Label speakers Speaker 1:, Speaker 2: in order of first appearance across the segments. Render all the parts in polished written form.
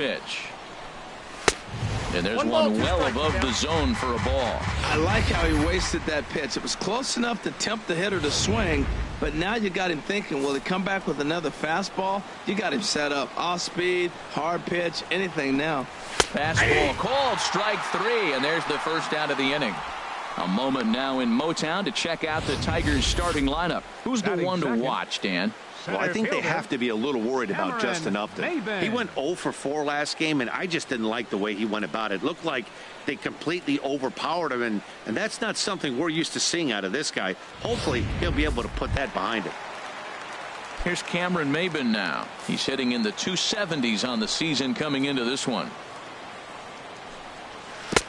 Speaker 1: pitch. And there's one well above the zone for a ball.
Speaker 2: I like how he wasted that pitch. It was close enough to tempt the hitter to swing, but now you got him thinking, will he come back with another fastball? You got him set up. Off speed, hard pitch, anything now.
Speaker 1: Fastball called, strike 3, and there's the first out of the inning. A moment now in Motown to check out the Tigers starting lineup. Who's the one to watch, Dan?
Speaker 3: Well, I think they have to be a little worried about Justin Upton. He went 0 for 4 last game, and I just didn't like the way he went about it. Looked like they completely overpowered him, and that's not something we're used to seeing out of this guy. Hopefully, he'll be able to put that behind him.
Speaker 1: Here's Cameron Maben now. He's hitting in the 270s on the season coming into this one.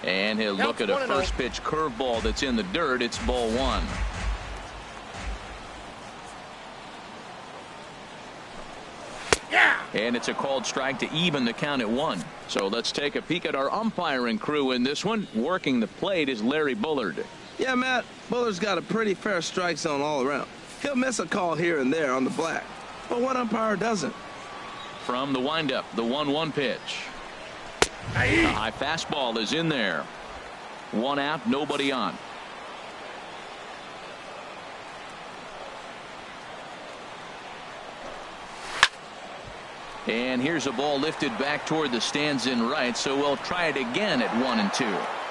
Speaker 1: And he'll look at a first pitch curveball that's in the dirt. It's ball 1. And it's a called strike to even the count at 1. So let's take a peek at our umpiring crew in this one. Working the plate is Larry Bullard.
Speaker 2: Yeah, Matt, Bullard's got a pretty fair strike zone all around. He'll miss a call here and there on the black, but what umpire doesn't?
Speaker 1: From the windup, the 1-1 pitch. The high fastball is in there. 1 out, nobody on. And here's a ball lifted back toward the stands in right, so we'll try it again at 1 and 2.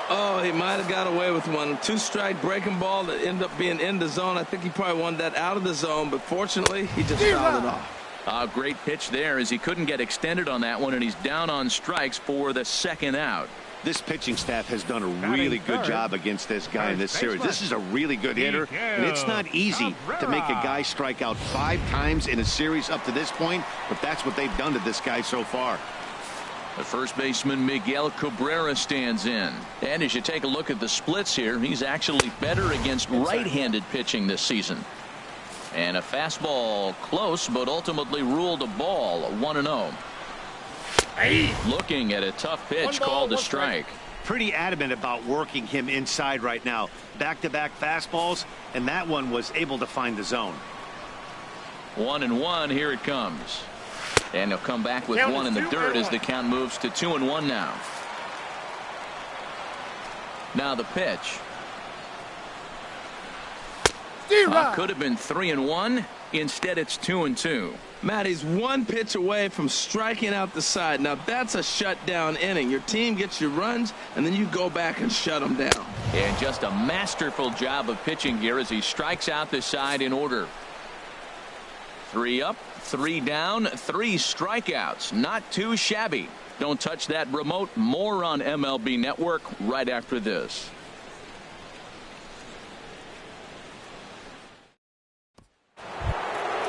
Speaker 2: Oh, he might have got away with one. 2-strike breaking ball that ended up being in the zone. I think he probably wanted that out of the zone, but fortunately, he just fouled it off.
Speaker 1: A great pitch there as he couldn't get extended on that one, and he's down on strikes for the 2nd out.
Speaker 3: This pitching staff has done a really good job against this guy in this series. This is a really good hitter, and it's not easy to make a guy strike out 5 times in a series up to this point, but that's what they've done to this guy so far.
Speaker 1: The first baseman Miguel Cabrera stands in. And as you take a look at the splits here, he's actually better against right-handed pitching this season. And a fastball close, but ultimately ruled a ball, 1-0. Looking at a tough pitch called a strike.
Speaker 3: Pretty adamant about working him inside right now. Back-to-back fastballs, and that one was able to find the zone.
Speaker 1: 1-1, here it comes. And he'll come back with 1 in the dirt as the count moves to 2-1 now. Now the pitch. Could have been 3-1. Instead, it's 2-2.
Speaker 2: Matt, he's 1 pitch away from striking out the side. Now, that's a shutdown inning. Your team gets your runs, and then you go back and shut them down.
Speaker 1: And just a masterful job of pitching here as he strikes out the side in order. 3 up, 3 down, 3 strikeouts. Not too shabby. Don't touch that remote. More on MLB Network right after this.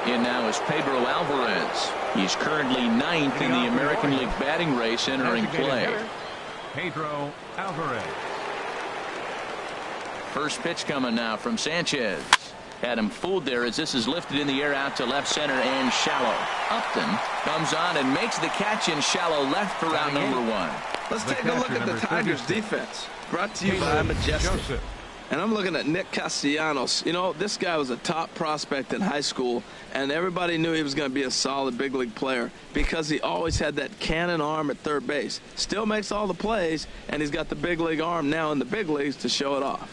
Speaker 1: In now is Pedro Alvarez. He's currently 9th in the American League batting race entering play.
Speaker 4: Pedro Alvarez.
Speaker 1: First pitch coming now from Sanchez. Had him fooled there as this is lifted in the air out to left center and shallow. Upton comes on and makes the catch in shallow left for out number 1.
Speaker 2: Let's take a look at the Tigers defense. Brought to you by Majestic. And I'm looking at Nick Castellanos. You know, this guy was a top prospect in high school, and everybody knew he was going to be a solid big league player because he always had that cannon arm at third base. Still makes all the plays, and he's got the big league arm now in the big leagues to show it off.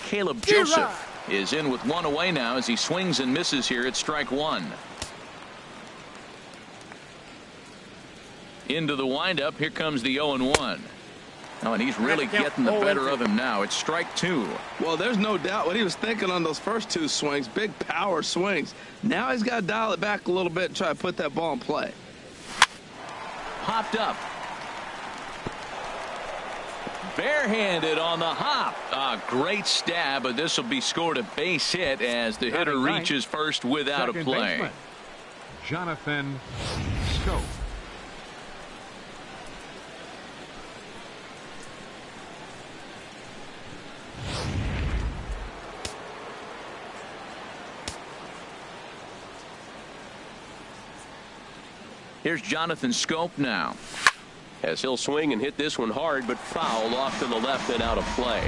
Speaker 1: Caleb Joseph is in with 1 away now as he swings and misses here at strike 1. Into the windup. Here comes the 0-1. Oh, and he's really getting the better of him now. It's strike 2.
Speaker 2: Well, there's no doubt what he was thinking on those first 2 swings. Big power swings. Now he's got to dial it back a little bit and try to put that ball in play.
Speaker 1: Popped up. Barehanded on the hop. A great stab, but this will be scored a base hit as the hitter reaches first without a play.
Speaker 4: Baseman, Jonathan Scope.
Speaker 1: Here's Jonathan Scope now.
Speaker 5: As he'll swing and hit this one hard, but foul off to the left and out of play.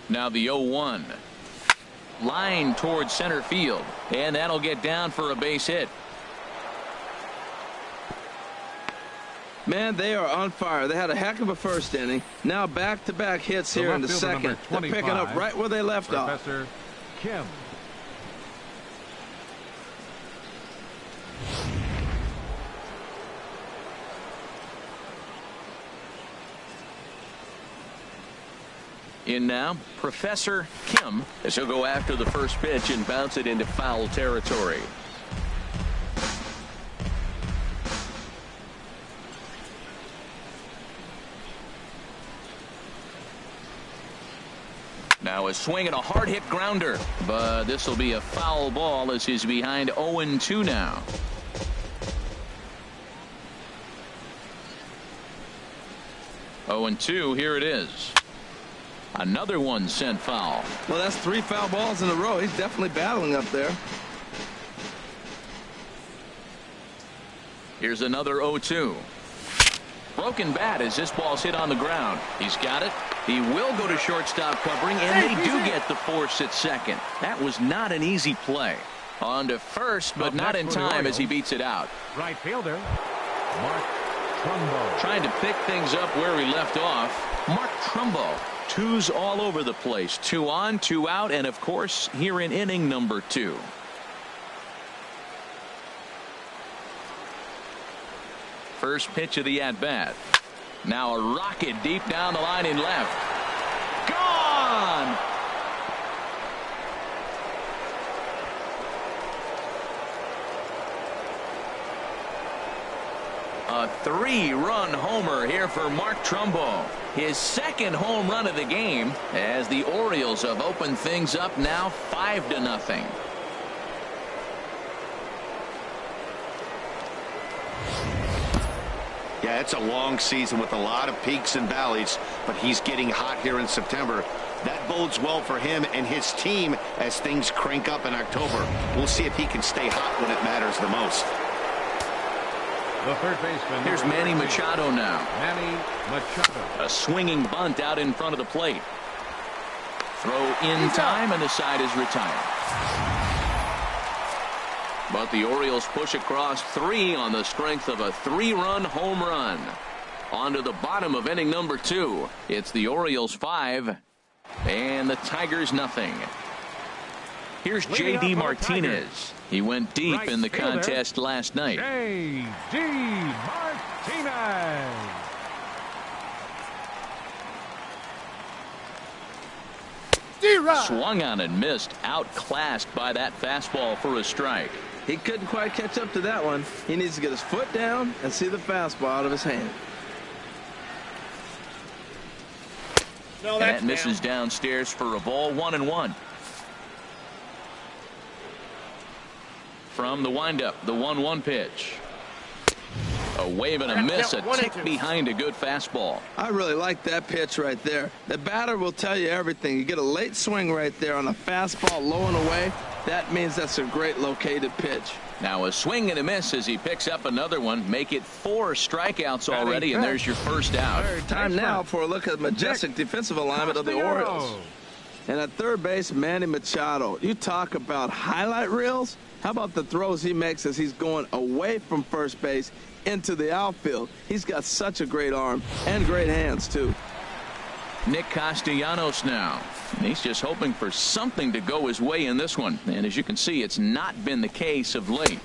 Speaker 1: Now the 0-1. Line towards center field, and that'll get down for a base hit.
Speaker 2: Man, they are on fire. They had a heck of a first inning. Now back-to-back hits here in the second. They're picking up right where they left off.
Speaker 4: Professor Kim.
Speaker 1: In now, Professor Kim, as he'll go after the first pitch and bounce it into foul territory. Now a swing and a hard hit grounder, but this will be a foul ball as he's behind 0-2 now. Oh, and 2, here it is. Another one sent foul.
Speaker 2: Well, that's 3 foul balls in a row. He's definitely battling up there.
Speaker 1: Here's another 0-2. Broken bat as this ball's hit on the ground. He's got it. He will go to shortstop covering, and they do get the force at second. That was not an easy play. On to first, but not in time as he beats it out.
Speaker 4: Right fielder, Mark Trumbo.
Speaker 1: Trying to pick things up where he left off. Mark Trumbo. 2s all over the place. 2 on, 2 out, and of course, here in inning number 2. First pitch of the at-bat. Now a rocket deep down the line in left. Gone! A 3-run homer here for Mark Trumbo. His second home run of the game as the Orioles have opened things up now 5-0.
Speaker 3: Yeah, it's a long season with a lot of peaks and valleys, but he's getting hot here in September. That bodes well for him and his team as things crank up in October. We'll see if he can stay hot when it matters the most.
Speaker 4: The third baseman.
Speaker 1: Here's Manny Machado now.
Speaker 4: Manny Machado.
Speaker 1: A swinging bunt out in front of the plate. Throw in time, and the side is retired. But the Orioles push across 3 on the strength of a 3-run home run. On to the bottom of inning number 2. It's the Orioles 5 and the Tigers nothing. Here's J.D. Martinez. He went deep in the contest last night.
Speaker 4: J.D. Martinez.
Speaker 1: Swung on and missed. Outclassed by that fastball for a strike.
Speaker 2: He couldn't quite catch up to that one. He needs to get his foot down and see the fastball out of his hand.
Speaker 1: And that misses downstairs for a ball. 1-1. From the windup, the 1-1 pitch. A wave and a miss, a tick behind a good fastball.
Speaker 2: I really like that pitch right there. The batter will tell you everything. You get a late swing right there on a fastball low and away. That means that's a great located pitch.
Speaker 1: Now a swing and a miss as he picks up another one. Make it 4 strikeouts already, and there's your first out.
Speaker 2: Time now for a look at the majestic defensive alignment of the Orioles. And at third base, Manny Machado. You talk about highlight reels. How about the throws he makes as he's going away from first base into the outfield? He's got such a great arm and great hands, too.
Speaker 1: Nick Castellanos now. And he's just hoping for something to go his way in this one. And as you can see, it's not been the case of late.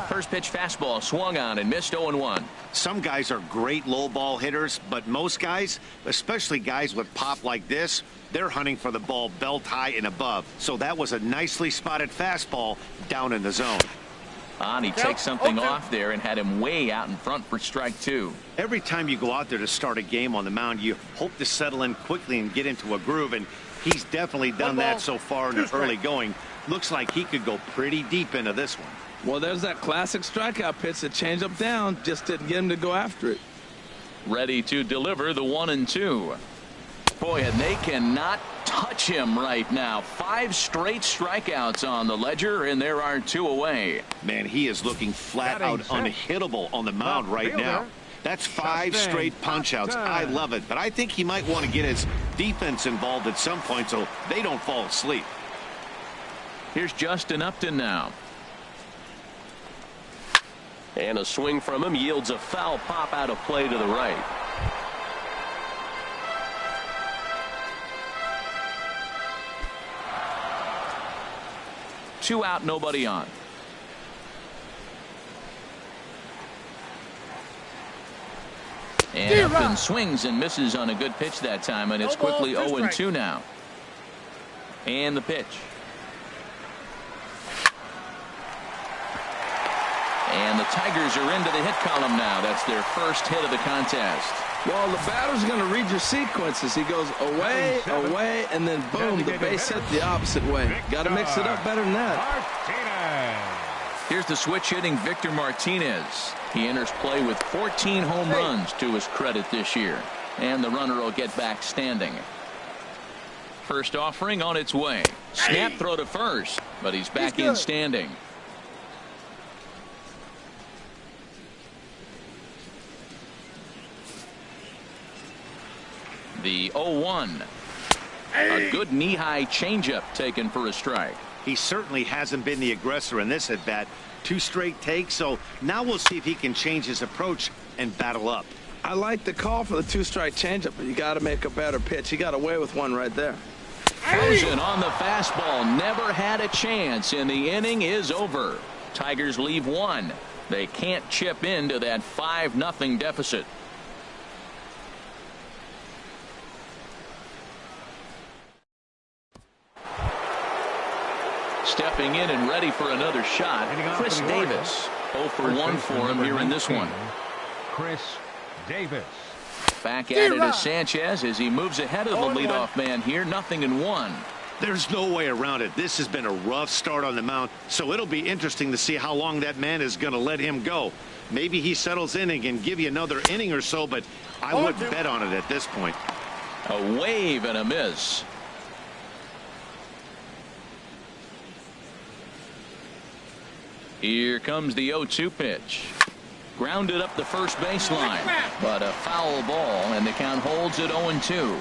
Speaker 1: First pitch fastball swung on and missed 0-1.
Speaker 3: Some guys are great low ball hitters, but most guys, especially guys with pop like this, they're hunting for the ball belt high and above. So that was a nicely spotted fastball down in the zone.
Speaker 1: He takes something off there and had him way out in front for strike 2.
Speaker 3: Every time you go out there to start a game on the mound, you hope to settle in quickly and get into a groove, and he's definitely done that so far in the early going. Looks like he could go pretty deep into this one.
Speaker 2: Well, there's that classic strikeout pitch, the changeup down, just didn't get him to go after it.
Speaker 1: Ready to deliver the 1-2. Boy, and they cannot touch him right now. 5 straight strikeouts on the ledger, and there are 2 away.
Speaker 3: Man, he is looking flat out unhittable on the mound right now. That's 5 straight punch outs. I love it, but I think he might want to get his defense involved at some point so they don't fall asleep.
Speaker 1: Here's Justin Upton now.
Speaker 5: And a swing from him yields a foul pop out of play to the right.
Speaker 1: Two out, nobody on. And Upton swings and misses on a good pitch that time, and it's quickly 0-2 now. And the pitch. And the Tigers are into the hit column now. That's their first hit of the contest.
Speaker 2: Well, the batter's going to read your sequences. He goes away, away, and then boom, the base hit the opposite way. Got to mix it up better than that.
Speaker 1: Here's the switch hitting Victor Martinez. He enters play with 14 home runs to his credit this year. And the runner will get back standing. First offering on its way. Snap throw to first, but he's back in standing. The 0-1. A good knee-high changeup taken for a strike.
Speaker 3: He certainly hasn't been the aggressor in this at-bat. 2 straight takes, so now we'll see if he can change his approach and battle up.
Speaker 2: I like the call for the 2-strike changeup, but you got to make a better pitch. He got away with one right there.
Speaker 1: Frozen on the fastball. Never had a chance, and the inning is over. Tigers leave one. They can't chip into that 5-0 deficit. Stepping in and ready for another shot, Chris Davis. 0 for 1 for him here in this one.
Speaker 4: Chris Davis.
Speaker 1: Back at it is Sanchez as he moves ahead of the leadoff man here. 0-1.
Speaker 3: There's no way around it. This has been a rough start on the mound, so it'll be interesting to see how long that man is going to let him go. Maybe he settles in and can give you another inning or so, but I wouldn't bet on it at this point.
Speaker 1: A wave and a miss. Here comes the 0-2 pitch. Grounded up the first baseline, but a foul ball, and the count holds at 0-2.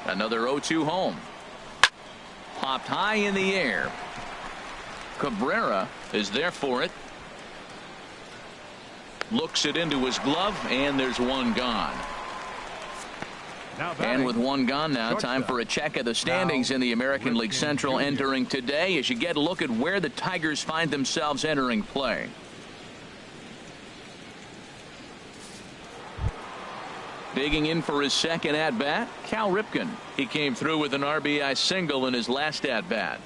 Speaker 1: Another 0-2 home. Popped high in the air. Cabrera is there for it. Looks it into his glove, and there's one gone. And with one gone now, time for a check of the standings in the American League Central entering today as you get a look at where the Tigers find themselves entering play. Digging in for his second at-bat, Cal Ripken. He came through with an RBI single in his last at-bat.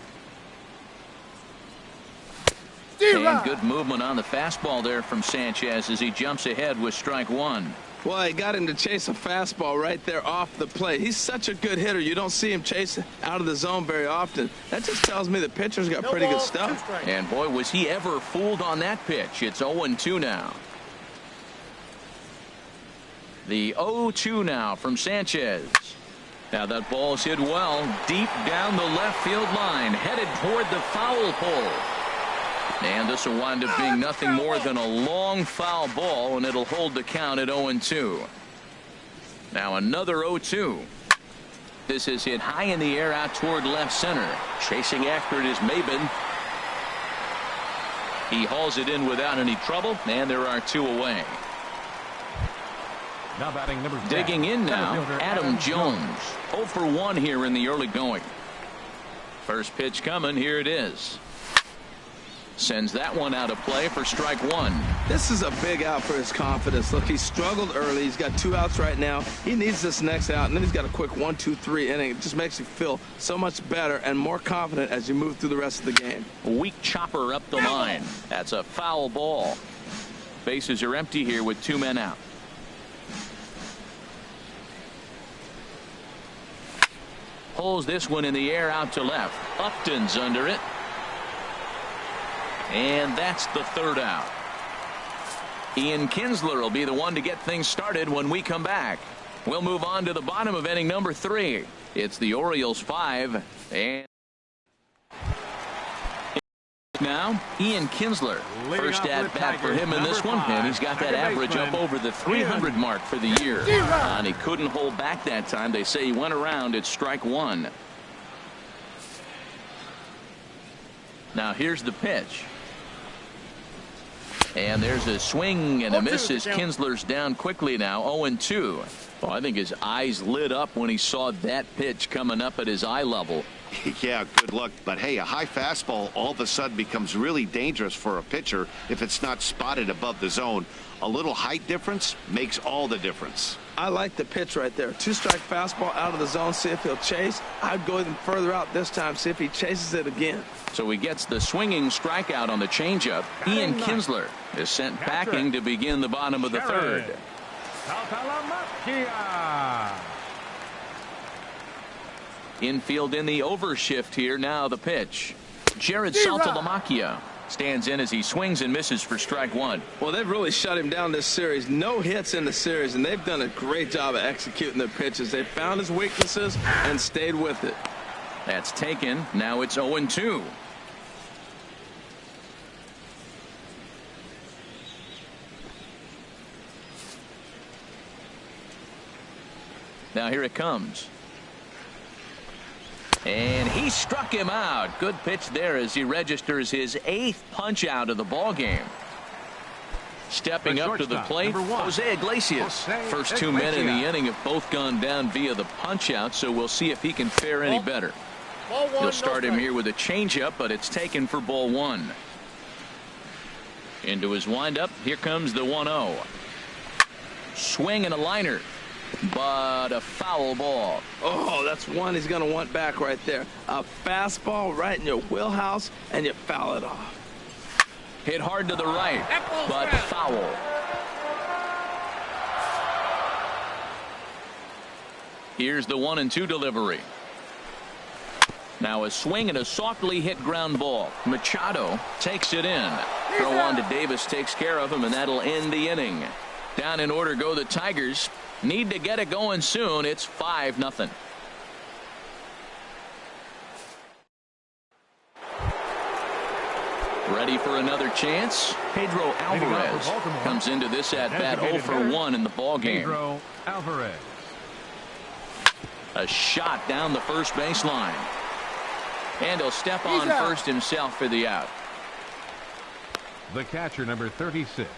Speaker 1: And good movement on the fastball there from Sanchez as he jumps ahead with strike one.
Speaker 2: Well, he got him to chase a fastball right there off the plate. He's such a good hitter. You don't see him chase out of the zone very often. That just tells me the pitcher's got pretty good stuff.
Speaker 1: And boy, was he ever fooled on that pitch. It's 0-2 now. The 0-2 now from Sanchez. Now that ball's hit well deep down the left field line, headed toward the foul pole. And this will wind up being nothing more than a long foul ball, and it'll hold the count at 0-2. Now another 0-2. This is hit high in the air out toward left center. Chasing after it is Maben. He hauls it in without any trouble, and there are two away.
Speaker 4: Now batting number 10.
Speaker 1: Digging in now, Adam Jones. 0 for 1 here in the early going. First pitch coming. Here it is. Sends that one out of play for strike one.
Speaker 2: This is a big out for his confidence. Look, he struggled early. He's got 2 outs right now. He needs this next out, and then he's got a quick 1-2-3 inning. It just makes you feel so much better and more confident as you move through the rest of the game.
Speaker 1: Weak chopper up the line. That's a foul ball. Bases are empty here with 2 men out. Pulls this one in the air out to left. Upton's under it. And that's the third out. Ian Kinsler will be the one to get things started when we come back. We'll move on to the bottom of inning number 3. It's the Orioles 5 and deck now, Ian Kinsler. First at bat for him in this one, and he's got that average up over the 300 mark for the year. And he couldn't hold back that time. They say he went around. It's strike one. Now here's the pitch. And there's a swing and a miss as Kinsler's down quickly now, 0-2. Well, I think his eyes lit up when he saw that pitch coming up at his eye level.
Speaker 3: Yeah, good luck. But, hey, a high fastball all of a sudden becomes really dangerous for a pitcher if it's not spotted above the zone. A little height difference makes all the difference.
Speaker 2: I like the pitch right there. Two-strike fastball out of the zone, see if he'll chase. I'd go even further out this time, see if he chases it again.
Speaker 1: So he gets the swinging strikeout on the changeup. Ian Kinsler is sent packing to begin the bottom of the third. Infield in the overshift here. Now the pitch. Jared Saltalamacchia stands in as he swings and misses for strike one.
Speaker 2: Well, they've really shut him down this series. No hits in the series, and they've done a great job of executing their pitches. They found his weaknesses and stayed with it.
Speaker 1: That's taken. Now it's 0-2. Now here it comes. And he struck him out. Good pitch there as he registers his 8th punch out of the ball game. Stepping up to the plate, Jose Iglesias. First 2 men in the inning have both gone down via the punch out, so we'll see if he can fare any better. He'll start him here with a changeup, but it's taken for ball one. Into his windup. Here comes the 1-0. Swing and a liner. But a foul ball.
Speaker 2: Oh, that's one he's going to want back right there. A fastball right in your wheelhouse, and you foul it off.
Speaker 1: Hit hard to the right, but foul. Here's the 1-2 delivery. Now a swing and a softly hit ground ball. Machado takes it in. Throw on to Davis takes care of him, and that'll end the inning. Down in order go the Tigers. Need to get it going soon. It's 5-0. Ready for another chance? Pedro Alvarez comes into this at bat 0 for 1 in the ball game.
Speaker 4: Pedro Alvarez.
Speaker 1: A shot down the first baseline. And he'll step on first himself for the out.
Speaker 4: The catcher, number 36,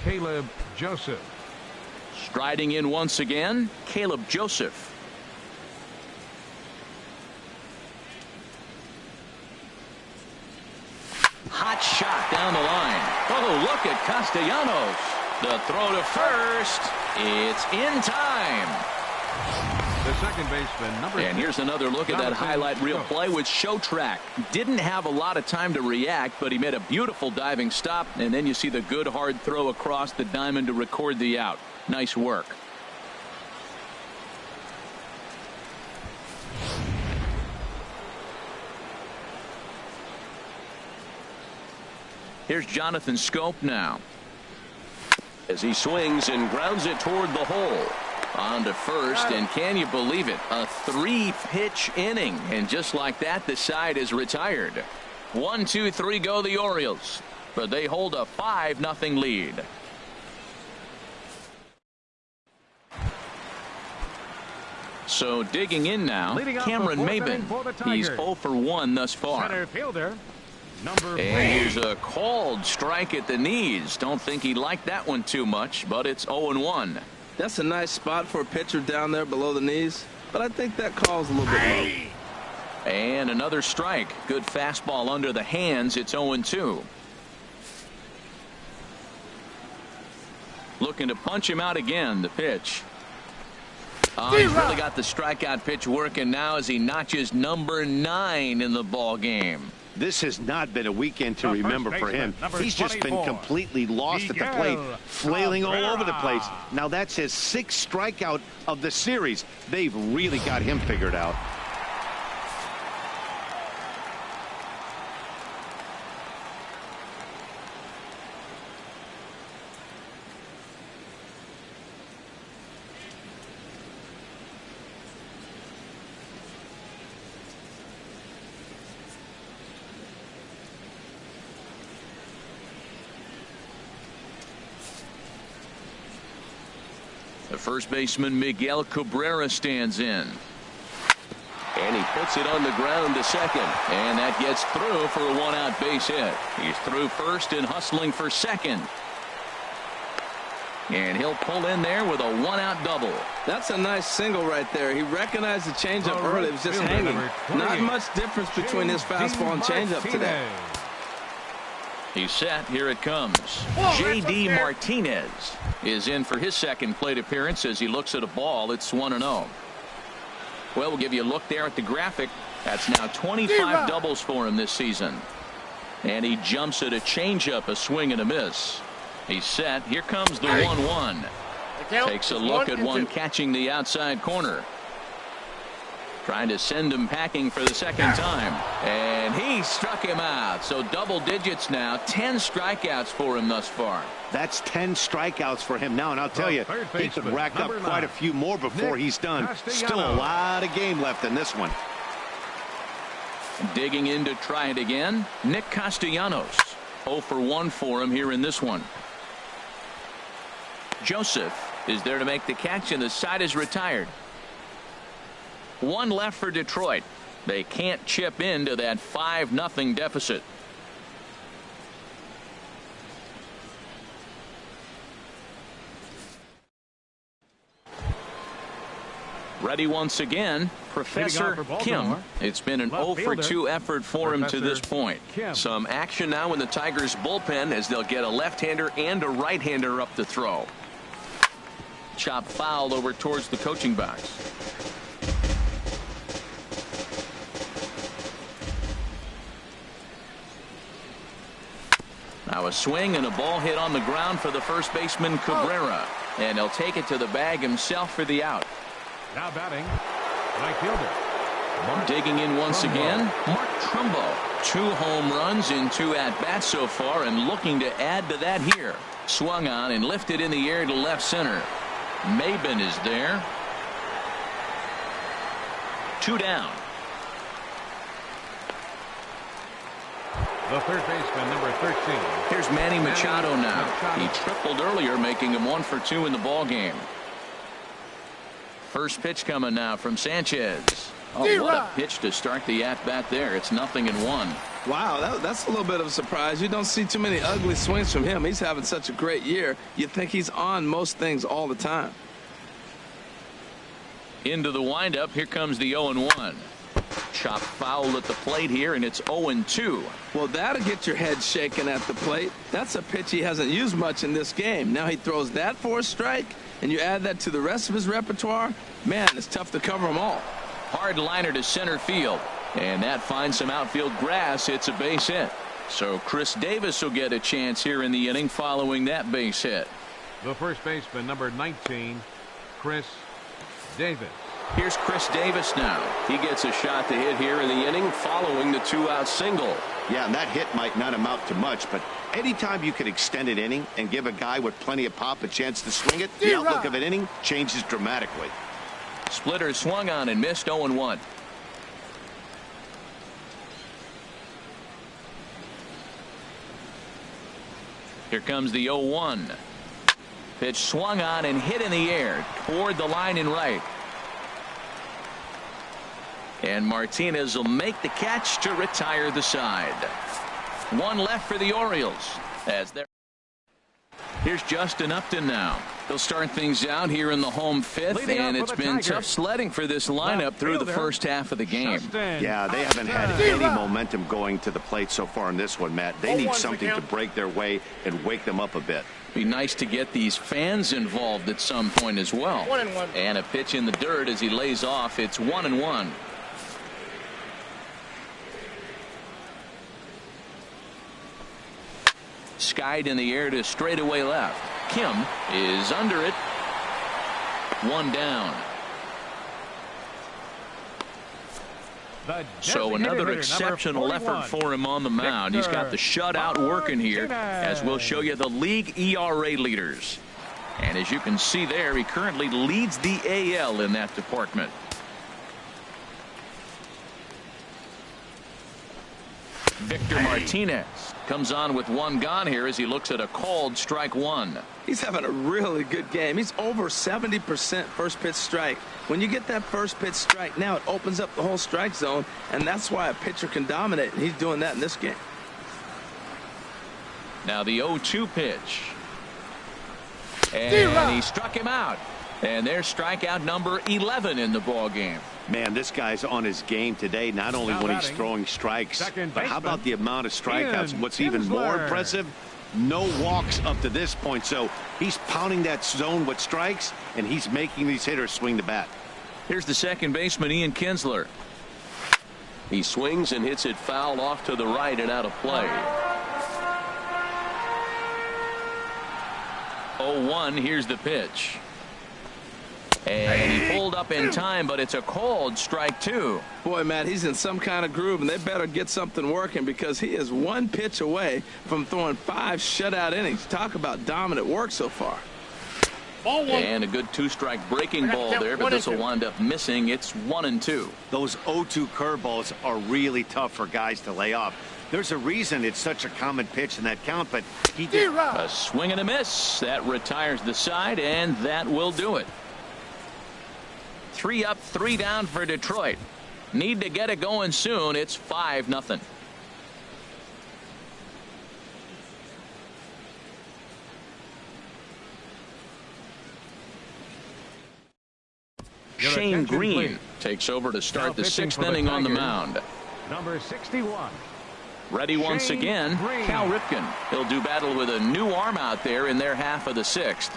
Speaker 4: Caleb Joseph.
Speaker 1: Striding in once again, Caleb Joseph. Hot shot down the line. Oh, look at Castellanos. The throw to first. It's in time.
Speaker 4: The second baseman, number 6.
Speaker 1: And here's another look at that highlight reel play with Show Track. Didn't have a lot of time to react, but he made a beautiful diving stop, and then you see the good hard throw across the diamond to record the out. Nice work. Here's Jonathan Scope now.
Speaker 5: As he swings and grounds it toward the hole.
Speaker 1: On to first, and can you believe it? A 3-pitch inning, and just like that, the side is retired. 1, 2, 3 go the Orioles, but they hold a 5-0 lead. So digging in now, Cameron Maben. He's 0 for 1 thus far.
Speaker 4: Center fielder, number 4.
Speaker 1: And here's a called strike at the knees. Don't think he liked that one too much, but it's 0-1.
Speaker 2: That's a nice spot for a pitcher down there below the knees, but I think that call's a little bit low.
Speaker 1: And another strike. Good fastball under the hands. It's 0-2. Looking to punch him out again. The pitch. Oh, he's really got the strikeout pitch working now as he notches number 9 in the ball game.
Speaker 3: This has not been a weekend to remember for him. He's just been completely lost at the plate, flailing all over the place. Now that's his 6th strikeout of the series. They've really got him figured out.
Speaker 1: The first baseman Miguel Cabrera stands in.
Speaker 5: And he puts it on the ground to second.
Speaker 1: And that gets through for a one-out base hit. He's through first and hustling for second. And he'll pull in there with a one-out double.
Speaker 2: That's a nice single right there. He recognized the changeup early. It was just hanging. Not much difference between his fastball and changeup today.
Speaker 1: He's set. Here it comes. J.D. Martinez is in for his second plate appearance as he looks at a ball. It's 1-0. Well, we'll give you a look there at the graphic. That's now 25 doubles for him this season. And he jumps at a changeup, a swing and a miss. He's set. Here comes the 1-1. Takes a look at one catching the outside corner. Trying to send him packing for the second time. And he struck him out. So double digits now. 10 strikeouts for him thus far.
Speaker 3: That's 10 strikeouts for him now. And I'll tell you, he could rack up quite a few more before he's done. Still a lot of game left in this one.
Speaker 1: Digging in to try it again. Nick Castellanos. 0 for 1 for him here in this one. Joseph is there to make the catch, and the side is retired. One left for Detroit. They can't chip into that 5-0 deficit. Ready once again, Professor Kim. It's been an 0 for 2 effort for him to this point. Some action now in the Tigers bullpen as they'll get a left-hander and a right-hander up to throw. Chop foul over towards the coaching box. Now a swing and a ball hit on the ground for the first baseman Cabrera. And he'll take it to the bag himself for the out.
Speaker 4: Now batting, right fielder.
Speaker 1: Digging in once again, Mark Trumbo. 2 home runs in 2 at-bats so far and looking to add to that here. Swung on and lifted in the air to left center. Maben is there. 2 down.
Speaker 4: The third baseman, number 13.
Speaker 1: Here's Manny Machado now. He tripled earlier, making him 1 for 2 in the ball game. First pitch coming now from Sanchez. Oh, what a pitch to start the at-bat there. It's 0-1.
Speaker 2: Wow, that's a little bit of a surprise. You don't see too many ugly swings from him. He's having such a great year. You think he's on most things all the time.
Speaker 1: Into the windup. Here comes the 0-1. Chop foul at the plate here, and it's 0-2.
Speaker 2: Well, that'll get your head shaken at the plate. That's a pitch he hasn't used much in this game. Now he throws that for a strike, and you add that to the rest of his repertoire. Man, it's tough to cover them all.
Speaker 1: Hard liner to center field, and that finds some outfield grass. It's a base hit. So Chris Davis will get a chance here in the inning following that base hit.
Speaker 4: The first baseman, number 19, Chris Davis.
Speaker 1: Here's Chris Davis now.
Speaker 5: He gets a shot to hit here in the inning following the 2-out single.
Speaker 3: Yeah, and that hit might not amount to much, but anytime you can extend an inning and give a guy with plenty of pop a chance to swing it, the outlook of an inning changes dramatically.
Speaker 1: Splitter swung on and missed. 0-1. Here comes the 0-1. Pitch swung on and hit in the air toward the line and right. And Martinez will make the catch to retire the side. 1 left for the Orioles as they're. Here's Justin Upton now. They'll start things out here in the home 5th, and it's been tough sledding for this lineup through the first half of the game.
Speaker 3: Yeah, they haven't had any momentum going to the plate so far in this one, Matt. They need something to break their way and wake them up a bit.
Speaker 1: Be nice to get these fans involved at some point as well.
Speaker 6: 1-1.
Speaker 1: And a pitch in the dirt as he lays off. It's 1-1. Skied in the air to straightaway left. Kim is under it. 1 down. So another exceptional effort for him on the mound. He's got the shutout working here, as we'll show you the league ERA leaders. And as you can see there, he currently leads the AL in that department. Victor Martinez comes on with one gone here as he looks at a called strike one.
Speaker 2: He's having a really good game. He's over 70% first pitch strike. When you get that first pitch strike, now it opens up the whole strike zone, and that's why a pitcher can dominate, and he's doing that in this game.
Speaker 1: Now the 0-2 pitch. And he struck him out. And there's strikeout number 11 in the ball game.
Speaker 3: Man, this guy's on his game today, not only when he's throwing strikes, but how about the amount of strikeouts? What's even more impressive, no walks up to this point. So he's pounding that zone with strikes, and he's making these hitters swing the bat.
Speaker 1: Here's the second baseman, Ian Kinsler.
Speaker 5: He swings and hits it foul off to the right and out of play.
Speaker 1: 0-1, here's the pitch. And he pulled up in time, but it's a called strike two.
Speaker 2: Boy, Matt, he's in some kind of groove, and they better get something working because he is one pitch away from throwing 5 shutout innings. Talk about dominant work so far.
Speaker 1: Ball one. And a good two-strike breaking ball there, but this will wind up missing. It's 1-2.
Speaker 3: Those 0-2 curveballs are really tough for guys to lay off. There's a reason it's such a common pitch in that count, but he did.
Speaker 1: A swing and a miss. That retires the side, and that will do it. 3 up, 3 down for Detroit. Need to get it going soon. It's 5-0. Shane Green takes over to start the 6th inning on the mound.
Speaker 4: Number 61.
Speaker 1: Ready once again, Cal Ripken. He'll do battle with a new arm out there in their half of the 6th.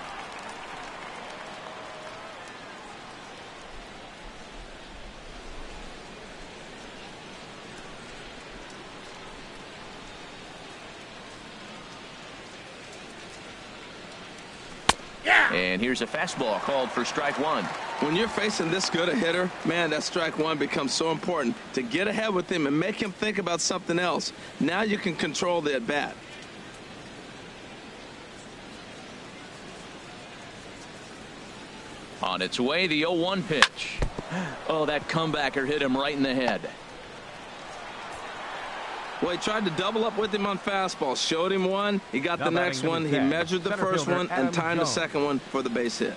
Speaker 1: And here's a fastball called for strike one.
Speaker 2: When you're facing this good a hitter, man, that strike one becomes so important to get ahead with him and make him think about something else. Now you can control the at-bat.
Speaker 1: On its way, the 0-1 pitch. Oh, that comebacker hit him right in the head.
Speaker 2: Well, he tried to double up with him on fastball. Showed him one. He got the next one. He measured the first one and timed the second one for the base hit.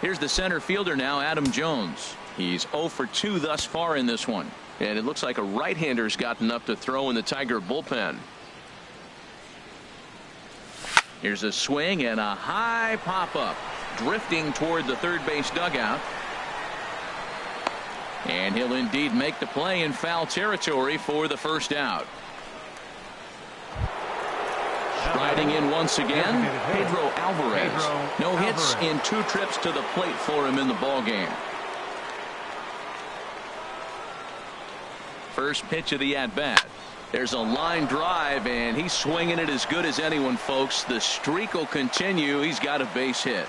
Speaker 1: Here's the center fielder now, Adam Jones. He's 0 for 2 thus far in this one. And it looks like a right-hander's gotten up to throw in the Tiger bullpen. Here's a swing and a high pop-up. Drifting toward the third base dugout. And he'll indeed make the play in foul territory for the first out. Striding in once again, Pedro Alvarez. No hits in 2 trips to the plate for him in the ballgame. First pitch of the at-bat. There's a line drive, and he's swinging it as good as anyone, folks. The streak will continue. He's got a base hit.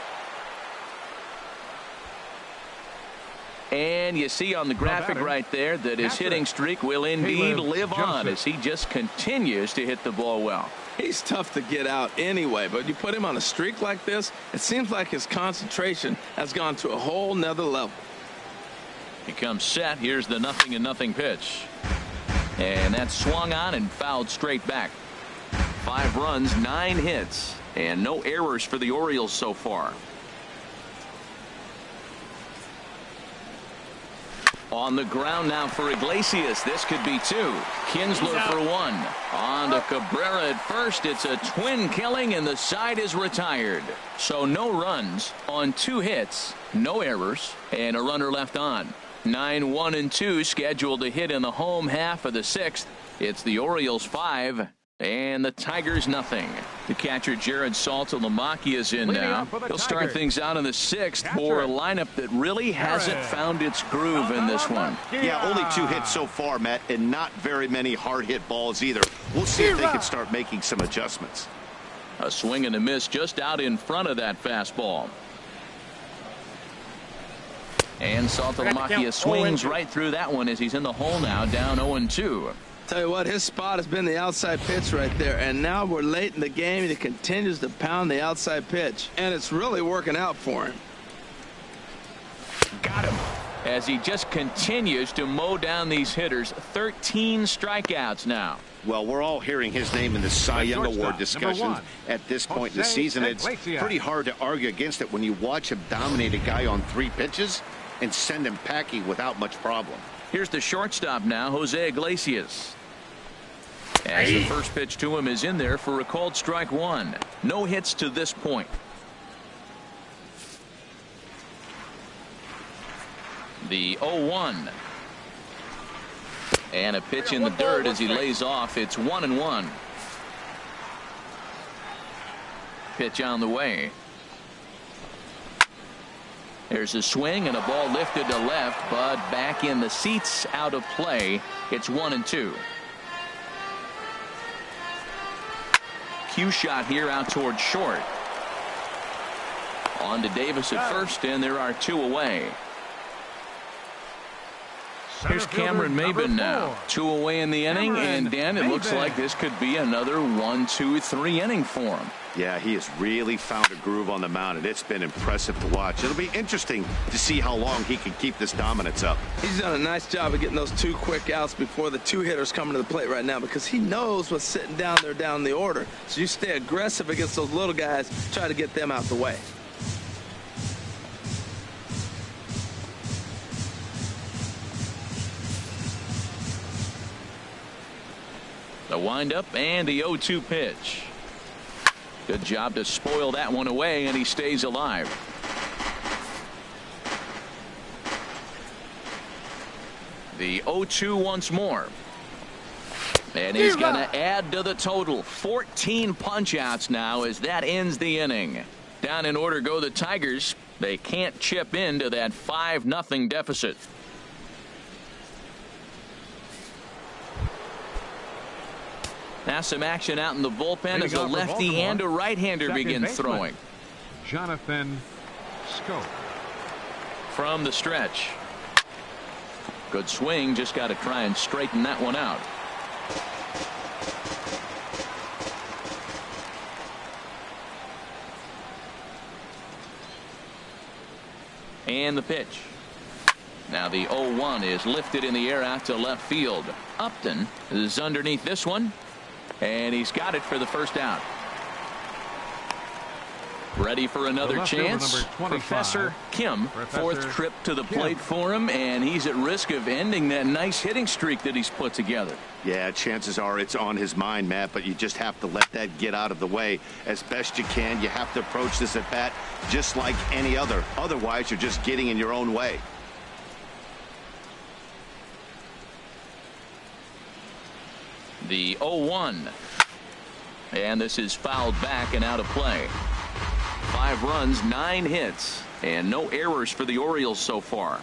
Speaker 1: And you see on the graphic right there that his hitting streak will indeed live on as he just continues to hit the ball well.
Speaker 2: He's tough to get out anyway, but you put him on a streak like this, it seems like his concentration has gone to a whole nother level.
Speaker 1: He comes set. Here's the 0-0 pitch. And that's swung on and fouled straight back. 5 runs, 9 hits, and no errors for the Orioles so far. On the ground now for Iglesias. This could be 2. Kinsler for 1. On to Cabrera at first. It's a twin killing, and the side is retired. So no runs on 2 hits, no errors, and a runner left on. 9-1-2 scheduled to hit in the home half of the 6th. It's the Orioles 5 and the Tigers nothing. The catcher Jared Saltalamacchia is in now. He'll start things out in the 6th for a lineup that really hasn't found its groove in this one.
Speaker 3: Yeah, only 2 hits so far, Matt, and not very many hard hit balls either. We'll see if they can start making some adjustments.
Speaker 1: A swing and a miss just out in front of that fastball. And Saltalamacchia swings right through that one as he's in the hole now, down 0-2.
Speaker 2: Tell you what, his spot has been the outside pitch right there, and now we're late in the game and he continues to pound the outside pitch, and it's really working out for him.
Speaker 1: Got him. as he just continues to mow down these hitters. 13 strikeouts now.
Speaker 3: Well, we're all hearing his name in the Cy Young Award discussions at this point in the season. It's pretty hard to argue against it when you watch him dominate a guy on 3 pitches and send him packing without much problem.
Speaker 1: Here's the shortstop now, Jose Iglesias. As the first pitch to him is in there for a called strike 1. No hits to this point. The 0-1. And a pitch in the dirt as he lays off. It's 1-1. Pitch on the way. There's a swing and a ball lifted to left, but back in the seats, out of play. It's 1-2. Cue shot here out toward short. On to Davis at first, and there are 2 away. Here's Cameron Maben now. 2 away in the inning, and Dan, it looks like this could be another 1-2-3 inning for him.
Speaker 3: Yeah, he has really found a groove on the mound, and it's been impressive to watch. It'll be interesting to see how long he can keep this dominance up.
Speaker 2: He's done a nice job of getting those 2 quick outs before the 2 hitters coming to the plate right now, because he knows what's sitting down there down the order. So you stay aggressive against those little guys, try to get them out the way.
Speaker 1: The windup and the 0-2 pitch. Good job to spoil that one away, and he stays alive. The 0-2 once more. And he's going to add to the total. 14 punch-outs now as that ends the inning. Down in order go the Tigers. They can't chip into that 5-0 deficit. Now some action out in the bullpen as a lefty and a right-hander begin throwing.
Speaker 4: Jonathan Scope.
Speaker 1: From the stretch. Good swing, just got to try and straighten that one out. And the pitch. Now the 0-1 is lifted in the air out to left field. Upton is underneath this one. And he's got it for the first out. Ready for another chance. Professor Kim, 4th trip to the plate for him, and he's at risk of ending that nice hitting streak that he's put together.
Speaker 3: Yeah, chances are it's on his mind, Matt, but you just have to let that get out of the way as best you can. You have to approach this at bat just like any other. Otherwise, you're just getting in your own way.
Speaker 1: The 0-1. And this is fouled back and out of play. 5 runs, 9 hits, and no errors for the Orioles so far.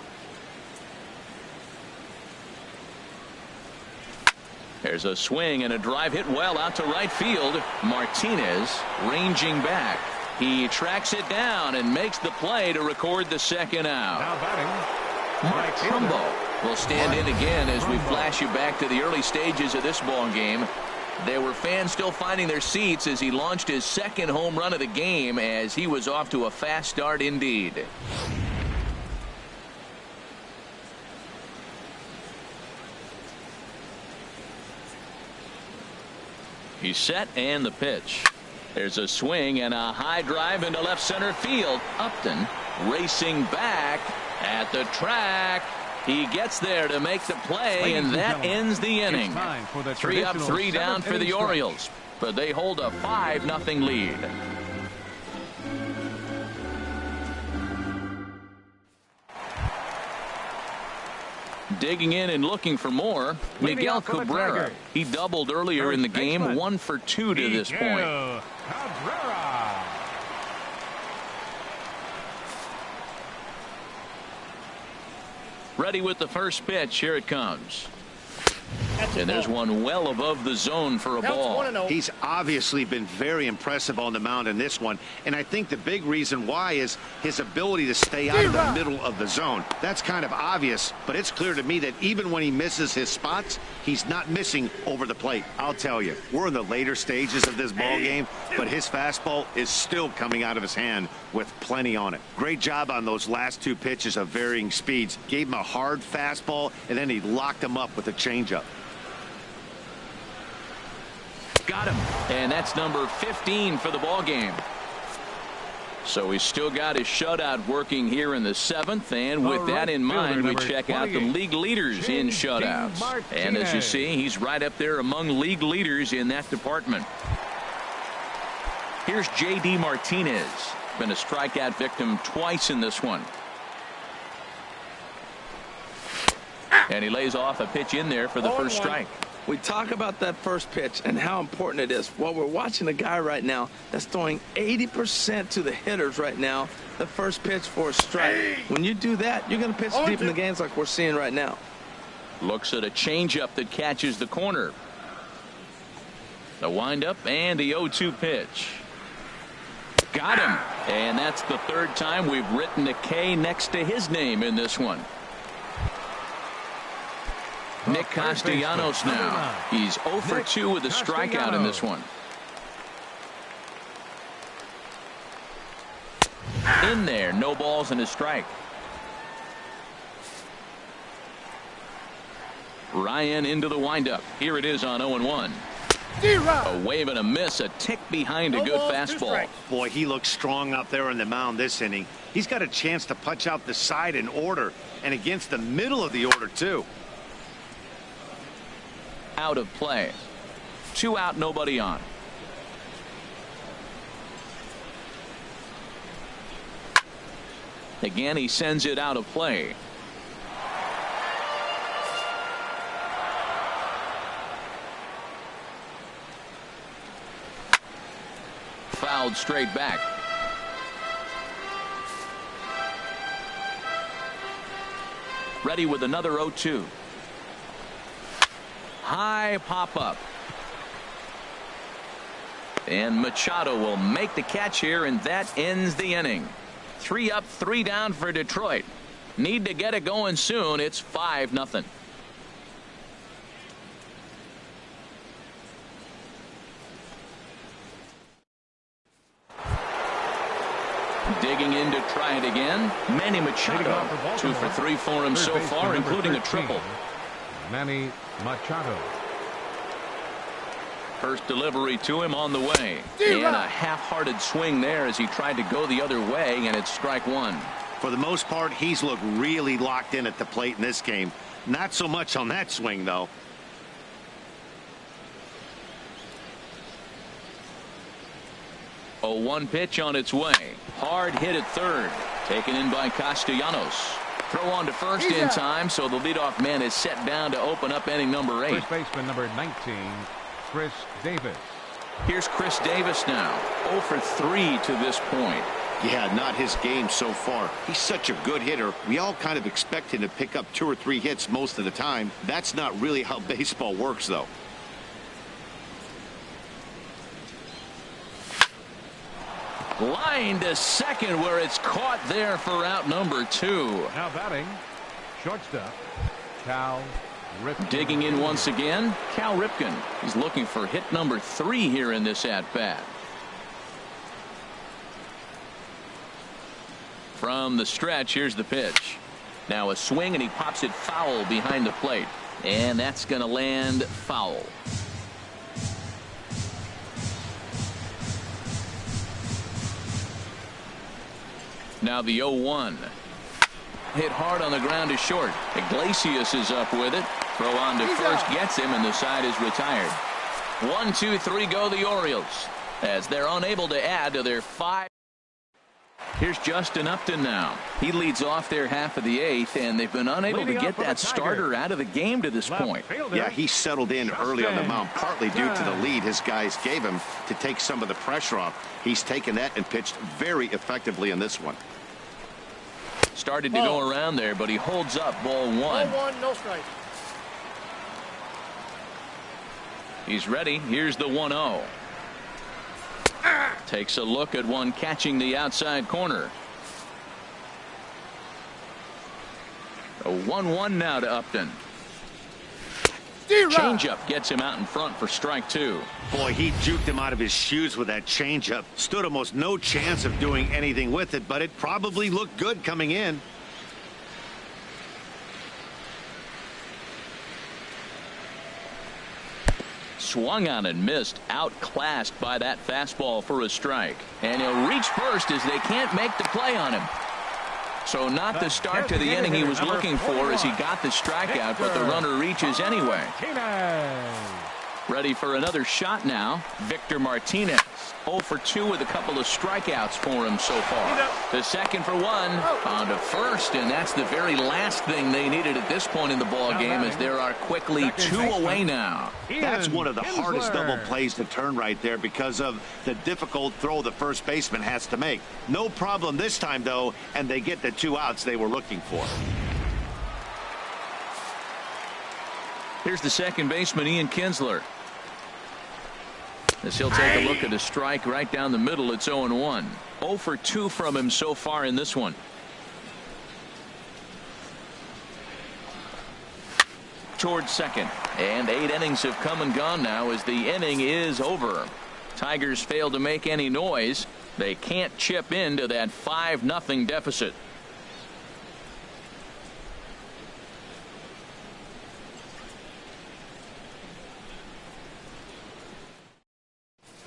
Speaker 1: There's a swing and a drive hit well out to right field. Martinez ranging back. He tracks it down and makes the play to record the second out.
Speaker 4: Now batting,
Speaker 1: Mark Trumbo will stand in again as we flash you back to the early stages of this ball game. There were fans still finding their seats as he launched his 2nd home run of the game, as he was off to a fast start indeed. He's set, and the pitch. There's a swing and a high drive into left center field. Upton racing back at the track. He gets there to make the play, and that ends the inning. 3 up, 3 down for the Orioles, but they hold a 5-0 lead. Digging in and looking for more, Miguel Cabrera. He doubled earlier in the game, 1 for 2 to this point. Ready with the first pitch. Here it comes. And there's one well above the zone for a ball.
Speaker 3: He's obviously been very impressive on the mound in this one, and I think the big reason why is his ability to stay out of the middle of the zone. That's kind of obvious, but it's clear to me that even when he misses his spots, he's not missing over the plate. I'll tell you, we're in the later stages of this ball game, but his fastball is still coming out of his hand with plenty on it. Great job on those last two pitches of varying speeds. Gave him a hard fastball, and then he locked him up with a changeup.
Speaker 1: Got him. And that's number 15 for the ball game. So he's still got his shutout working here in the 7th, and with that in mind, we check out the league leaders in shutouts. And as you see, he's right up there among league leaders in that department. Here's J.D. Martinez. Been a strikeout victim twice in this one. And he lays off a pitch in there for the first strike.
Speaker 2: We talk about that first pitch and how important it is. Well, we're watching a guy right now that's throwing 80% to the hitters right now, the first pitch for a strike. When you do that, you're going to pitch deep in the games like we're seeing right now.
Speaker 1: Looks at a changeup that catches the corner. The windup and the 0-2 pitch. Got him. And that's the third time we've written a K next to his name in this one. Nick Castellanos now. He's 0 for 2 with a strikeout in this one. In there, no balls and a strike. Ryan into the windup. Here it is on 0-1. A wave and a miss, a tick behind a good fastball.
Speaker 3: Boy, he looks strong out there on the mound this inning. He's got a chance to punch out the side in order, and against the middle of the order, too.
Speaker 1: Out of play. 2 out, nobody on. Again, he sends it out of play. Fouled straight back. Ready with another 0-2. High pop-up. And Machado will make the catch here, and that ends the inning. 3 up, 3 down for Detroit. Need to get it going soon. It's 5-0. Digging in to try it again. Manny Machado. 2 for 3 for him so far, including a triple.
Speaker 4: Manny Machado.
Speaker 1: First delivery to him on the way. And a half-hearted swing there as he tried to go the other way, and it's strike 1.
Speaker 3: For the most part, he's looked really locked in at the plate in this game. Not so much on that swing, though.
Speaker 1: A 1 pitch on its way. Hard hit at third. Taken in by Castellanos. Throw on to first in time, so the leadoff man is set down to open up inning number 8.
Speaker 4: First baseman number 19, Chris Davis.
Speaker 1: Here's Chris Davis now. 0 for 3 to this point.
Speaker 3: Yeah, not his game so far. He's such a good hitter. We all kind of expect him to pick up 2 or 3 hits most of the time. That's not really how baseball works, though.
Speaker 1: Line to second, where it's caught there for out number 2.
Speaker 4: Now batting, shortstop, Cal Ripken.
Speaker 1: Digging in once again, Cal Ripken. He's looking for hit number 3 here in this at-bat. From the stretch, here's the pitch. Now a swing, and he pops it foul behind the plate. And that's going to land foul. Now the 0-1. Hit hard on the ground to short. Iglesias is up with it. Throw on to first gets him, and the side is retired. 1, 2, 3 go the Orioles as they're unable to add to their 5. Here's Justin Upton now. He leads off their half of the 8th, and they've been unable to get that starter out of the game to this point.
Speaker 3: Yeah, he settled in early on the mound, partly due to the lead his guys gave him to take some of the pressure off. He's taken that and pitched very effectively in this one.
Speaker 1: Started to go around there, but he holds up ball 1.
Speaker 6: Ball 1, no strike.
Speaker 1: He's ready. Here's the 1-0. Takes a look at one catching the outside corner. A 1-1 now to Upton. Changeup gets him out in front for strike 2.
Speaker 3: Boy, he juked him out of his shoes with that changeup. Stood almost no chance of doing anything with it, but it probably looked good coming in.
Speaker 1: Swung on and missed, outclassed by that fastball for a strike. And he'll reach first as they can't make the play on him. So not the start to the inning he was looking for as he got the strikeout, but the runner reaches anyway. Ready for another shot now. Victor Martinez. 0 for 2 with a couple of strikeouts for him so far. The second for 1 on to first, and that's the very last thing they needed at this point in the ball game, as there are quickly 2 away now.
Speaker 3: That's one of the hardest double plays to turn right there because of the difficult throw the first baseman has to make. No problem this time, though, and they get the 2 outs they were looking for.
Speaker 1: Here's the second baseman, Ian Kinsler. As he'll take a look at a strike right down the middle. It's 0-1. 0 for 2 from him so far in this one. Towards second. And 8 innings have come and gone now as the inning is over. Tigers fail to make any noise. They can't chip into that 5-0 deficit.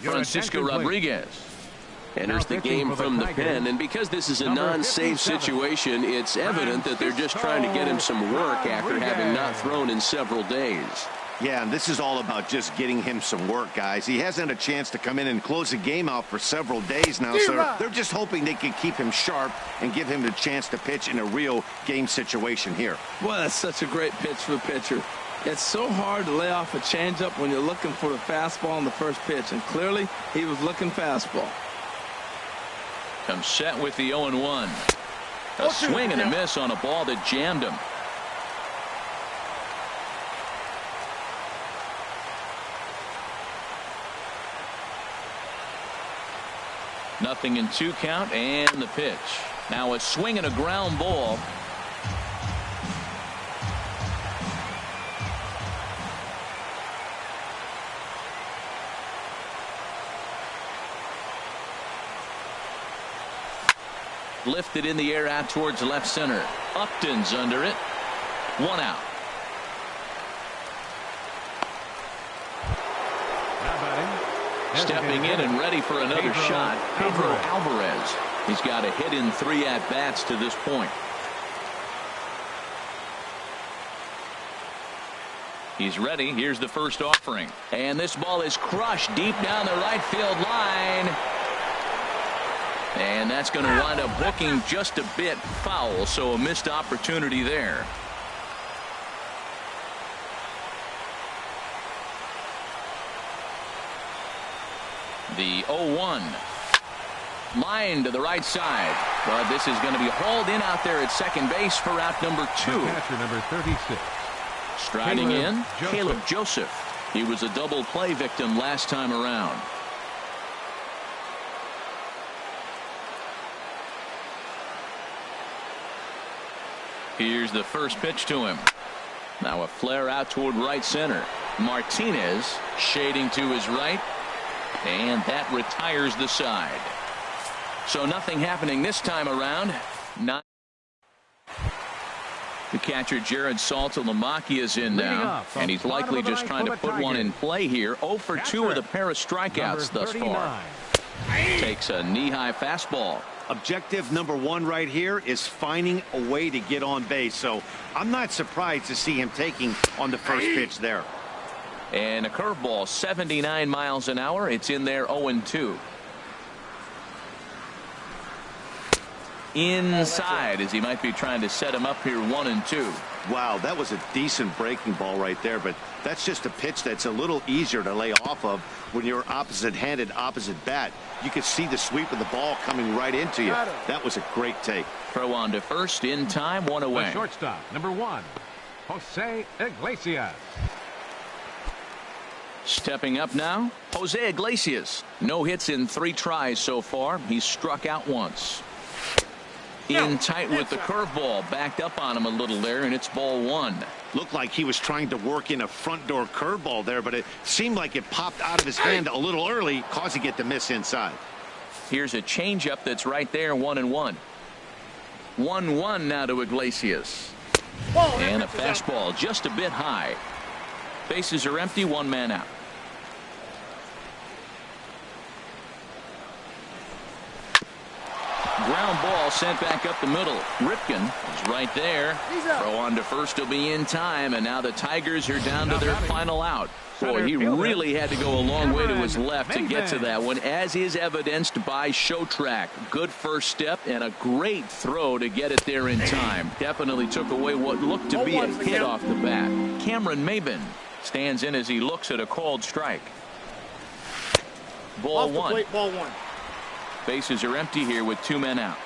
Speaker 1: Francisco Rodriguez
Speaker 5: enters the game from the pen, and because this is a non-save situation, it's evident that they're just trying to get him some work after having not thrown in several days.
Speaker 3: Yeah, and this is all about just getting him some work, guys. He hasn't had a chance to come in and close the game out for several days now, so they're just hoping they can keep him sharp and give him the chance to pitch in a real game situation here.
Speaker 2: Boy, that's such a great pitch for the pitcher. It's so hard to lay off a changeup when you're looking for the fastball on the first pitch, and clearly he was looking fastball.
Speaker 1: Comes set with the 0-1. A swing and a miss on a ball that jammed him. Nothing in 2 count, and the pitch. Now a swing and a ground ball. Lifted in the air out towards left center. Upton's under it. 1 out. Stepping in and ready for another shot, Pedro Alvarez. He's got a hit in 3 at-bats to this point. He's ready. Here's the first offering. And this ball is crushed deep down the right field line. And that's going to wind up hooking just a bit foul, so a missed opportunity there. The 0-1. Line to the right side. But this is going to be hauled in out there at second base for out number 2.
Speaker 4: Catcher number 36.
Speaker 1: Striding in, Caleb Joseph. He was a double play victim last time around. Here's the first pitch to him. Now a flare out toward right center. Martinez shading to his right. And that retires the side. So nothing happening this time around. Not the catcher Jared Saltalamacchia is in now, and he's likely just trying to put one in play here. 0 for 2 with a pair of strikeouts thus far. Takes a knee-high fastball.
Speaker 3: Objective number 1 right here is finding a way to get on base, so I'm not surprised to see him taking on the first pitch there.
Speaker 1: And a curveball, 79 miles an hour. It's in there, 0-2. Inside, as he might be trying to set him up here, 1-2.
Speaker 3: Wow, that was a decent breaking ball right there, but that's just a pitch that's a little easier to lay off of when you're opposite-handed, opposite bat. You could see the sweep of the ball coming right into you. That was a great take.
Speaker 1: Throw on to first in time, 1 away.
Speaker 4: The shortstop, number 1, Jose Iglesias.
Speaker 1: Stepping up now, Jose Iglesias. No hits in 3 tries so far. He's struck out once. In tight with the curveball. Backed up on him a little there, and it's ball 1.
Speaker 3: Looked like he was trying to work in a front door curveball there, but it seemed like it popped out of his hand a little early, causing it to miss inside.
Speaker 1: Here's a changeup that's right there, 1-1. 1-1 now to Iglesias. And a fastball just a bit high. Bases are empty, 1 man out. Ground ball sent back up the middle. Ripken is right there. Throw on to first will be in time, and now the Tigers are down to their final out. Boy, he really had to go a long way to his left to get to that one, as is evidenced by Show Track. Good first step and a great throw to get it there in time. Definitely took away what looked to be a hit off the bat. Cameron Maybin stands in as he looks at a called strike. Ball 1.
Speaker 6: Ball 1.
Speaker 1: Bases are empty here with 2 men out.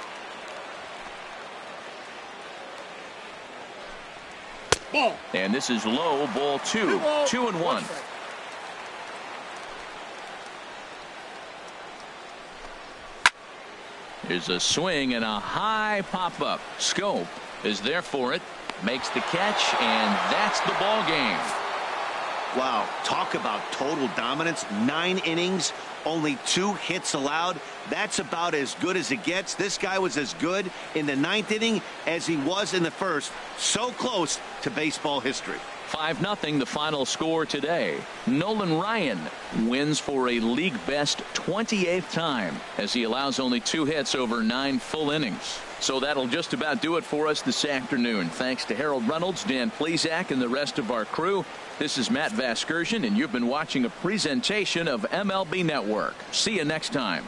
Speaker 6: Ball.
Speaker 1: And this is low, ball 2. 2-1. There's a swing and a high pop-up. Scope is there for it. Makes the catch, and that's the ball game.
Speaker 3: Wow, talk about total dominance. 9 innings, only 2 hits allowed. That's about as good as it gets. This guy was as good in the 9th inning as he was in the 1st. So close to baseball history.
Speaker 1: 5-0 the final score today. Nolan Ryan wins for a league best 28th time as he allows only 2 hits over 9 full innings. So that'll just about do it for us this afternoon. Thanks to Harold Reynolds, Dan Plesac, and the rest of our crew. This is Matt Vasgersian, and you've been watching a presentation of MLB Network. See you next time.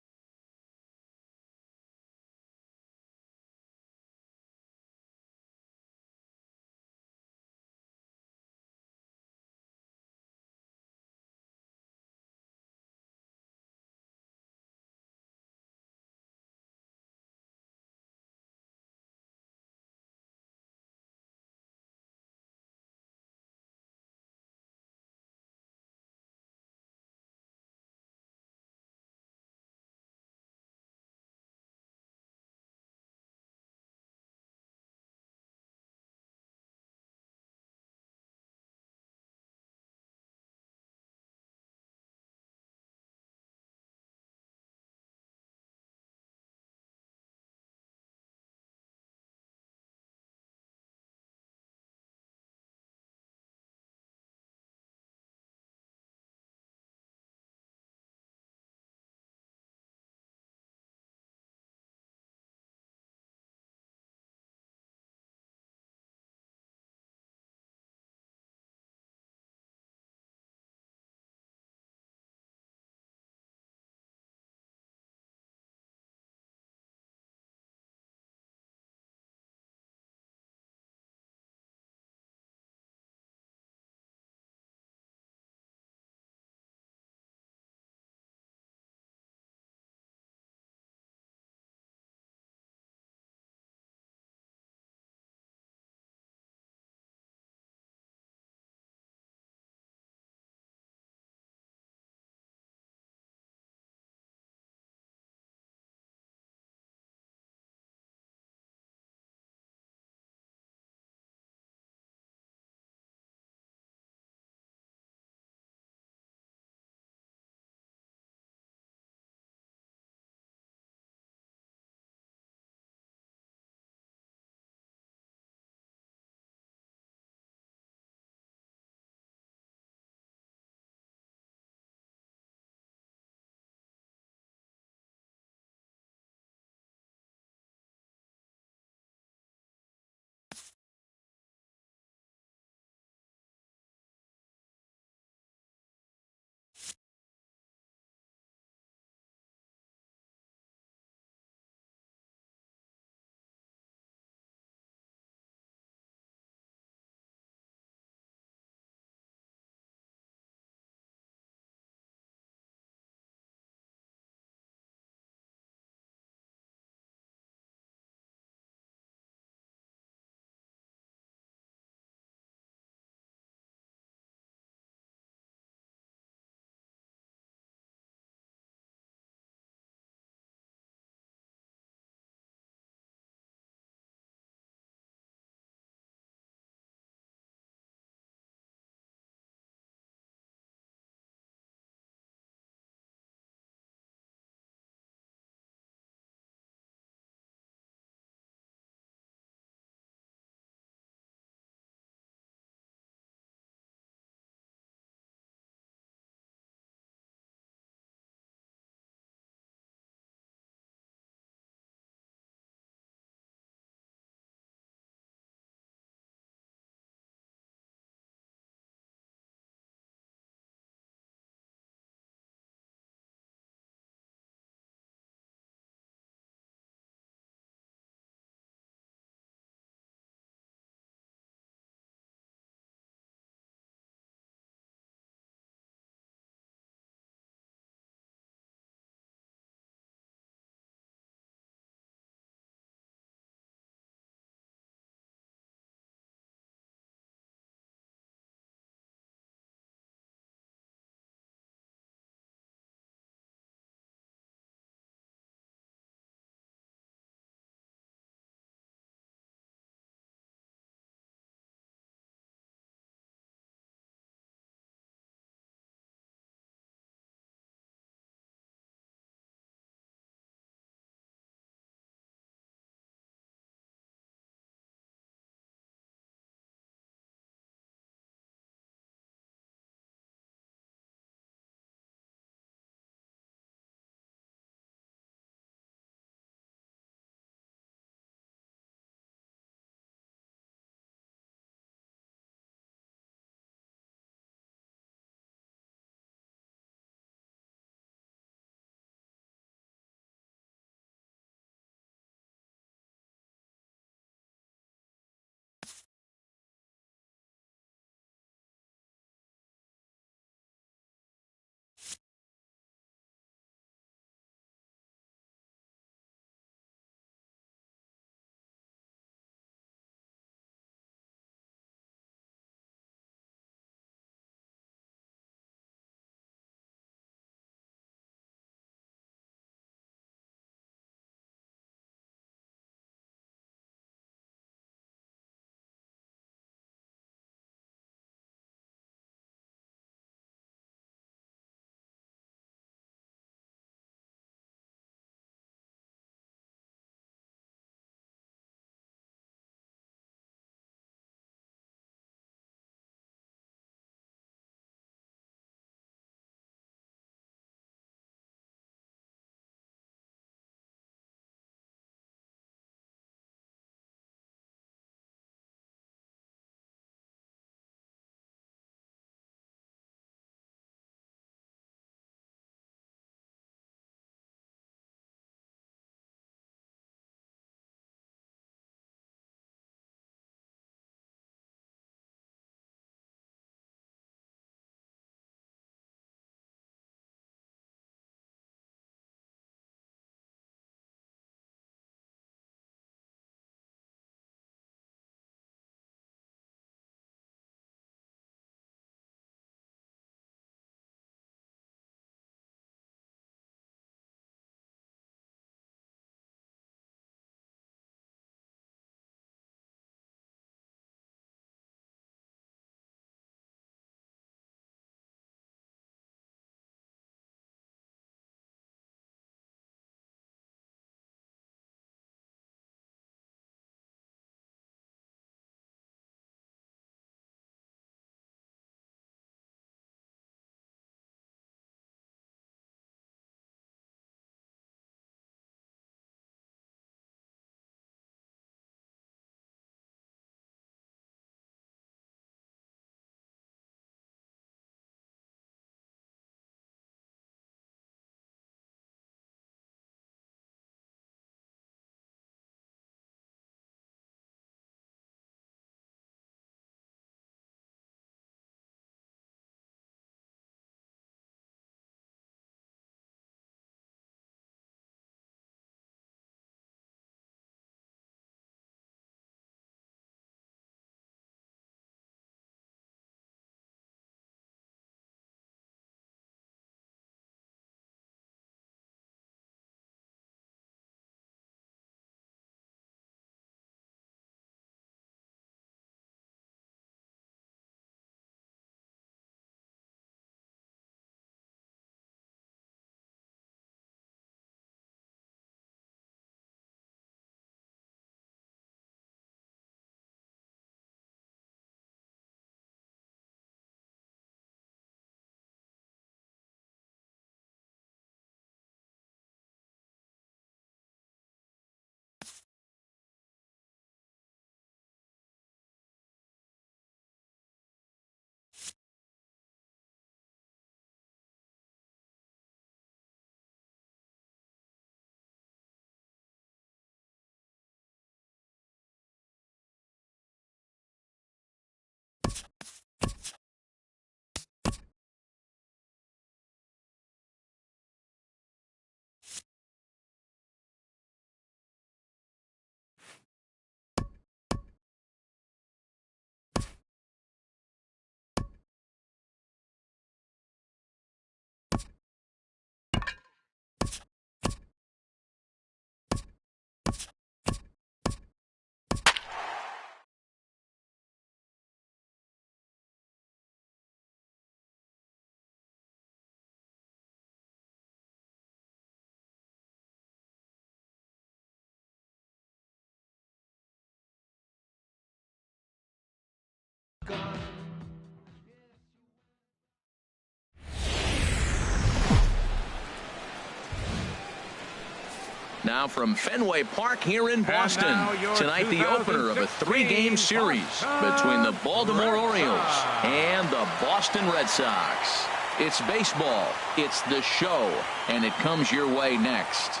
Speaker 1: Now from Fenway Park here in Boston. Tonight the opener of a 3-game series between the Baltimore Orioles and the Boston Red Sox. It's baseball, it's the show, and it comes your way next.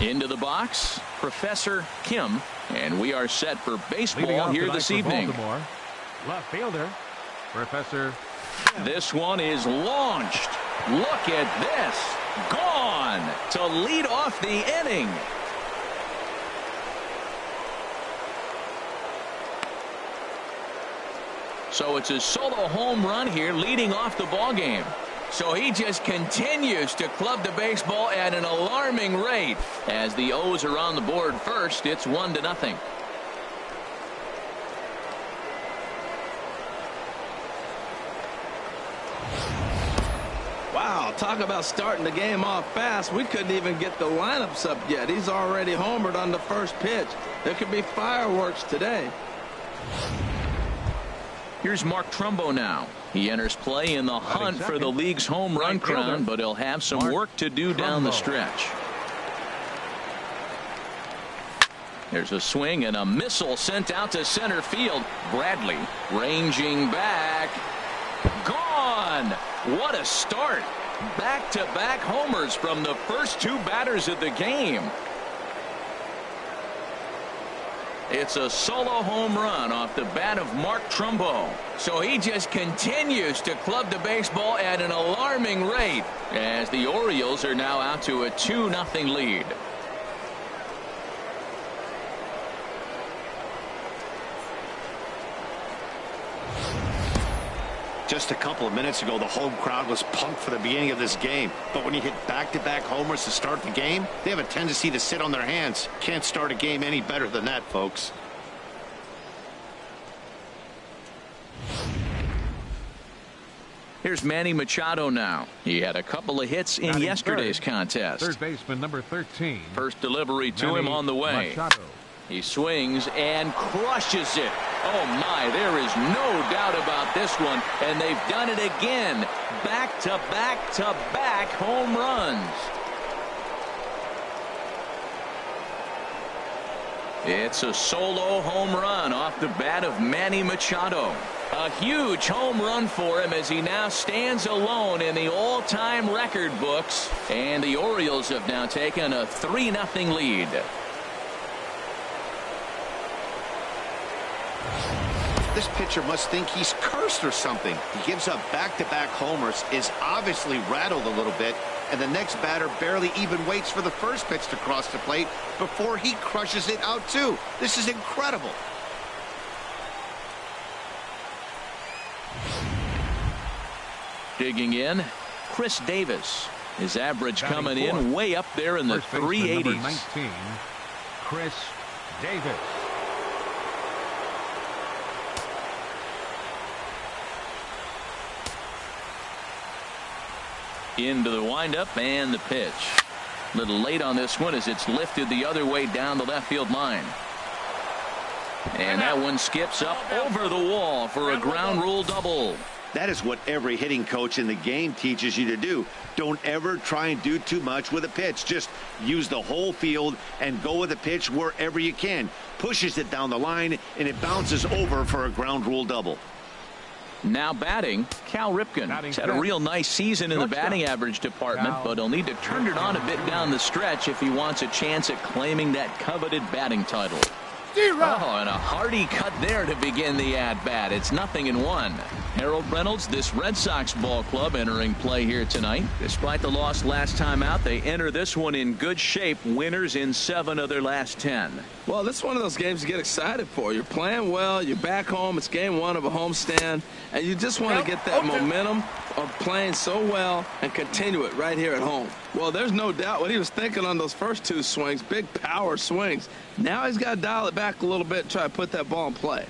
Speaker 1: Into the box, Professor Kim, and we are set for baseball here this evening.
Speaker 4: Baltimore, left fielder, Professor Kim.
Speaker 1: This one is launched. Look at this. Gone to lead off the inning. So it's a solo home run here leading off the ball game. So he just continues to club the baseball at an alarming rate. As the O's are on the board first, it's 1-0.
Speaker 2: Wow, talk about starting the game off fast. We couldn't even get the lineups up yet. He's already homered on the first pitch. There could be fireworks today.
Speaker 1: Here's Mark Trumbo now. He enters play in the hunt for the league's home run crown, but he'll have some work to do down the stretch. There's a swing and a missile sent out to center field. Bradley ranging back. Gone! What a start. Back-to-back homers from the first 2 batters of the game. It's a solo home run off the bat of Mark Trumbo. So he just continues to club the baseball at an alarming rate as the Orioles are now out to a 2-0 lead.
Speaker 3: Just a couple of minutes ago, the home crowd was pumped for the beginning of this game. But when you hit back-to-back homers to start the game, they have a tendency to sit on their hands. Can't start a game any better than that, folks.
Speaker 1: Here's Manny Machado now. He had a couple of hits in yesterday's contest.
Speaker 4: Third baseman number 13.
Speaker 1: First delivery to him on the way.
Speaker 4: Machado.
Speaker 1: He swings and crushes it. Oh my, there is no doubt about this one, and they've done it again. Back-to-back-to-back home runs. It's a solo home run off the bat of Manny Machado. A huge home run for him as he now stands alone in the all-time record books, and the Orioles have now taken a 3-0 lead.
Speaker 3: This pitcher must think he's cursed or something. He gives up back-to-back homers, is obviously rattled a little bit, and the next batter barely even waits for the first pitch to cross the plate before he crushes it out too. This is incredible.
Speaker 1: Digging in, Chris Davis. His average coming in way up there in the 380s.
Speaker 4: Number 19, Chris Davis.
Speaker 1: Into the windup and the pitch. A little late on this one as it's lifted the other way down the left field line. And that one skips up over the wall for a ground rule double.
Speaker 3: That is what every hitting coach in the game teaches you to do. Don't ever try and do too much with a pitch. Just use the whole field and go with the pitch wherever you can. Pushes it down the line and it bounces over for a ground rule double.
Speaker 1: Now batting, Cal Ripken. He's had a real nice season in the batting average department, but he'll need to turn it on a bit down the stretch if he wants a chance at claiming that coveted batting title. Oh, and a hearty cut there to begin the at-bat. It's 0-1. Harold Reynolds, this Red Sox ball club entering play here tonight. Despite the loss last time out, they enter this one in good shape. Winners in 7 of their last 10.
Speaker 2: Well, this is one of those games you get excited for. You're playing well. You're back home. It's game 1 of a homestand. And you just want to get that momentum of playing so well and continue it right here at home. Well, there's no doubt what he was thinking on those first 2 swings. Big power swings. Now he's got to dial it back a little bit and try to put that ball in play.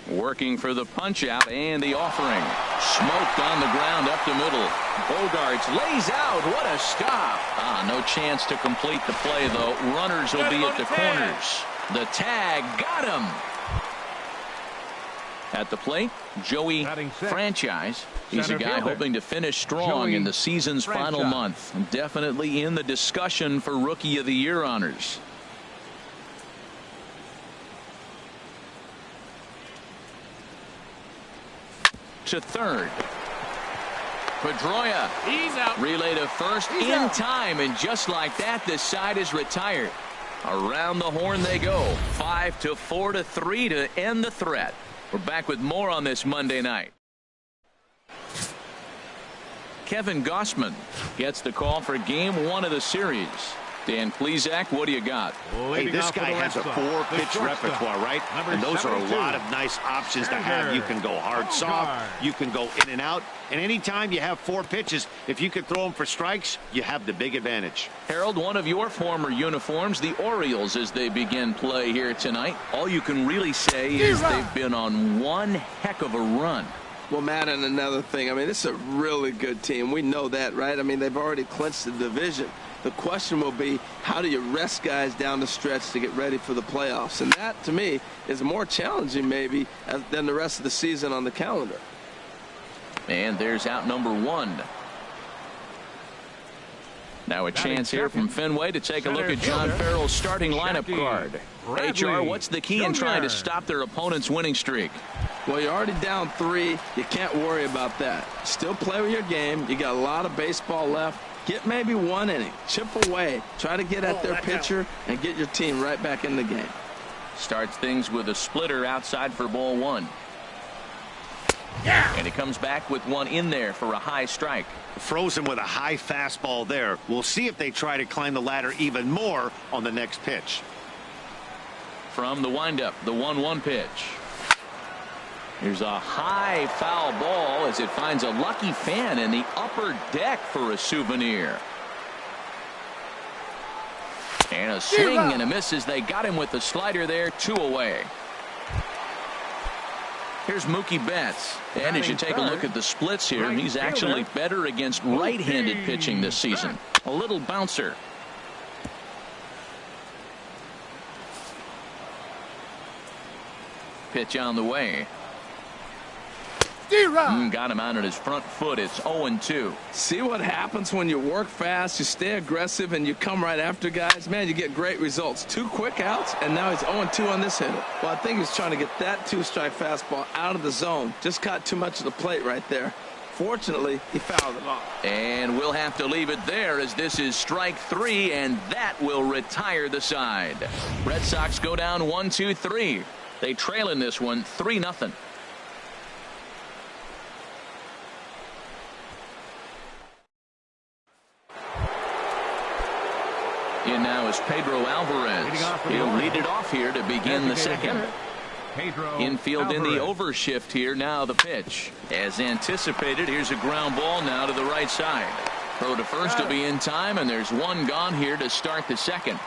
Speaker 1: Working for the punch out and the offering. Smoked on the ground up the middle. Bogarts lays out. What a stop. No chance to complete the play, though. Runners will be at the corners. The tag got him. At the plate, Joey Franchise. He's a guy hoping to finish strong in the season's final month. Definitely in the discussion for Rookie of the Year honors. To third. Pedroia.
Speaker 6: He's out.
Speaker 1: Relay to first in time, and just like that, this side is retired. Around the horn they go. 5-4-3 to end the threat. We're back with more on this Monday night. Kevin Gossman gets the call for game 1 of the series. Dan Plesac, what do you got?
Speaker 3: Hey, this guy has a 4-pitch repertoire, right? And those are a lot of nice options to have. You can go hard, soft. You can go in and out. And anytime you have 4 pitches, if you can throw them for strikes, you have the big advantage.
Speaker 1: Harold, one of your former uniforms, the Orioles, as they begin play here tonight. All you can really say is they've been on one heck of a run.
Speaker 2: Well, Matt, and another thing, I mean, this is a really good team. We know that, right? I mean, they've already clinched the division. The question will be, how do you rest guys down the stretch to get ready for the playoffs? And that, to me, is more challenging maybe than the rest of the season on the calendar.
Speaker 1: And there's out number 1. Now a chance here from Fenway to take a look at John Farrell's starting lineup card. HR, what's the key in trying to stop their opponent's winning streak?
Speaker 2: Well, you're already down 3. You can't worry about that. Still play with your game. You got a lot of baseball left. Get maybe 1 inning. Chip away. Try to get at their pitcher and get your team right back in the game.
Speaker 1: Starts things with a splitter outside for ball 1. And he comes back with 1 in there for a high strike.
Speaker 3: Frozen with a high fastball there. We'll see if they try to climb the ladder even more on the next pitch.
Speaker 1: From the windup, the 1-1 pitch. Here's a high foul ball as it finds a lucky fan in the upper deck for a souvenir. And a swing and a miss as they got him with the slider there. 2 away. Here's Mookie Betts. And as you take a look at the splits here, he's actually better against right-handed pitching this season. A little bouncer. Pitch on the way. Got him out on his front foot. It's 0-2.
Speaker 2: See what happens when you work fast, you stay aggressive, and you come right after guys? Man, you get great results. 2 quick outs, and now he's 0-2 on this hitter. Well, I think he's trying to get that 2-strike fastball out of the zone. Just caught too much of the plate right there. Fortunately, he fouled it off.
Speaker 1: And we'll have to leave it there as this is strike 3, and that will retire the side. Red Sox go down 1-2-3. They trail in this one 3-0. In now is Pedro Alvarez. He'll lead it off here to begin the second. Infield in the overshift here. Now the pitch. As anticipated, here's a ground ball now to the right side. Throw to first will be in time, and there's 1 gone here to start the second.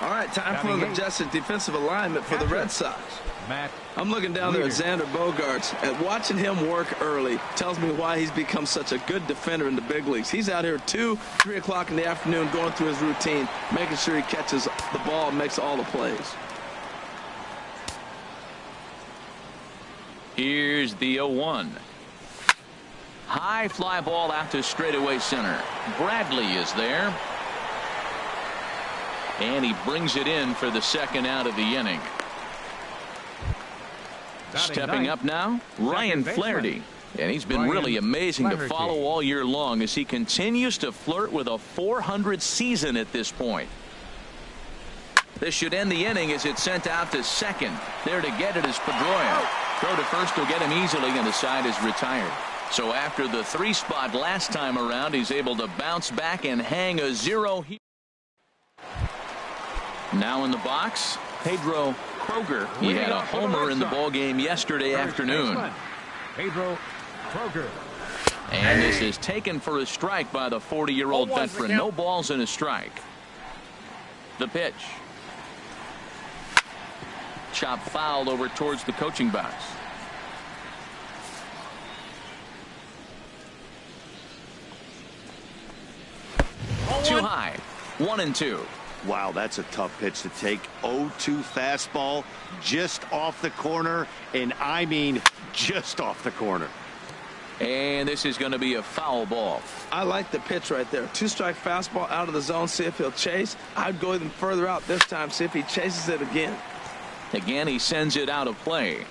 Speaker 2: All right, time for an adjusted defensive alignment for the Red Sox. I'm looking down there at Xander Bogaerts, and watching him work early tells me why he's become such a good defender in the big leagues. He's out here at 2, 3 o'clock in the afternoon going through his routine, making sure he catches the ball and makes all the plays.
Speaker 1: Here's the 0-1. High fly ball out to straightaway center. Bradley is there. And he brings it in for the second out of the inning. Stepping up now, Ryan Flaherty. And he's been really amazing to follow all year long as he continues to flirt with a 400 season at this point. This should end the inning as it's sent out to second. There to get it is Pedroia. Throw to first will get him easily, and the side is retired. So after the 3 spot last time around, he's able to bounce back and hang a 0 here. Now in the box, Pedro Kroger. He had a homer in the ballgame yesterday afternoon.
Speaker 4: Pedro Kroger.
Speaker 1: And this is taken for a strike by the 40-year-old veteran. No balls and a strike. The pitch. Chop fouled over towards the coaching box. 1-2.
Speaker 3: Wow, that's a tough pitch to take. 0-2 fastball just off the corner, and I mean just off the corner.
Speaker 1: And this is going to be a foul ball.
Speaker 2: I like the pitch right there. 2-strike fastball out of the zone. See if he'll chase. I'd go even further out this time. See if he chases it again.
Speaker 1: Again, he sends it out of play.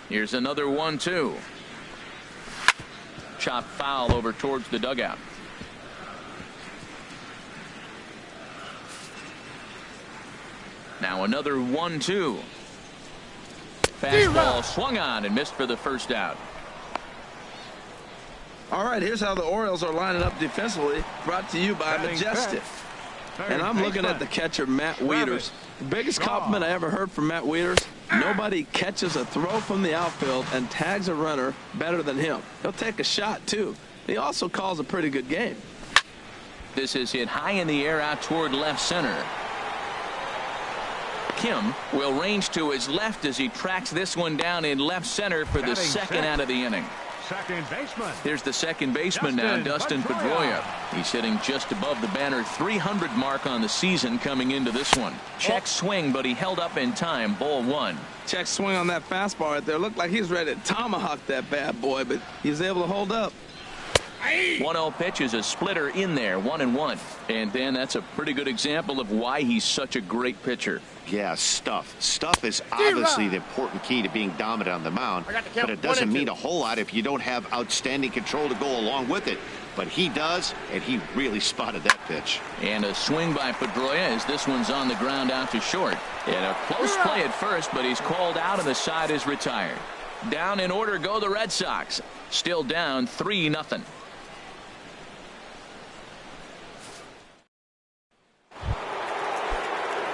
Speaker 1: Here's another 1-2. Chop foul over towards the dugout. Now another 1-2. Fastball swung on and missed for the first out.
Speaker 2: All right, here's how the Orioles are lining up defensively. Brought to you by Majestic. And I'm looking at the catcher, Matt Wieters. The biggest compliment I ever heard from Matt Wieters, nobody catches a throw from the outfield and tags a runner better than him. He'll take a shot, too. He also calls a pretty good game.
Speaker 1: This is hit high in the air out toward left center. Kim will range to his left as he tracks this one down in left center for the second out of the inning.
Speaker 4: Second baseman.
Speaker 1: Here's the second baseman now, Dustin Pedroia. He's hitting just above the banner 300 mark on the season coming into this one. Check swing, but he held up in time. Ball 1.
Speaker 2: Check swing on that fastball right there. Looked like he was ready to tomahawk that bad boy, but he was able to hold up.
Speaker 1: 1-0 pitch is a splitter in there, 1-1. And then that's a pretty good example of why he's such a great pitcher.
Speaker 3: Yeah, stuff. Stuff is obviously the important key to being dominant on the mound, but it doesn't mean a whole lot if you don't have outstanding control to go along with it. But he does, and he really spotted that pitch.
Speaker 1: And a swing by Pedroia as this one's on the ground out to short. And a close play at first, but he's called out and the side is retired. Down in order go the Red Sox. Still down 3-0.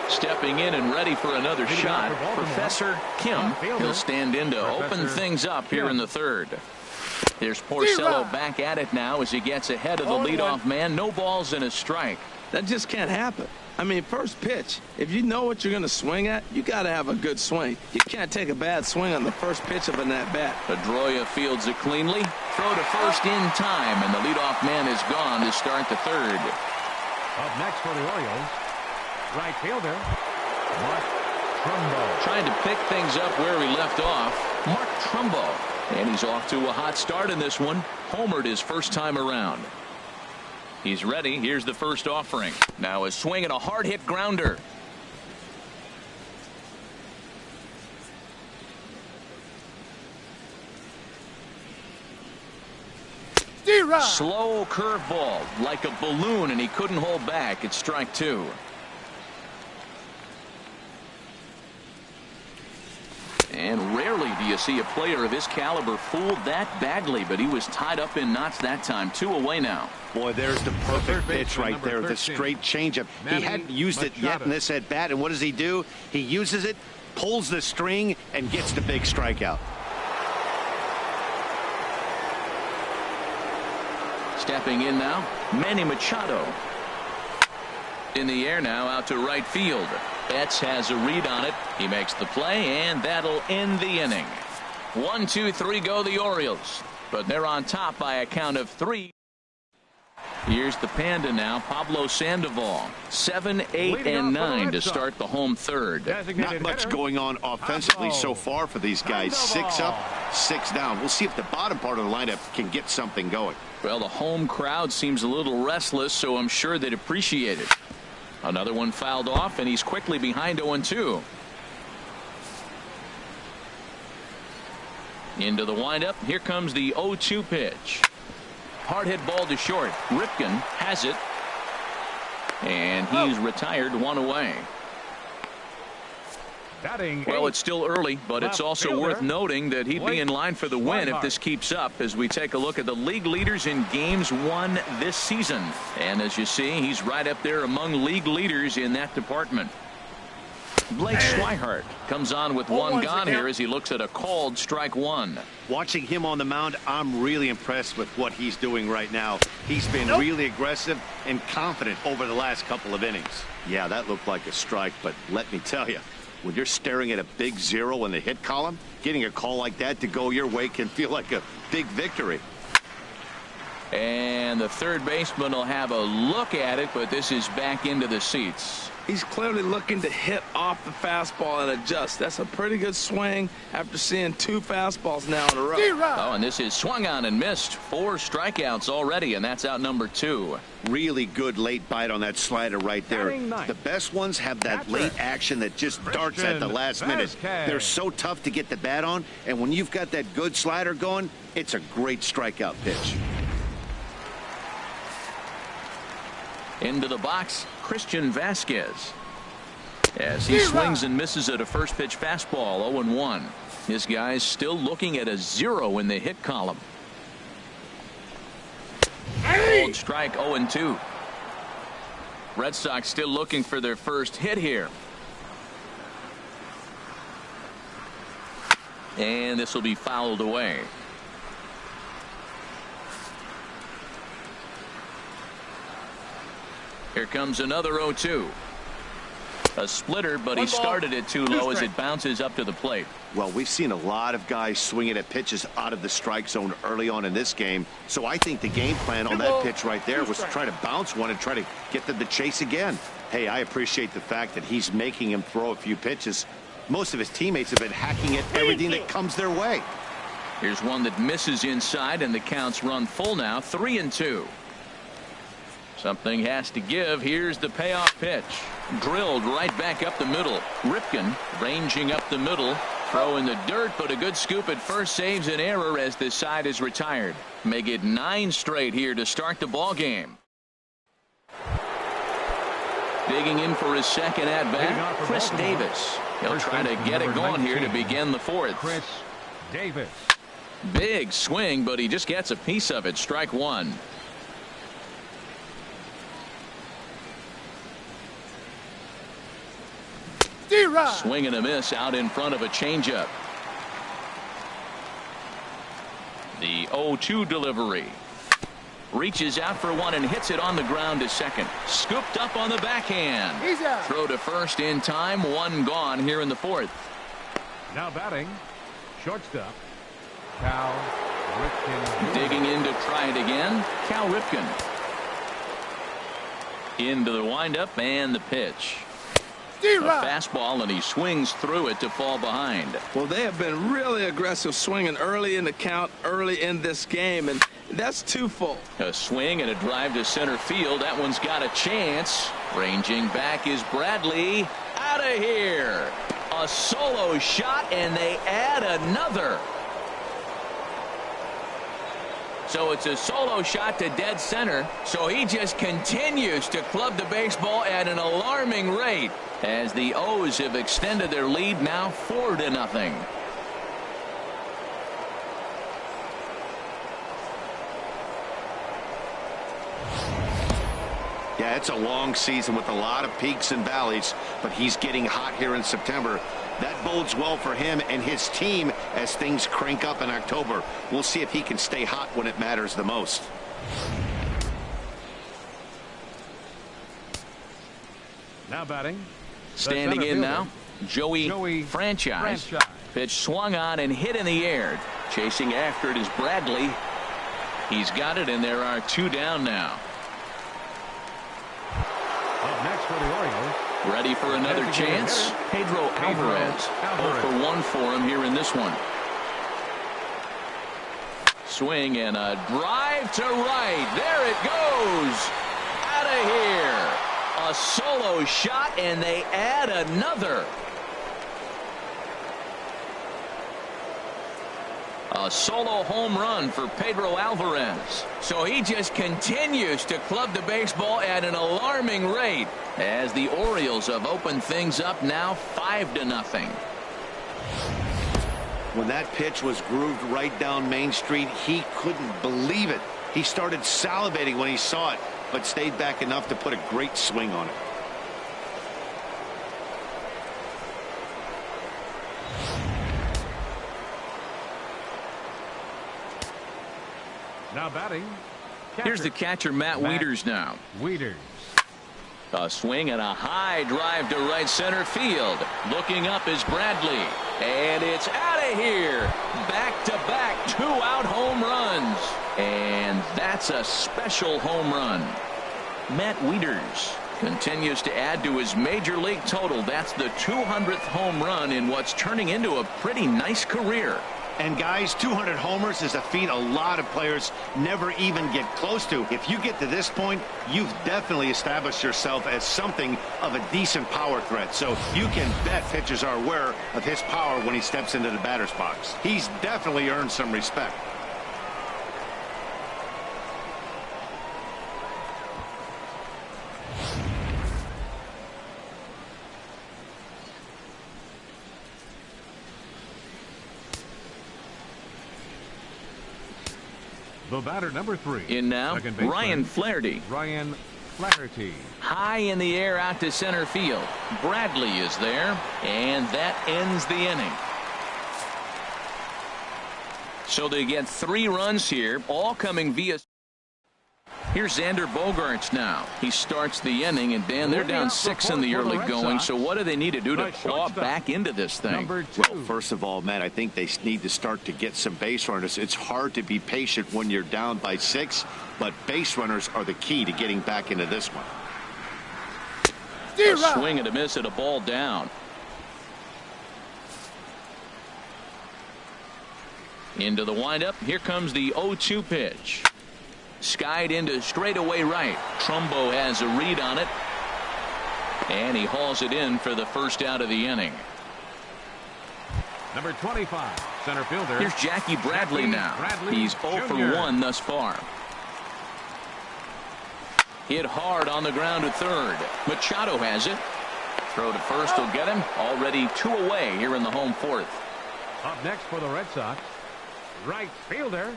Speaker 1: Stepping in and ready for another shot, Professor Kim. He'll stand in to open things up here in the third. There's Porcello back at it now as he gets ahead of the leadoff man. No balls and a strike.
Speaker 2: That just can't happen. I mean, first pitch, if you know what you're going to swing at, you got to have a good swing. You can't take a bad swing on the first pitch of an at-bat.
Speaker 1: Pedroia fields it cleanly. Throw to first in time, and the leadoff man is gone to start the third.
Speaker 4: Up next for the Orioles, right fielder, Mark Trumbo.
Speaker 1: Trying to pick things up where he left off, Mark Trumbo. And he's off to a hot start in this one. Homered his first time around. He's ready. Here's the first offering. Now a swing and a hard hit grounder. Slow curveball like a balloon, and he couldn't hold back. It's strike 2. And rarely do you see a player of his caliber fooled that badly, but he was tied up in knots that time. 2 away now.
Speaker 3: Boy, there's the perfect pitch right there, the straight changeup. He hadn't used it yet in this at bat, and what does he do? He uses it, pulls the string, and gets the big strikeout.
Speaker 1: Stepping in now, Manny Machado. In the air now, out to right field. Betts has a read on it. He makes the play, and that'll end the inning. 1, 2, 3 go the Orioles, but they're on top by a count of 3. Here's the Panda now, Pablo Sandoval. 7, 8, and 9 to start the home third.
Speaker 3: Not much going on offensively so far for these guys. 6 up, 6 down. We'll see if the bottom part of the lineup can get something going.
Speaker 1: Well, the home crowd seems a little restless, so I'm sure they'd appreciate it. Another one fouled off, and he's quickly behind 0-2. Into the windup. Here comes the 0-2 pitch. Hard hit ball to short. Ripken has it. And he's retired, 1 away. Well, it's still early, but it's also worth noting that he'd be in line for the win if this keeps up as we take a look at the league leaders in games won this season. And as you see, he's right up there among league leaders in that department. Blake Swihart comes on with 1 gone here as he looks at a called strike 1.
Speaker 3: Watching him on the mound, I'm really impressed with what he's doing right now. He's been really aggressive and confident over the last couple of innings. Yeah, that looked like a strike, but let me tell you, when you're staring at a big 0 in the hit column, getting a call like that to go your way can feel like a big victory.
Speaker 1: And And the third baseman will have a look at it, but this is back into the seats.
Speaker 2: He's clearly looking to hit off the fastball and adjust. That's a pretty good swing after seeing 2 fastballs now in a row.
Speaker 1: Oh, and this is swung on and missed. 4 strikeouts already, and that's out number 2.
Speaker 3: Really good late bite on that slider right there. The best ones have that late action that just darts at the last minute. They're so tough to get the bat on, and when you've got that good slider going, it's a great strikeout pitch.
Speaker 1: Into the box, Christian Vasquez. As he swings and misses at a first pitch fastball, 0-1. This guy's still looking at a 0 in the hit column. Old strike, 0-2. Red Sox still looking for their first hit here. And this will be fouled away. Here comes another 0-2. A splitter, but he started it too low as it bounces up to the plate.
Speaker 3: Well, we've seen a lot of guys swinging at pitches out of the strike zone early on in this game. So I think the game plan on that pitch right there was to try to bounce one and try to get them to chase again. Hey, I appreciate the fact that he's making him throw a few pitches. Most of his teammates have been hacking at everything that comes their way.
Speaker 1: Here's one that misses inside, and the counts run full now, 3-2. Something has to give. Here's the payoff pitch. Drilled right back up the middle. Ripken ranging up the middle. Throw in the dirt, but a good scoop at first saves an error as this side is retired. Make it 9 straight here to start the ball game. Digging in for his second at-bat, Chris Davis. He'll try to get it going here to begin the 4th.
Speaker 4: Chris Davis.
Speaker 1: Big swing, but he just gets a piece of it. Strike 1. Swing and a miss out in front of a changeup. The 0-2 delivery. Reaches out for one and hits it on the ground to second. Scooped up on the backhand. Throw to first in time. 1 gone here in the 4th.
Speaker 4: Now batting, shortstop, Cal Ripken.
Speaker 1: Digging in to try it again, Cal Ripken. Into the windup and the pitch. A fastball, and he swings through it to fall behind.
Speaker 2: Well, they have been really aggressive swinging early in the count, early in this game, and that's twofold.
Speaker 1: A swing and a drive to center field. That one's got a chance. Ranging back is Bradley. Out of here. A solo shot, and they add another. So it's a solo shot to dead center. So he just continues to club the baseball at an alarming rate as the O's have extended their lead now 4-0.
Speaker 3: Yeah, it's a long season with a lot of peaks and valleys, but he's getting hot here in September. That bodes well for him and his team as things crank up in October. We'll see if he can stay hot when it matters the most.
Speaker 4: Now batting.
Speaker 1: Standing in now, Joey Franchise. Pitch swung on and hit in the air. Chasing after it is Bradley. He's got it, and there are 2 down now.
Speaker 4: Up next for the Orioles.
Speaker 1: Ready for another chance? Pedro Alvarez. 0 for 1 for him here in this one. Swing and a drive to right. There it goes. Out of here. A solo shot, and they add another. A solo home run for Pedro Alvarez. So he just continues to club the baseball at an alarming rate as the Orioles have opened things up now 5-0.
Speaker 3: When that pitch was grooved right down Main Street, he couldn't believe it. He started salivating when he saw it, but stayed back enough to put a great swing on it.
Speaker 4: Now batting.
Speaker 1: Here's the catcher, Matt Wieters now.
Speaker 4: Wieters.
Speaker 1: A swing and a high drive to right center field. Looking up is Bradley. And it's out of here. Back-to-back 2-out home runs. And that's a special home run. Matt Wieters continues to add to his major league total. That's the 200th home run in what's turning into a pretty nice career.
Speaker 3: And guys, 200 homers is a feat a lot of players never even get close to. If you get to this point, you've definitely established yourself as something of a decent power threat. So you can bet pitchers are aware of his power when he steps into the batter's box. He's definitely earned some respect.
Speaker 4: The batter, number 3.
Speaker 1: In now, Ryan Flaherty.
Speaker 4: Ryan Flaherty.
Speaker 1: High in the air out to center field. Bradley is there, and that ends the inning. So they get 3 runs here, all coming via. Here's Xander Bogaerts now. He starts the inning, and Dan, they're down 6 in the early going. So what do they need to do to claw back into this thing?
Speaker 3: Well, first of all, Matt, I think they need to start to get some base runners. It's hard to be patient when you're down by 6, but base runners are the key to getting back into this one.
Speaker 1: A swing and a miss at a ball down. Into the windup. Here comes the 0-2 pitch. Skied into straightaway right. Trumbo has a read on it. And he hauls it in for the first out of the inning.
Speaker 4: Number 25, center fielder.
Speaker 1: Here's Jackie Bradley now. He's 0 for 1 thus far. Hit hard on the ground to third. Machado has it. Throw to first will get him. Already 2 away here in the home 4th.
Speaker 4: Up next for the Red Sox, right fielder.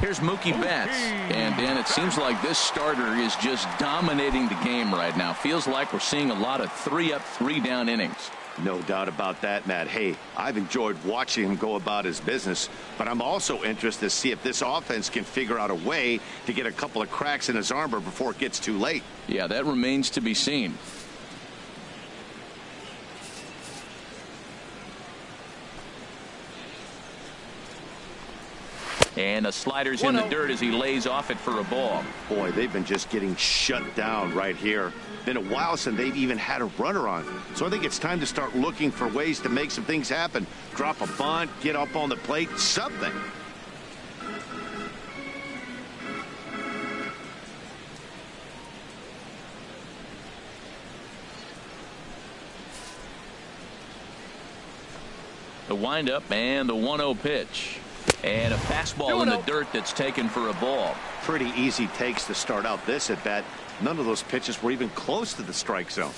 Speaker 1: Here's Mookie Betts. And, Dan, it seems like this starter is just dominating the game right now. Feels like we're seeing a lot of 3-up, 3-down innings.
Speaker 3: No doubt about that, Matt. Hey, I've enjoyed watching him go about his business, but I'm also interested to see if this offense can figure out a way to get a couple of cracks in his armor before it gets too late.
Speaker 1: Yeah, that remains to be seen. And the slider's in the dirt as he lays off it for a ball.
Speaker 3: Boy, they've been just getting shut down right here. Been a while since they've even had a runner on. So I think it's time to start looking for ways to make some things happen. Drop a bunt, get up on the plate, something.
Speaker 1: The windup and the 1-0 pitch. And a fastball in the dirt that's taken for a ball.
Speaker 3: Pretty easy takes to start out this at bat. None of those pitches were even close to the strike zone.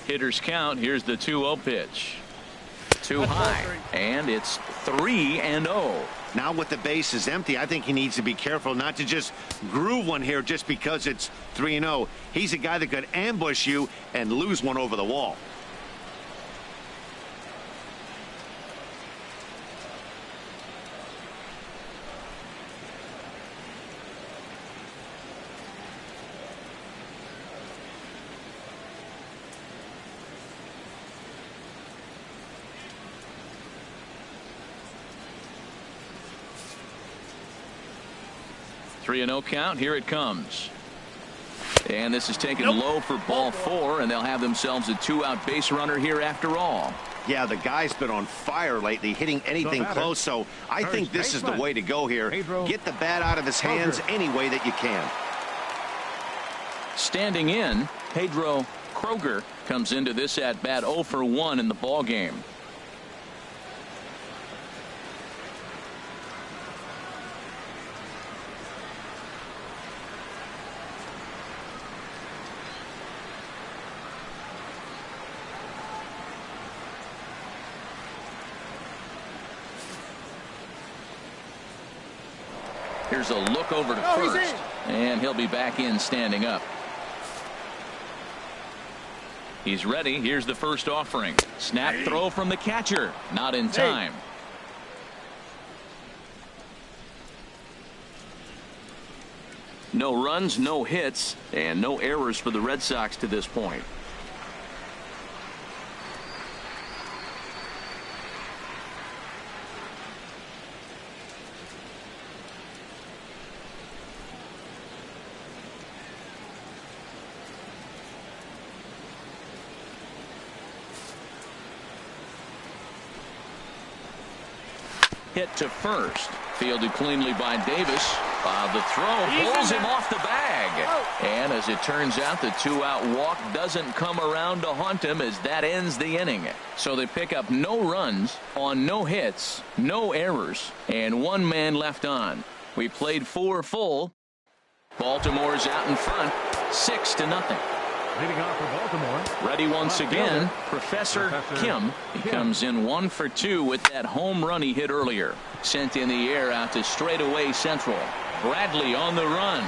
Speaker 1: Hitters count. Here's the 2-0 pitch. Too high. And it's 3-0.
Speaker 3: Now with the bases empty, I think he needs to be careful not to just groove one here just because it's 3-0. He's a guy that could ambush you and lose one over the wall.
Speaker 1: Three 3-0 count. Here it comes. And this is taken low for ball 4, and they'll have themselves a 2-out base runner here after all.
Speaker 3: Yeah, the guy's been on fire lately, hitting anything close, so I think this is the way to go here. Get the bat out of his hands any way that you can.
Speaker 1: Standing in, Pedro Kroger comes into this at bat 0 for 1 in the ball game. Here's a look over to first, and he'll be back in standing up. He's ready. Here's the first offering. Snap throw from the catcher. Not in time. No runs, no hits, and no errors for the Red Sox to this point. Hit to first. Fielded cleanly by Davis. The throw pulls him off the bag. And as it turns out, the 2-out walk doesn't come around to haunt him as that ends the inning. So they pick up no runs on no hits, no errors, and 1 man left on. We played 4 full. Baltimore's out in front, 6-0.
Speaker 4: Leading off for Baltimore.
Speaker 1: Ready once again, Professor Kim. He comes in 1 for 2 with that home run he hit earlier. Sent in the air out to straightaway central. Bradley on the run.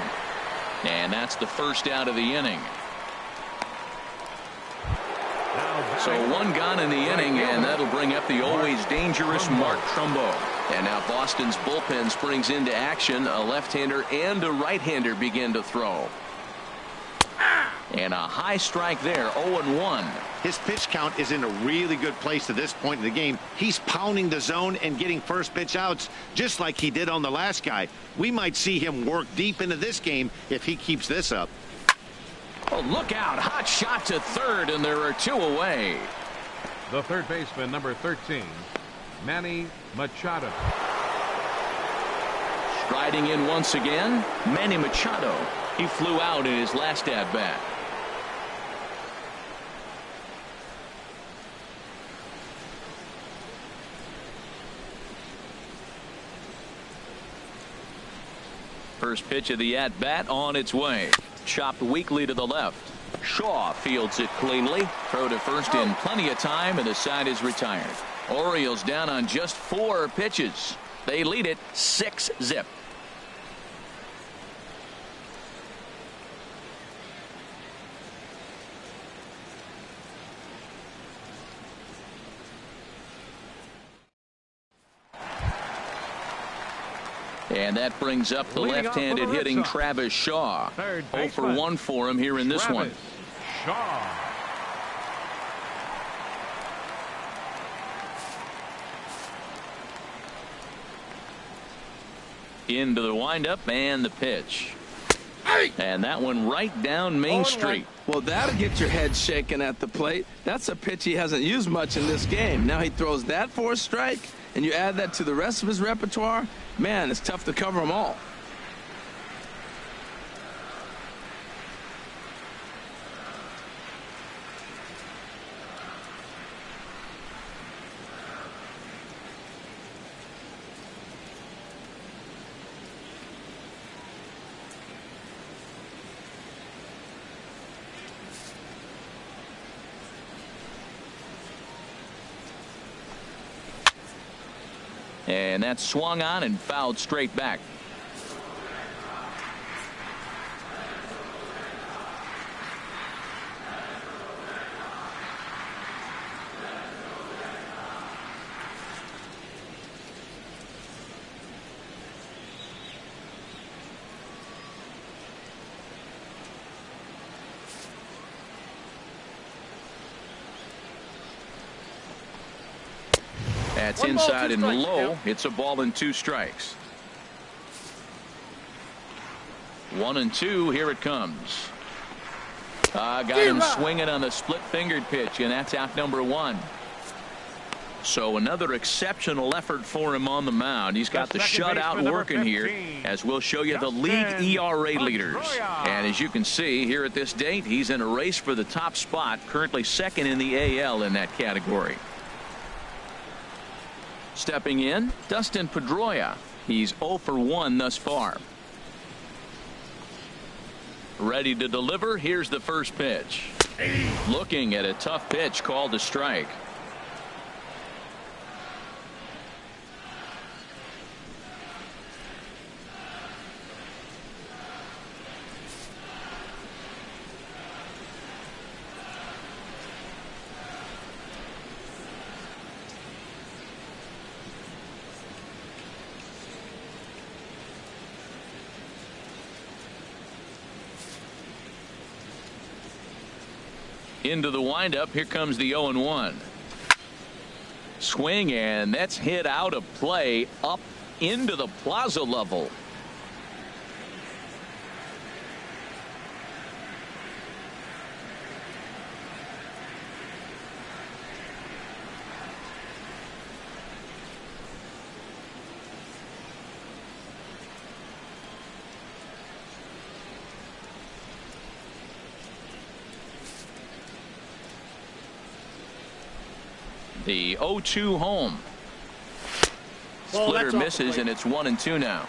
Speaker 1: And that's the first out of the inning. So 1 gone in the inning, and that'll bring up the always dangerous Mark Trumbo. And now Boston's bullpen springs into action. A left-hander and a right-hander begin to throw. And a high strike there, 0-1.
Speaker 3: His pitch count is in a really good place to this point in the game. He's pounding the zone and getting first pitch outs just like he did on the last guy. We might see him work deep into this game if he keeps this up.
Speaker 1: Oh, look out. Hot shot to third, and there are 2 away.
Speaker 4: The third baseman, number 13, Manny Machado.
Speaker 1: Striding in once again, Manny Machado. He flew out in his last at-bat. First pitch of the at-bat on its way. Chopped weakly to the left. Shaw fields it cleanly. Throw to first in plenty of time, and the side is retired. Orioles down on just 4 pitches. They lead it 6-0. And that brings up the left-handed hitting Travis Shaw. 0 for 1 for him here in this one.
Speaker 4: Shaw.
Speaker 1: Into the windup and the pitch. And that one right down Main Street.
Speaker 2: Well, that'll get your head shaken at the plate. That's a pitch he hasn't used much in this game. Now he throws that for a strike, and you add that to the rest of his repertoire. Man, it's tough to cover them all.
Speaker 1: And that's swung on and fouled straight back. That's inside and low. It's a ball and 2 strikes. 1-2. Here it comes. Got him swinging on the split-fingered pitch, and that's out number 1. So another exceptional effort for him on the mound. He's got the shutout working here, as we'll show you the league ERA leaders. And as you can see here at this date, he's in a race for the top spot, currently second in the AL in that category. Stepping in, Dustin Pedroia. He's 0 for 1 thus far. Ready to deliver. Here's the first pitch. Looking at a tough pitch called a strike. Into the windup. Here comes the 0-1. Swing, and that's hit out of play up into the plaza level. The 0-2 home. Splitter misses, and it's 1-2 now.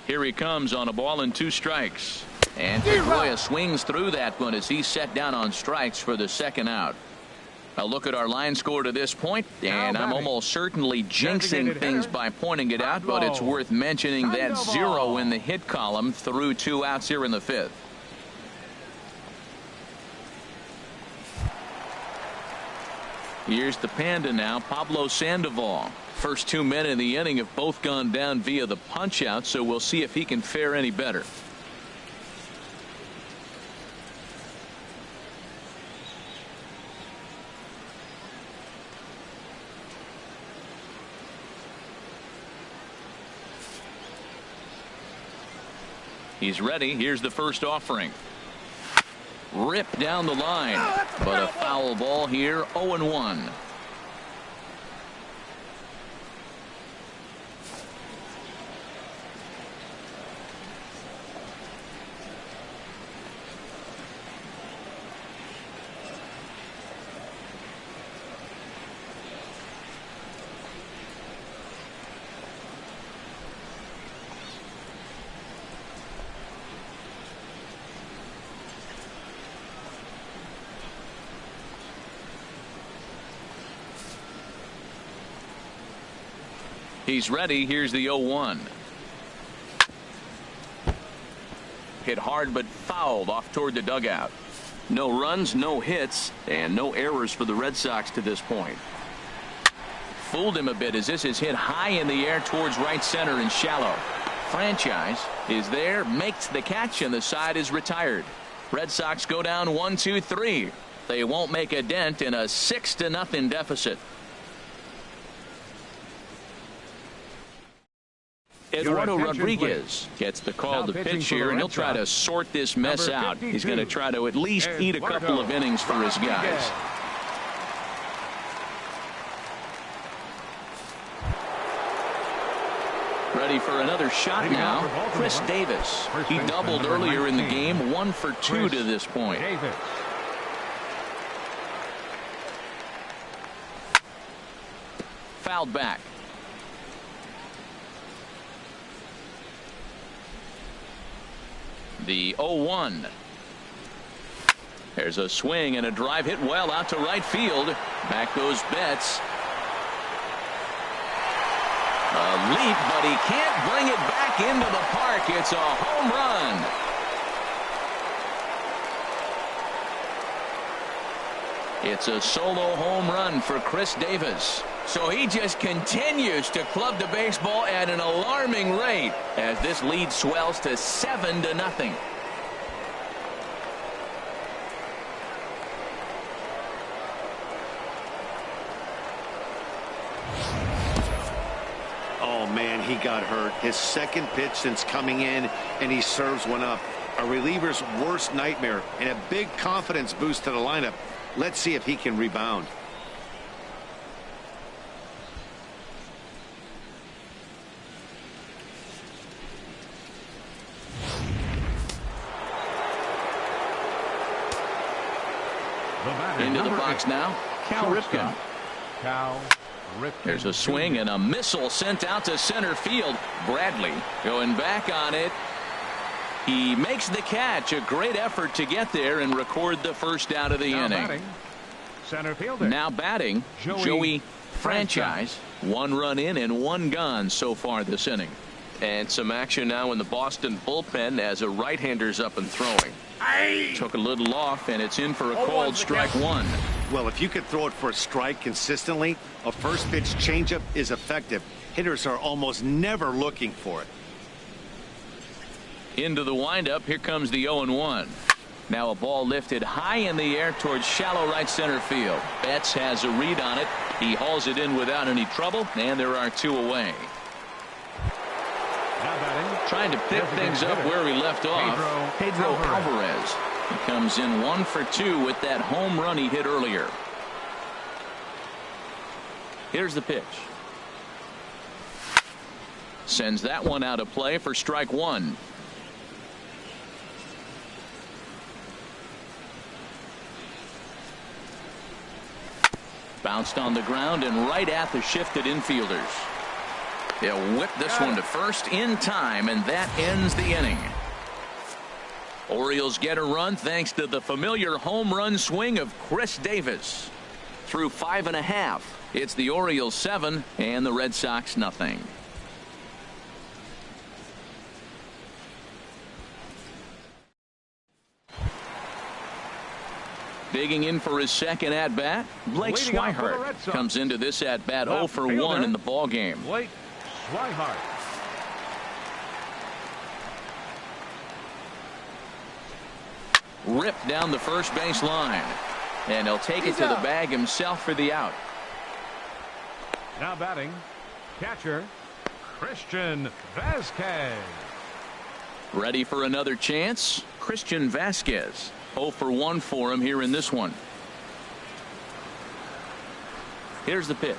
Speaker 1: Here he comes on a ball and 2 strikes. And Pedroia swings through that one as he's set down on strikes for the second out. A look at our line score to this point, and I'm almost certainly jinxing things by pointing it out, but it's worth mentioning that 0 in the hit column through 2 outs here in the 5th. Here's the Panda now, Pablo Sandoval. First 2 men in the inning have both gone down via the punch out, so we'll see if he can fare any better. He's ready. Here's the first offering. Ripped down the line, but a foul ball here. 0-1. He's ready. Here's the 0-1. Hit hard but fouled off toward the dugout. No runs, no hits, and no errors for the Red Sox to this point. Fooled him a bit as this is hit high in the air towards right center and shallow. Franchise is there, makes the catch, and the side is retired. Red Sox go down 1-2-3. They won't make a dent in a 6-0 deficit. Eduardo Rodriguez gets the call to pitch here, and he'll try to sort this mess out. He's going to try to at least eat a couple of innings for his guys. Ready for another shot now. Chris Davis. He doubled earlier in the game, 1 for 2 to this point. Fouled back. The 0-1. There's a swing and a drive hit well out to right field. Back goes Betts. A leap, but he can't bring it back into the park. It's a home run. It's a solo home run for Chris Davis. So he just continues to club the baseball at an alarming rate as this lead swells to 7-0.
Speaker 3: Oh, man, he got hurt. His second pitch since coming in, and he serves one up. A reliever's worst nightmare and a big confidence boost to the lineup. Let's see if he can rebound.
Speaker 1: Into the box now, Cal Ripken. There's a swing and a missile sent out to center field. Bradley going back on it. He makes the catch. A great effort to get there and record the first out of the inning.
Speaker 4: Center fielder.
Speaker 1: Now batting, Joey Franchise. 1 run in and 1 gone so far this inning. And some action now in the Boston bullpen as a right-hander's up and throwing. Took a little off, and it's in for a called strike 1.
Speaker 3: Well, if you could throw it for a strike consistently, a first pitch changeup is effective. Hitters are almost never looking for it.
Speaker 1: Into the windup. Here comes the 0-1. Now a ball lifted high in the air towards shallow right center field. Betts has a read on it. He hauls it in without any trouble, and there are 2 away. Trying to pick things up where he left off, Pedro Alvarez. He comes in 1 for 2 with that home run he hit earlier. Here's the pitch. Sends that one out of play for strike 1. Bounced on the ground and right at the shifted infielders. They'll whip this one to first in time, and that ends the inning. Orioles get a run thanks to the familiar home run swing of Chris Davis. Through 5 1/2, it's the Orioles 7 and the Red Sox nothing. Digging in for his second at-bat, Blake Swihart comes into this at-bat 0 for 1 in the ballgame.
Speaker 4: Blake Swihart.
Speaker 1: Ripped down the first base line, and he'll take it to the bag himself for the out.
Speaker 4: Now batting, catcher Christian Vasquez.
Speaker 1: Ready for another chance? Christian Vasquez. 0 for 1 for him here in this one. Here's the pitch.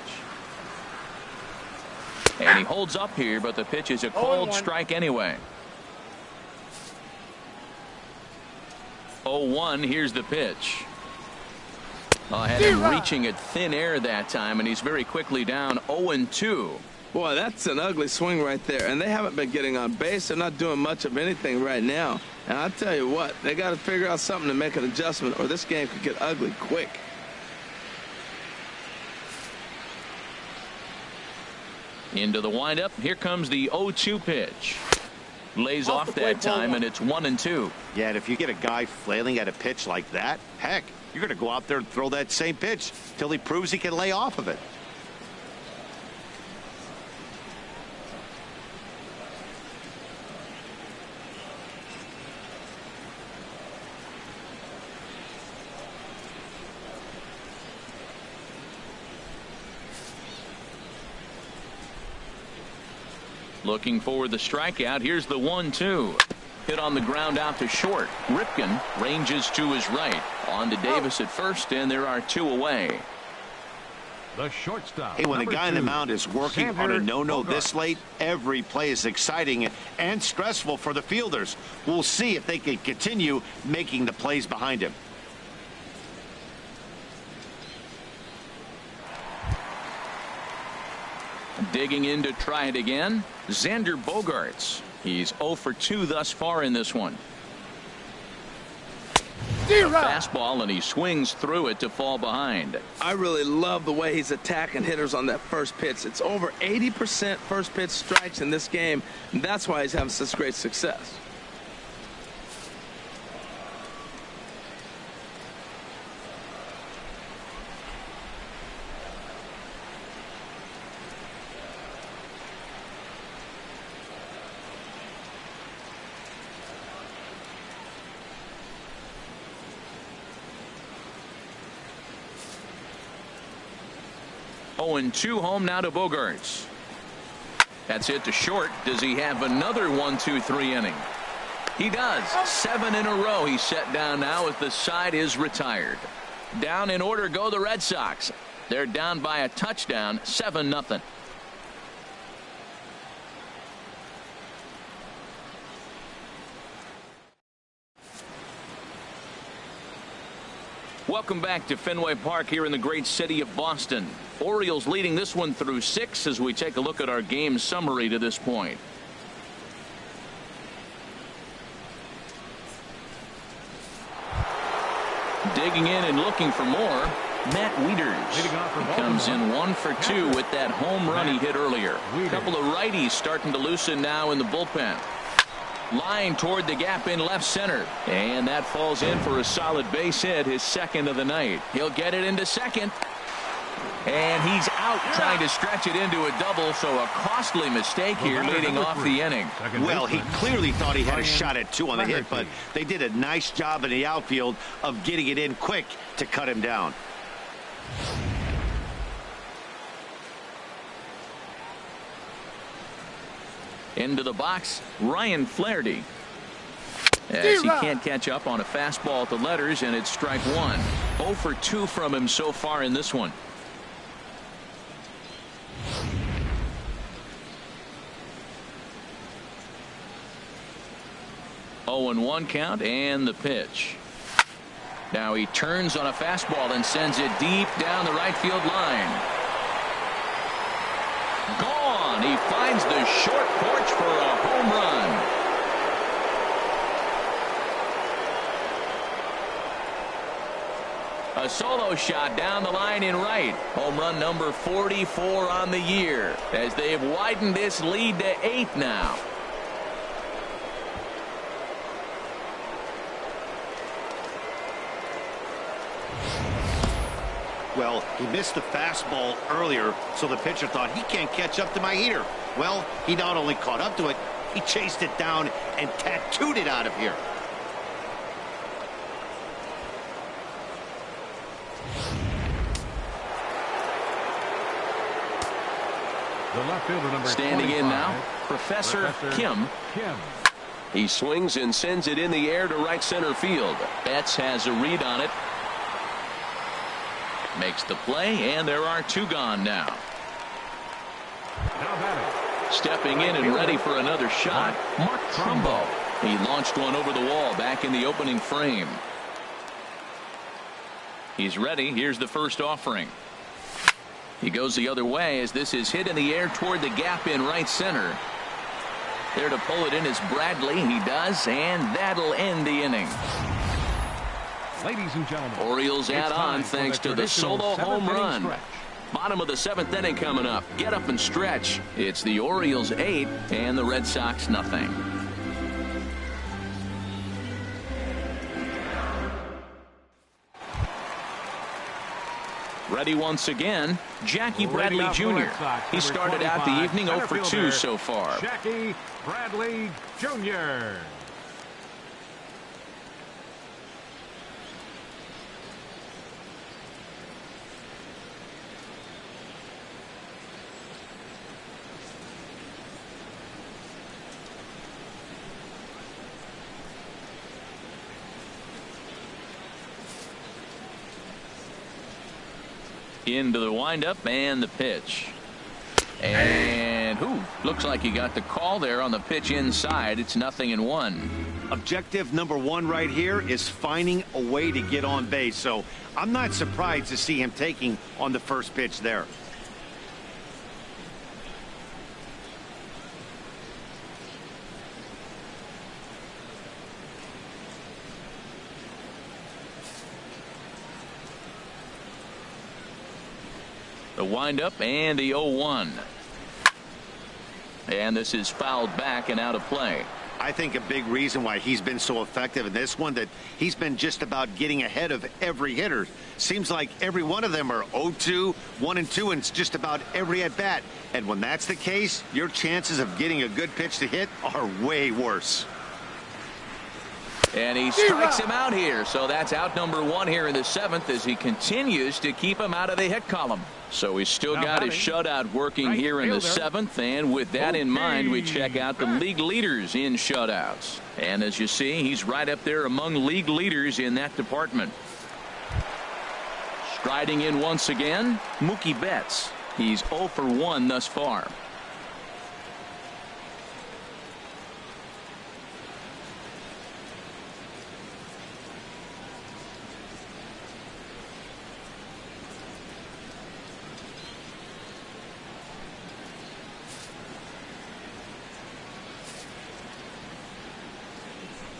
Speaker 1: And he holds up here, but the pitch is a called strike anyway. 0-1. Here's the pitch. Had him reaching at thin air that time, and he's very quickly down 0-2.
Speaker 2: Boy, that's an ugly swing right there. And they haven't been getting on base. They're not doing much of anything right now. And I'll tell you what, they got to figure out something to make an adjustment, or this game could get ugly quick.
Speaker 1: Into the windup. Here comes the 0-2 pitch. Lays off that time, and it's 1-2.
Speaker 3: Yeah, and if you get a guy flailing at a pitch like that, heck, you're going to go out there and throw that same pitch till he proves he can lay off of it.
Speaker 1: Looking for the strikeout. Here's the 1-2. Hit on the ground out to short. Ripken ranges to his right. On to Davis at first, and there are 2 away.
Speaker 4: The shortstop.
Speaker 3: Hey, when the guy on the mound is working on a no-no this late, every play is exciting and stressful for the fielders. We'll see if they can continue making the plays behind him.
Speaker 1: Digging in to try it again, Xander Bogaerts. He's 0 for 2 thus far in this one. Fastball, and he swings through it to fall behind.
Speaker 2: I really love the way he's attacking hitters on that first pitch. It's over 80% first pitch strikes in this game. And that's why he's having such great success.
Speaker 1: And 2 home now to Bogaerts. That's it to short. Does he have another 1-2-3 inning? He does. 7 in a row he's set down now as the side is retired. Down in order go the Red Sox. They're down by a touchdown, 7-0. Welcome back to Fenway Park here in the great city of Boston. Orioles leading this one through 6 as we take a look at our game summary to this point. Digging in and looking for more, Matt Wieters. He comes in 1 for 2 with that home run he hit earlier. A couple of righties starting to loosen now in the bullpen. Line toward the gap in left center, and that falls in for a solid base hit, his second of the night. He'll get it into second. And he's out trying to stretch it into a double, so a costly mistake here leading off the inning.
Speaker 3: Well, he clearly thought he had a shot at 2 on the hit, but they did a nice job in the outfield of getting it in quick to cut him down.
Speaker 1: Into the box, Ryan Flaherty. As he can't catch up on a fastball at the letters, and it's strike 1. 0 for 2 from him so far in this one. 0-1 count, and the pitch. Now he turns on a fastball and sends it deep down the right field line. Gone. He finds the short porch for a home run. A solo shot down the line in right. Home run number 44 on the year, as they've widened this lead to 8 now.
Speaker 3: Well, he missed the fastball earlier, so the pitcher thought he can't catch up to my heater. Well, he not only caught up to it, he chased it down and tattooed it out of here.
Speaker 4: The left fielder, number
Speaker 1: standing
Speaker 4: 25,
Speaker 1: in now, Professor Kim. He swings and sends it in the air to right center field. Betts has a read on it. Makes the play, and there are 2 gone now. Stepping in and ready for another shot, Mark Trumbo. He launched one over the wall back in the opening frame. He's ready. Here's the first offering. He goes the other way as this is hit in the air toward the gap in right center. There to pull it in is Bradley. He does, and that'll end the inning.
Speaker 4: Ladies and gentlemen,
Speaker 1: Orioles add on thanks to the solo home run.
Speaker 4: Stretch.
Speaker 1: Bottom of the 7th inning coming up. Get up and stretch. It's the Orioles 8 and the Red Sox nothing. Ready once again, Jackie Bradley Jr. He started out the evening 0 for 2 so far.
Speaker 4: Jackie Bradley Jr.
Speaker 1: Into the windup and the pitch. And looks like he got the call there on the pitch inside. It's 0-1.
Speaker 3: Objective number 1 right here is finding a way to get on base. So I'm not surprised to see him taking on the first pitch there.
Speaker 1: The windup and the 0-1. And this is fouled back and out of play.
Speaker 3: I think a big reason why he's been so effective in this one, that he's been just about getting ahead of every hitter. Seems like every one of them are 0-2, 1-2, and it's just about every at bat. And when that's the case, your chances of getting a good pitch to hit are way worse.
Speaker 1: And he strikes him out here. So that's out number 1 here in the 7th as he continues to keep him out of the hit column. So he's still got his shutout working here in the 7th. And with that in mind, we check out the league leaders in shutouts. And as you see, he's right up there among league leaders in that department. Striding in once again, Mookie Betts. He's 0 for 1 thus far.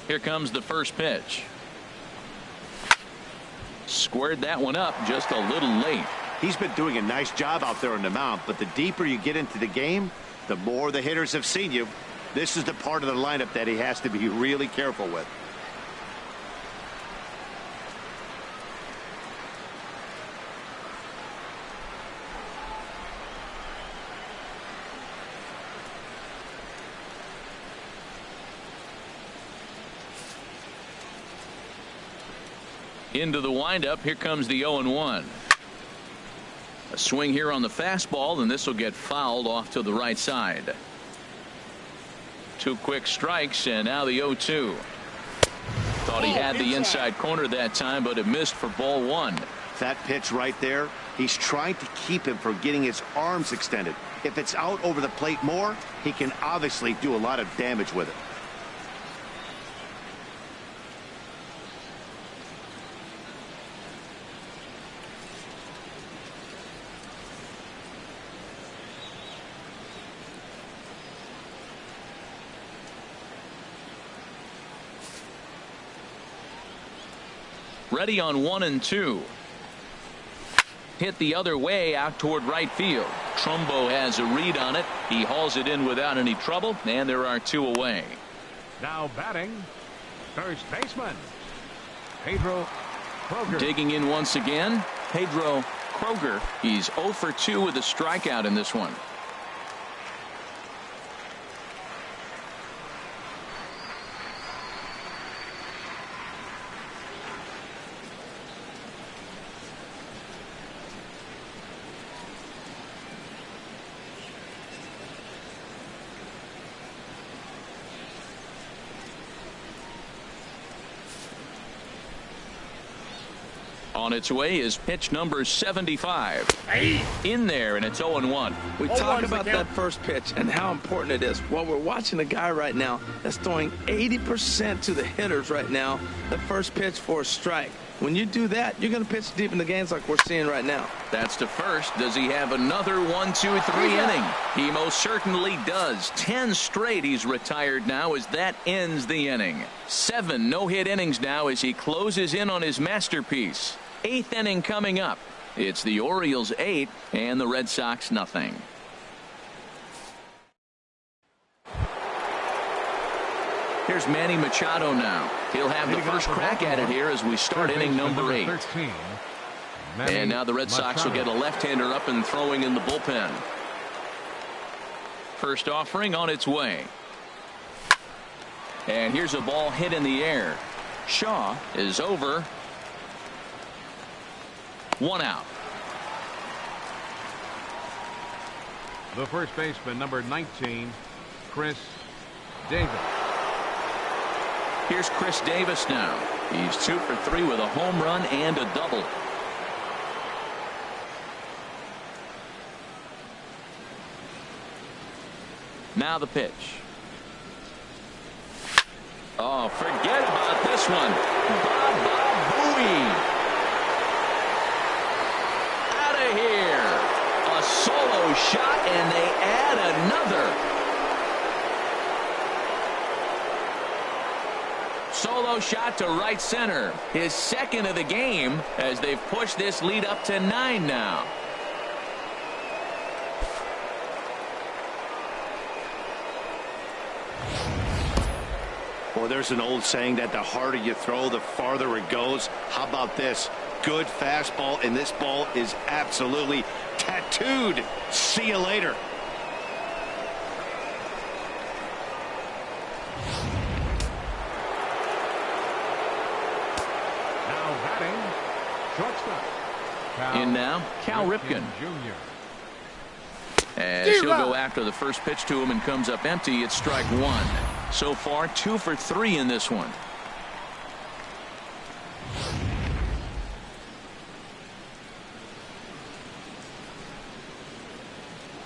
Speaker 1: Here comes the first pitch. Squared that one up just a little late.
Speaker 3: He's been doing a nice job out there on the mound, but the deeper you get into the game, the more the hitters have seen you. This is the part of the lineup that he has to be really careful with.
Speaker 1: Into the windup. Here comes the 0-1. A swing here on the fastball, and this will get fouled off to the right side. 2 quick strikes, and now the 0-2. Thought he had the inside corner that time, but it missed for ball 1.
Speaker 3: That pitch right there, he's trying to keep him from getting his arms extended. If it's out over the plate more, he can obviously do a lot of damage with it.
Speaker 1: Ready on 1 and 2. Hit the other way out toward right field. Trumbo has a read on it. He hauls it in without any trouble, and there are 2 away.
Speaker 4: Now batting, first baseman, Pedro Kroger.
Speaker 1: Digging in once again, Pedro Kroger. He's 0 for 2 with a strikeout in this one. On its way is pitch number 75. In there, and it's 0-1.
Speaker 2: We talk about that first pitch and how important it is. Well, we're watching a guy right now that's throwing 80% to the hitters right now. The first pitch for a strike. When you do that, you're going to pitch deep in the games like we're seeing right now.
Speaker 1: That's to first. Does he have another 1, 2, 3 inning? He most certainly does. 10 straight he's retired now as that ends the inning. 7 no-hit innings now as he closes in on his masterpiece. 8th inning coming up. It's the Orioles 8 and the Red Sox nothing. Here's Manny Machado now. He'll have the first crack at it here as we start inning number 8. And now the Red Sox will get a left-hander up and throwing in the bullpen. First offering on its way. And here's a ball hit in the air. Shaw is over. 1 out.
Speaker 4: The first baseman, number 19, Chris Davis.
Speaker 1: Here's Chris Davis now. He's 2 for 3 with a home run and a double. Now the pitch. Oh, forget about this one. Booey. Here, a solo shot, and they add another. Solo shot to right center, his second of the game, as they've pushed this lead up to 9 now.
Speaker 3: Well, there's an old saying that the harder you throw, the farther it goes. How about this? Good fastball, and this ball is absolutely tattooed. See you later.
Speaker 4: Now batting, shortstop.
Speaker 1: In now, Cal Ripken.
Speaker 4: Jr.
Speaker 1: As he'll go after the first pitch to him and comes up empty, it's strike 1. So far, 2 for 3 in this one.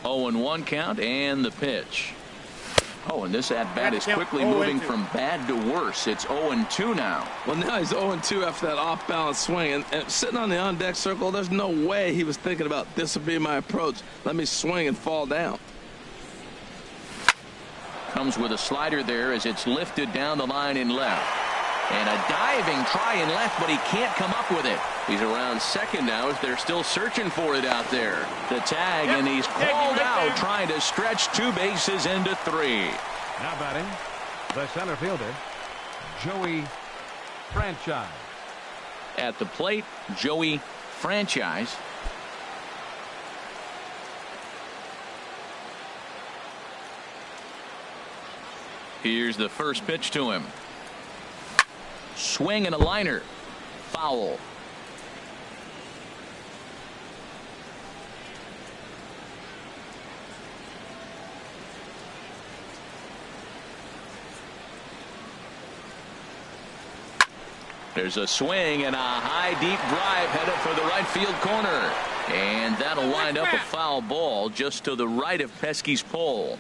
Speaker 1: Oh, and 1 count, and the pitch. Oh, and this at-bat is quickly moving from bad to worse. It's 0-2 now.
Speaker 2: Well, now he's 0-2 after that off-balance swing. And sitting on the on-deck circle, there's no way he was thinking about this will be my approach. Let me swing and fall down.
Speaker 1: Comes with a slider there as it's lifted down the line in left. And a diving try in left, but he can't come up with it. He's around second now as they're still searching for it out there. The tag, and he's called out, trying to stretch 2 bases into 3.
Speaker 4: Now batting, the center fielder, Joey Franchise.
Speaker 1: At the plate, Joey Franchise. Here's the first pitch to him. Swing and a liner. foul. There's a swing and a high, deep drive headed for the right field corner. And that'll wind up a foul ball just to the right of Pesky's pole.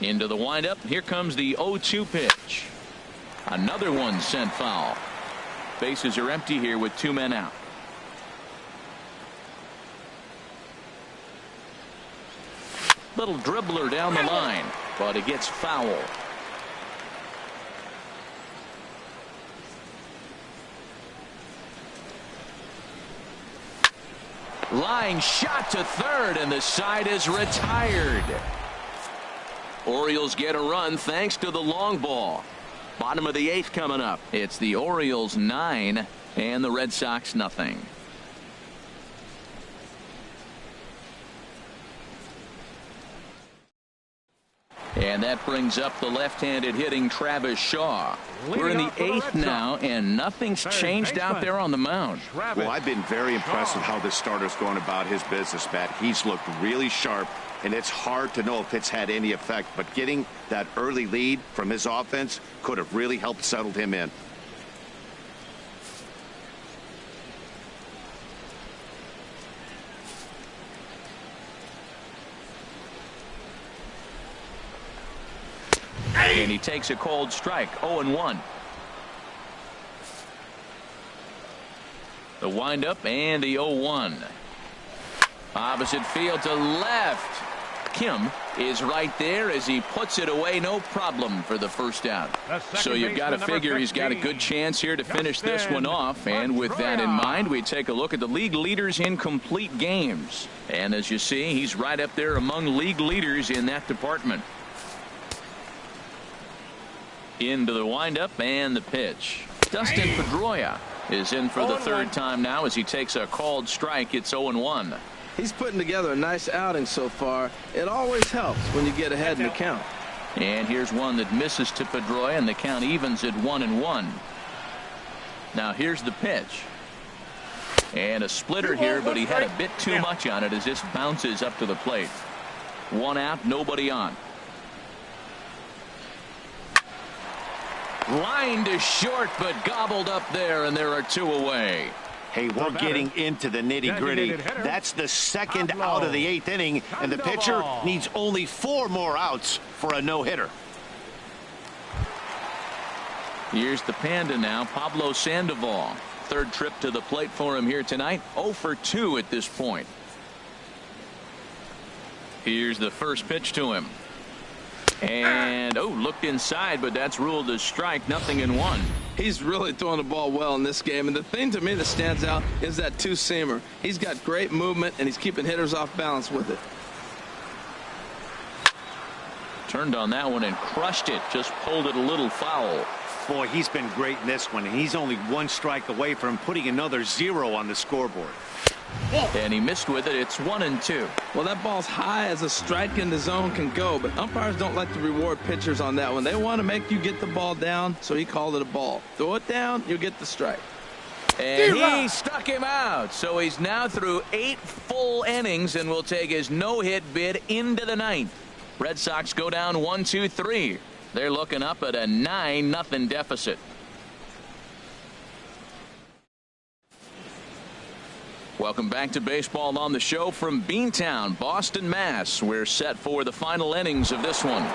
Speaker 1: Into the windup. Here comes the 0-2 pitch. Another one sent foul. Bases are empty here with 2 men out. Little dribbler down the line, but it gets foul. Line shot to third, and the side is retired. Orioles get a run thanks to the long ball. Bottom of the 8th coming up. It's the Orioles 9 and the Red Sox nothing. And that brings up the left-handed hitting Travis Shaw. We're in the 8th now, and nothing's changed out there on the mound.
Speaker 3: Well, I've been very impressed with how this starter's going about his business, Matt. He's looked really sharp, and it's hard to know if it's had any effect. But getting that early lead from his offense could have really helped settle him in.
Speaker 1: And he takes a cold strike. 0-1. The windup and the 0-1. Opposite field to left. Kim is right there as he puts it away. No problem for the first out. So you've got to figure he's got a good chance here to finish this one off. And with that in mind, we take a look at the league leaders in complete games. And as you see, he's right up there among league leaders in that department. Into the windup and the pitch. Dustin Pedroia is in for the third time now as he takes a called strike. It's 0-1.
Speaker 2: He's putting together a nice outing so far. It always helps when you get ahead in the count.
Speaker 1: And here's one that misses to Pedroia, and the count evens at 1-1. Now here's the pitch. And a splitter here, but he had a bit too much on it as this bounces up to the plate. 1 out, nobody on. Line to short, but gobbled up there, and there are 2 away.
Speaker 3: Hey, we're getting into the nitty-gritty. That's the second out of the 8th inning, and the pitcher needs only 4 more outs for a no-hitter.
Speaker 1: Here's the Panda now, Pablo Sandoval. 3rd trip to the plate for him here tonight. 0 for 2 at this point. Here's the first pitch to him. And, looked inside, but that's ruled as strike. 0-1.
Speaker 2: He's really throwing the ball well in this game. And the thing to me that stands out is that 2-seamer. He's got great movement, and he's keeping hitters off balance with it.
Speaker 1: Turned on that one and crushed it. Just pulled it a little foul.
Speaker 3: Boy, he's been great in this one. And he's only 1 strike away from putting another 0 on the scoreboard.
Speaker 1: And he missed with it. It's 1-2.
Speaker 2: Well, that ball's high as a strike in the zone can go, but umpires don't like to reward pitchers on that one. They want to make you get the ball down, so he called it a ball. Throw it down, you'll get the strike.
Speaker 1: And he stuck him out. So he's now through 8 full innings and will take his no-hit bid into the 9th. Red Sox go down 1-2-3. They're looking up at a 9-0 deficit. Welcome back to Baseball on the Show from Beantown, Boston, Mass. We're set for the final innings of this one.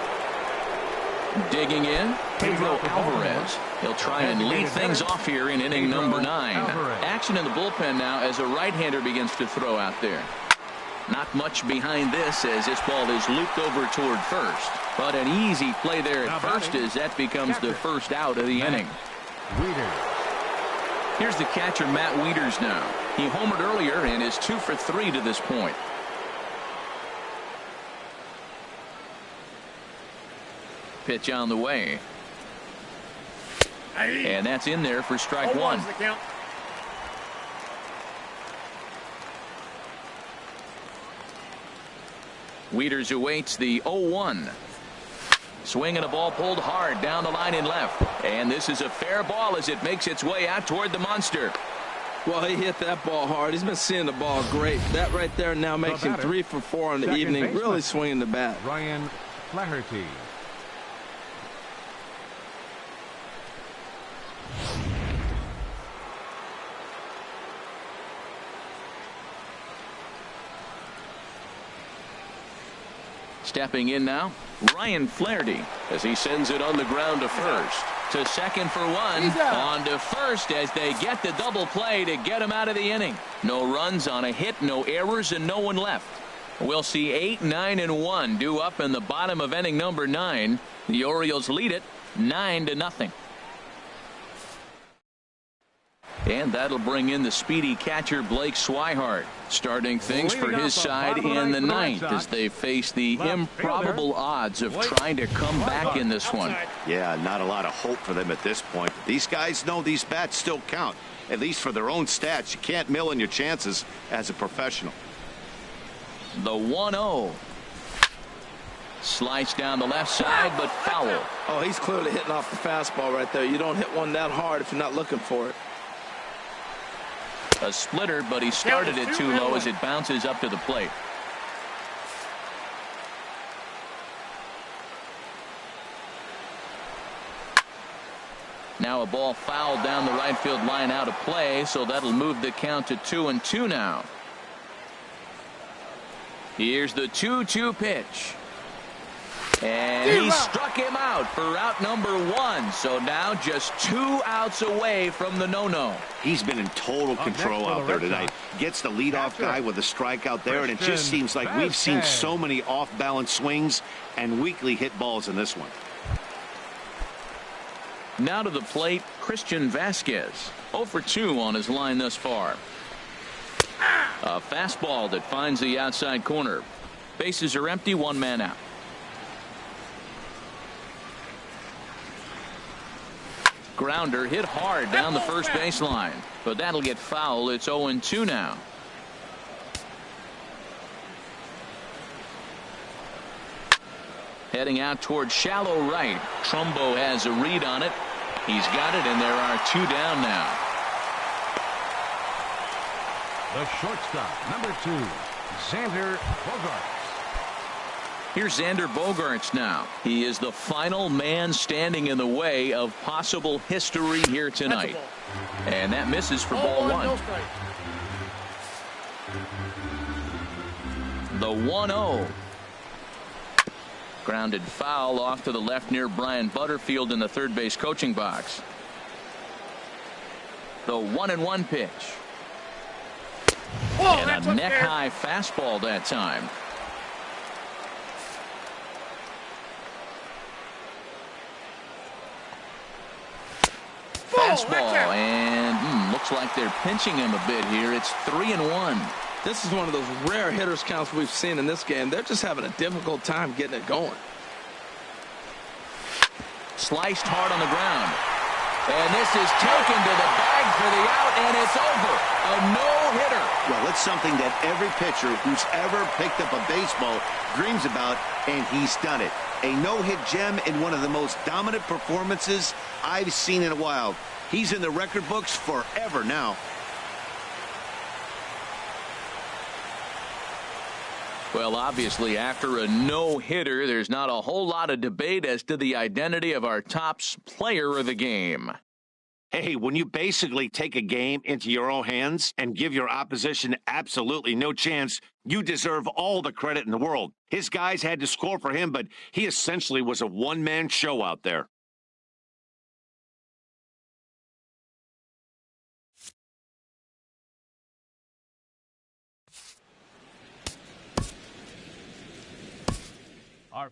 Speaker 1: Digging in, Pedro Alvarez. He'll try and lead things off here in inning number 9. Action in the bullpen now as a right-hander begins to throw out there. Not much behind this as this ball is looped over toward first. But an easy play there at first as that becomes the first out of the inning. Here's the catcher, Matt Wieters now. He homered earlier and is 2 for 3 to this point. Pitch on the way. And that's in there for strike 1. Wieters awaits the 0-1. Swinging a ball pulled hard down the line in left. And this is a fair ball as it makes its way out toward the monster.
Speaker 2: Well, he hit that ball hard. He's been seeing the ball great. That right there now makes him 3 for 4 on the evening.
Speaker 4: Baseman,
Speaker 2: really swinging the bat.
Speaker 4: Ryan Flaherty.
Speaker 1: Stepping in now, Ryan Flaherty as he sends it on the ground to first. To second for one. On to first as they get the double play to get him out of the inning. No runs on a hit, no errors, and no one left. We'll see 8, 9, and 1 due up in the bottom of inning number 9. The Orioles lead it 9-0. And that'll bring in the speedy catcher Blake Swihart, starting things for his side in the 9th as they face the improbable odds of trying to come back in this one.
Speaker 3: Yeah, not a lot of hope for them at this point. These guys know these bats still count, at least for their own stats. You can't mill in your chances as a professional.
Speaker 1: The 1-0. Slice down the left side, but foul.
Speaker 2: Oh, he's clearly hitting off the fastball right there. You don't hit one that hard if you're not looking for it.
Speaker 1: A splitter, but he started it too low as it bounces up to the plate. Now a ball fouled down the right field line out of play, so that'll move the count to 2-2 now. Here's the 2-2 pitch. And he struck him out for out number 1. So now just 2 outs away from the no-no.
Speaker 3: He's been in total control out there tonight. Gets the leadoff guy with a strikeout there, and it just seems like we've seen so many off-balance swings and weakly hit balls in this one.
Speaker 1: Now to the plate, Christian Vasquez. 0 for 2 on his line thus far. A fastball that finds the outside corner. Bases are empty, 1 man out. Grounder hit hard down the first baseline, but that'll get foul. It's 0-2 now. Heading out toward shallow right. Trumbo has a read on it. He's got it, and there are 2 down now.
Speaker 4: The shortstop, number 2, Xander Bogaerts.
Speaker 1: Here's Xander Bogaerts now. He is the final man standing in the way of possible history here tonight. And that misses for ball 1. The 1-0. Grounded foul off to the left near Brian Butterfield in the third base coaching box. The 1-1 pitch. And a neck-high fastball that time. Fastball, and looks like they're pinching him a bit here. It's 3-1.
Speaker 2: This is one of those rare hitters counts we've seen in this game. They're just having a difficult time getting it going.
Speaker 1: Sliced hard on the ground. And this is taken to the bag for the out, and it's over. A no-hitter.
Speaker 3: Well, it's something that every pitcher who's ever picked up a baseball dreams about, and he's done it. A no-hit gem in one of the most dominant performances I've seen in a while. He's in the record books forever now.
Speaker 1: Well, obviously, after a no-hitter, there's not a whole lot of debate as to the identity of our top player of the game.
Speaker 3: Hey, when you basically take a game into your own hands and give your opposition absolutely no chance, you deserve all the credit in the world. His guys had to score for him, but he essentially was a one-man show out there.
Speaker 4: Our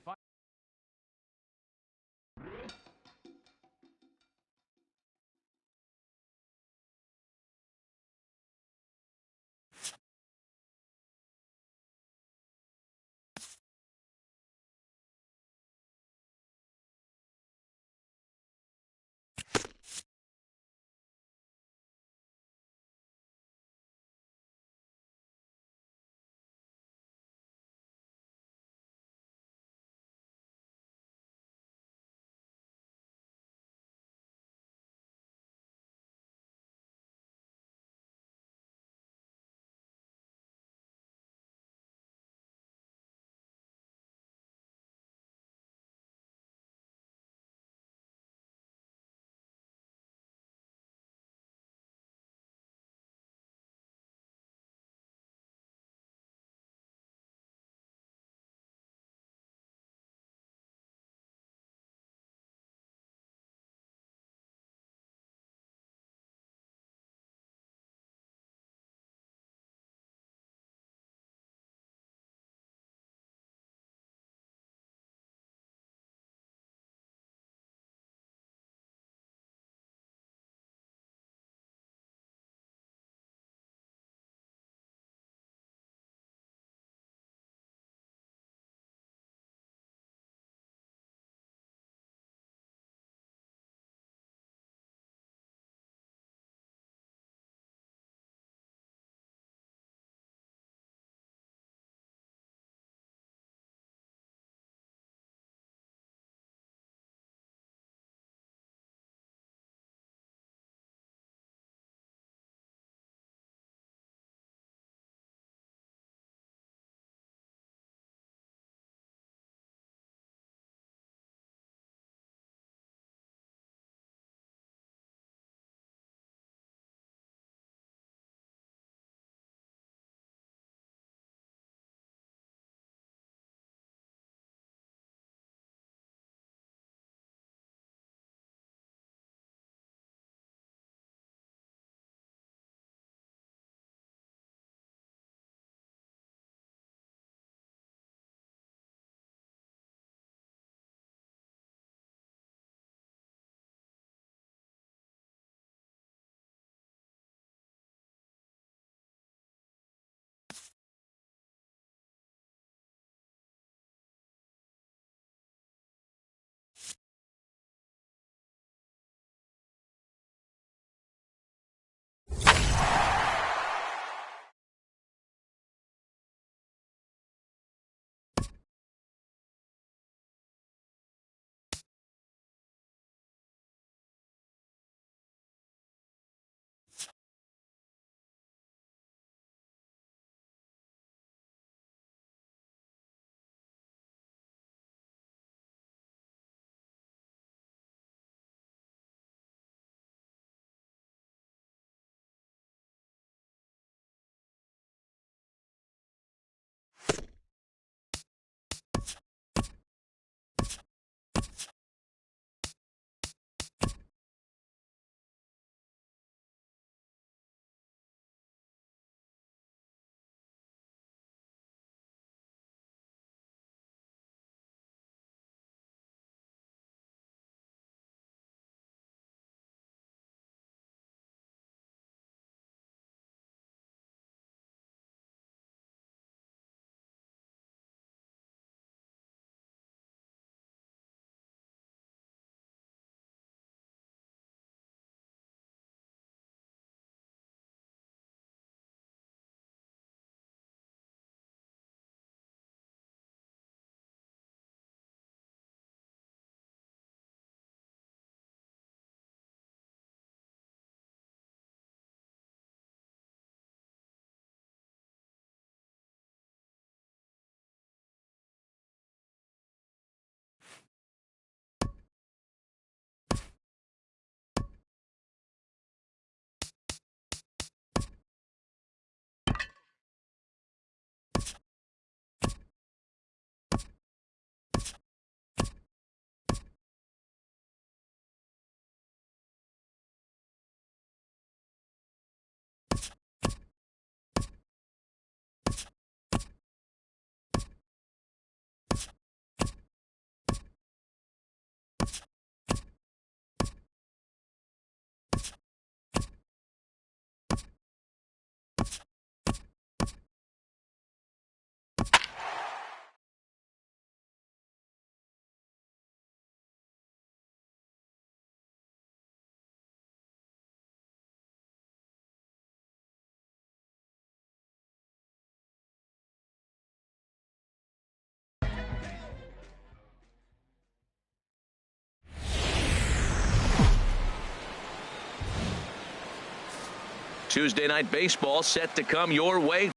Speaker 1: Tuesday night baseball set to come your way.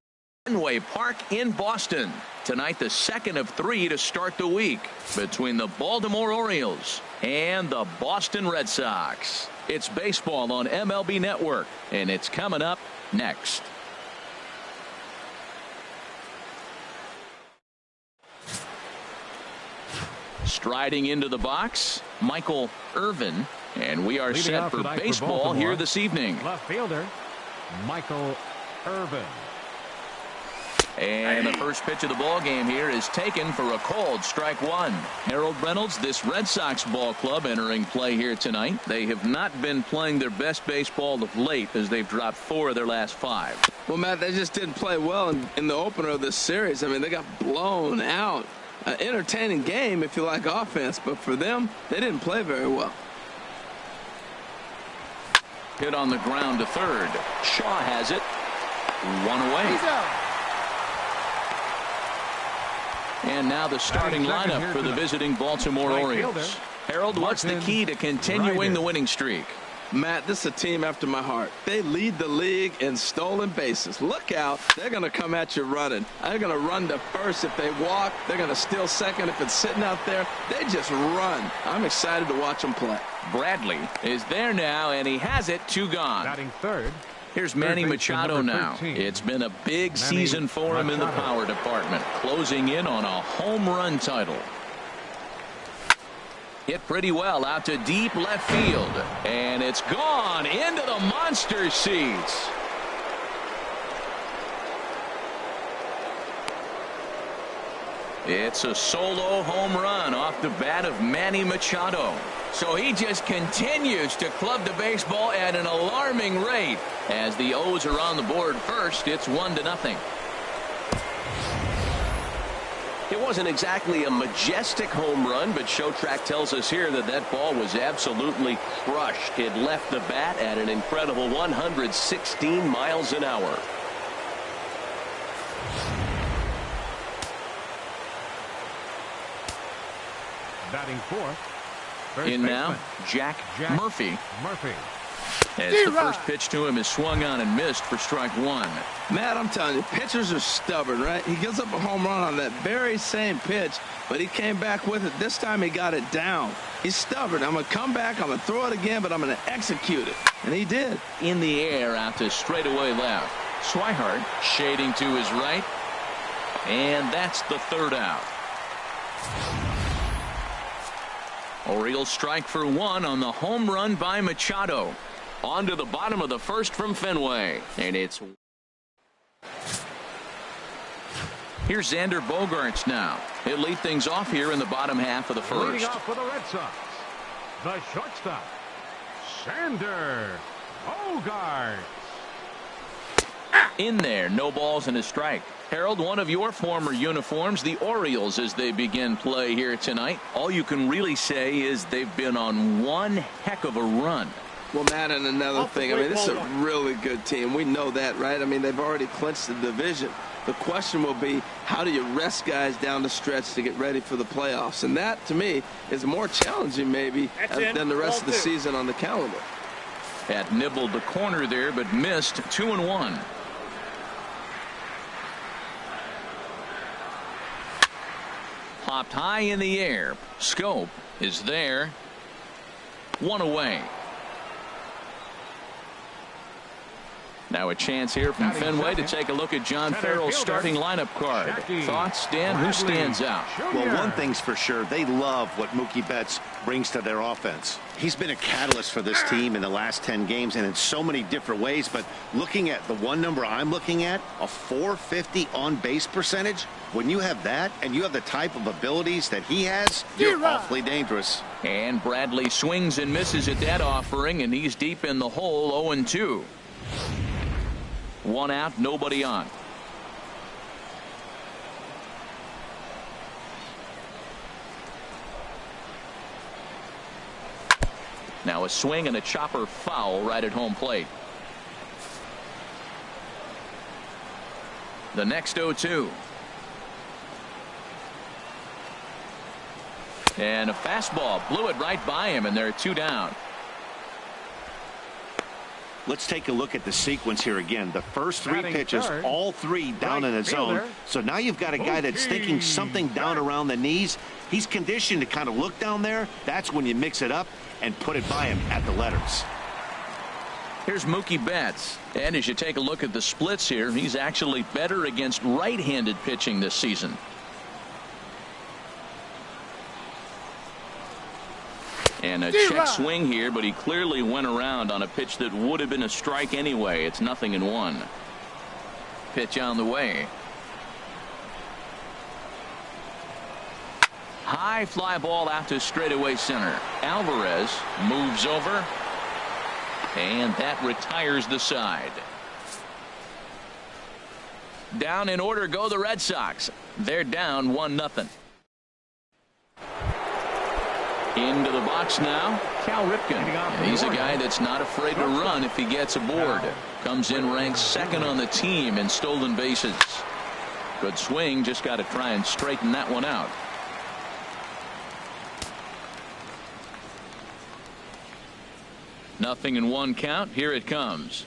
Speaker 1: Fenway Park in Boston. Tonight, the second of 3 to start the week between the Baltimore Orioles and the Boston Red Sox. It's baseball on MLB Network, and it's coming up next. Striding into the box, Michael Irvin, and we are set for baseball here this evening.
Speaker 4: Left fielder, Michael Irvin.
Speaker 1: And the first pitch of the ball game here is taken for a called strike one. Harold Reynolds, this Red Sox ball club entering play here tonight. They have not been playing their best baseball of late as they've dropped 4 of their last 5.
Speaker 2: Well, Matt, they just didn't play well in the opener of this series. I mean, they got blown out. An entertaining game if you like offense, but for them, they didn't play very well.
Speaker 1: Hit on the ground to third. Shaw has it. 1 away.
Speaker 4: He's out.
Speaker 1: And now the starting lineup for the visiting Baltimore Orioles. Harold, what's the key to continuing the winning streak?
Speaker 2: Matt, this is a team after my heart. They lead the league in stolen bases. Look out. They're going to come at you running. They're going to run to first if they walk. They're going to steal second if it's sitting out there. They just run. I'm excited to watch them play.
Speaker 1: Bradley is there now, and he has it. 2 gone.
Speaker 4: Batting third.
Speaker 1: Here's Manny Machado now. It's been a big season for him in the power department, closing in on a home run title. Hit pretty well out to deep left field, and it's gone into the monster seats. It's a solo home run off the bat of Manny Machado. So he just continues to club the baseball at an alarming rate. As the O's are on the board first, it's 1-0.
Speaker 5: It wasn't exactly a majestic home run, but Showtrack tells us here that that ball was absolutely crushed. It left the bat at an incredible 116 miles an hour.
Speaker 4: Batting fourth.
Speaker 1: In now, Jack Murphy. As the first pitch to him is swung on and missed for strike 1.
Speaker 2: Matt, I'm telling you, pitchers are stubborn, right? He gives up a home run on that very same pitch, but he came back with it. This time he got it down. He's stubborn. I'm going to come back. I'm going to throw it again, but I'm going to execute it. And he did.
Speaker 1: In the air out to straightaway left. Swihart shading to his right. And that's the 3rd out. Orioles strike for 1 on the home run by Machado. On to the bottom of the 1st from Fenway. And it's... Here's Xander Bogaerts now. He'll lead things off here in the bottom half of the 1st.
Speaker 4: Leading off for the Red Sox, the shortstop, Xander Bogaerts.
Speaker 1: In there, no balls and a strike. Harold, one of your former uniforms, the Orioles, as they begin play here tonight. All you can really say is they've been on one heck of a run.
Speaker 2: Well, Matt, and another thing, I mean, this is a really good team. We know that, right? I mean, they've already clinched the division. The question will be, how do you rest guys down the stretch to get ready for the playoffs? And that, to me, is more challenging maybe than the rest of the season on the calendar.
Speaker 1: That nibbled the corner there, but missed. 2-1. Popped high in the air. Scope is there. 1 away. Now a chance here from Fenway to take a look at John Farrell's starting lineup card. Thoughts, Dan? Who stands out?
Speaker 3: Well, one thing's for sure. They love what Mookie Betts brings to their offense. He's been a catalyst for this team in the last 10 games and in so many different ways. But looking at the one number I'm looking at, a .450 on-base percentage, when you have that and you have the type of abilities that he has, you're awfully dangerous.
Speaker 1: And Bradley swings and misses at that offering, and he's deep in the hole, 0-2. 1 out, nobody on. Now a swing and a chopper foul right at home plate. The next 0-2. And a fastball blew it right by him, and they're 2 down.
Speaker 3: Let's take a look at the sequence here again. The first three pitches, all three down in the zone. So now you've got a guy that's thinking something down around the knees. He's conditioned to kind of look down there. That's when you mix it up and put it by him at the letters.
Speaker 1: Here's Mookie Betts. And as you take a look at the splits here, he's actually better against right-handed pitching this season. And a check swing here, but he clearly went around on a pitch that would have been a strike anyway. It's 0-1. Pitch on the way. High fly ball out to straightaway center. Alvarez moves over. And that retires the side. Down in order go the Red Sox. They're down 1-0. Into the box now, Cal Ripken. He's a guy that's not afraid to run if he gets aboard. Comes in ranked second on the team in stolen bases. Good swing, just got to try and straighten that one out. Nothing in one count. Here it comes.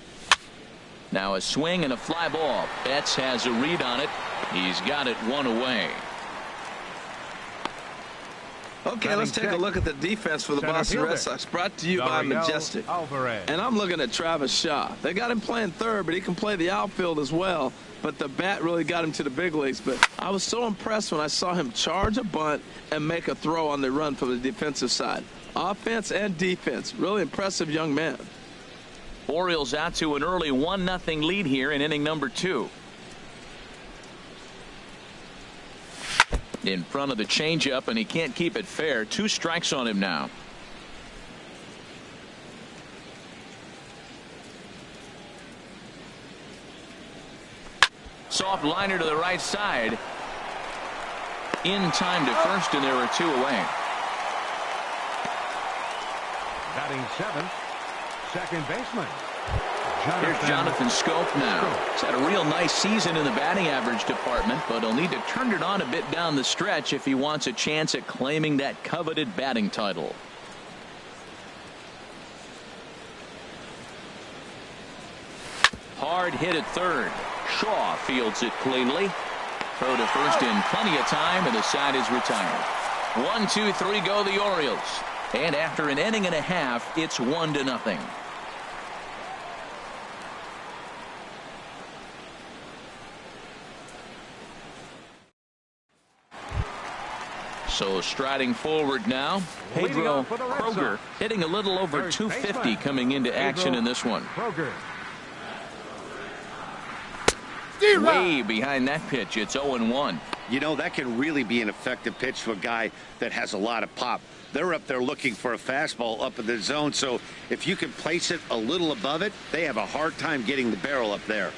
Speaker 1: Now a swing and a fly ball. Betts has a read on it. He's got it one away.
Speaker 2: Okay, let's take a look at the defense for the Boston Red Sox, brought to you by Majestic. And I'm looking at Travis Shaw. They got him playing third, but he can play the outfield as well. But the bat really got him to the big leagues. But I was so impressed when I saw him charge a bunt and make a throw on the run from the defensive side. Offense and defense. Really impressive young man.
Speaker 1: Orioles out to an early 1-0 lead here in inning number 2. In front of the changeup, and he can't keep it fair. 2 strikes on him now. Soft liner to the right side. In time to first, and there are 2 away.
Speaker 4: Batting 7th, second baseman.
Speaker 1: Here's Jonathan Scope now. He's had a real nice season in the batting average department, but he'll need to turn it on a bit down the stretch if he wants a chance at claiming that coveted batting title. Hard hit at third. Shaw fields it cleanly. Throw to first in plenty of time, and the side is retired. 1, 2, 3 go the Orioles. And after an inning and a half, it's 1-0. So striding forward now, Pedro Kroger hitting a little over 250 coming into action in this one. Way behind that pitch. It's 0-1.
Speaker 3: You know, that can really be an effective pitch to a guy that has a lot of pop. They're up there looking for a fastball up in the zone, so if you can place it a little above it, they have a hard time getting the barrel up there.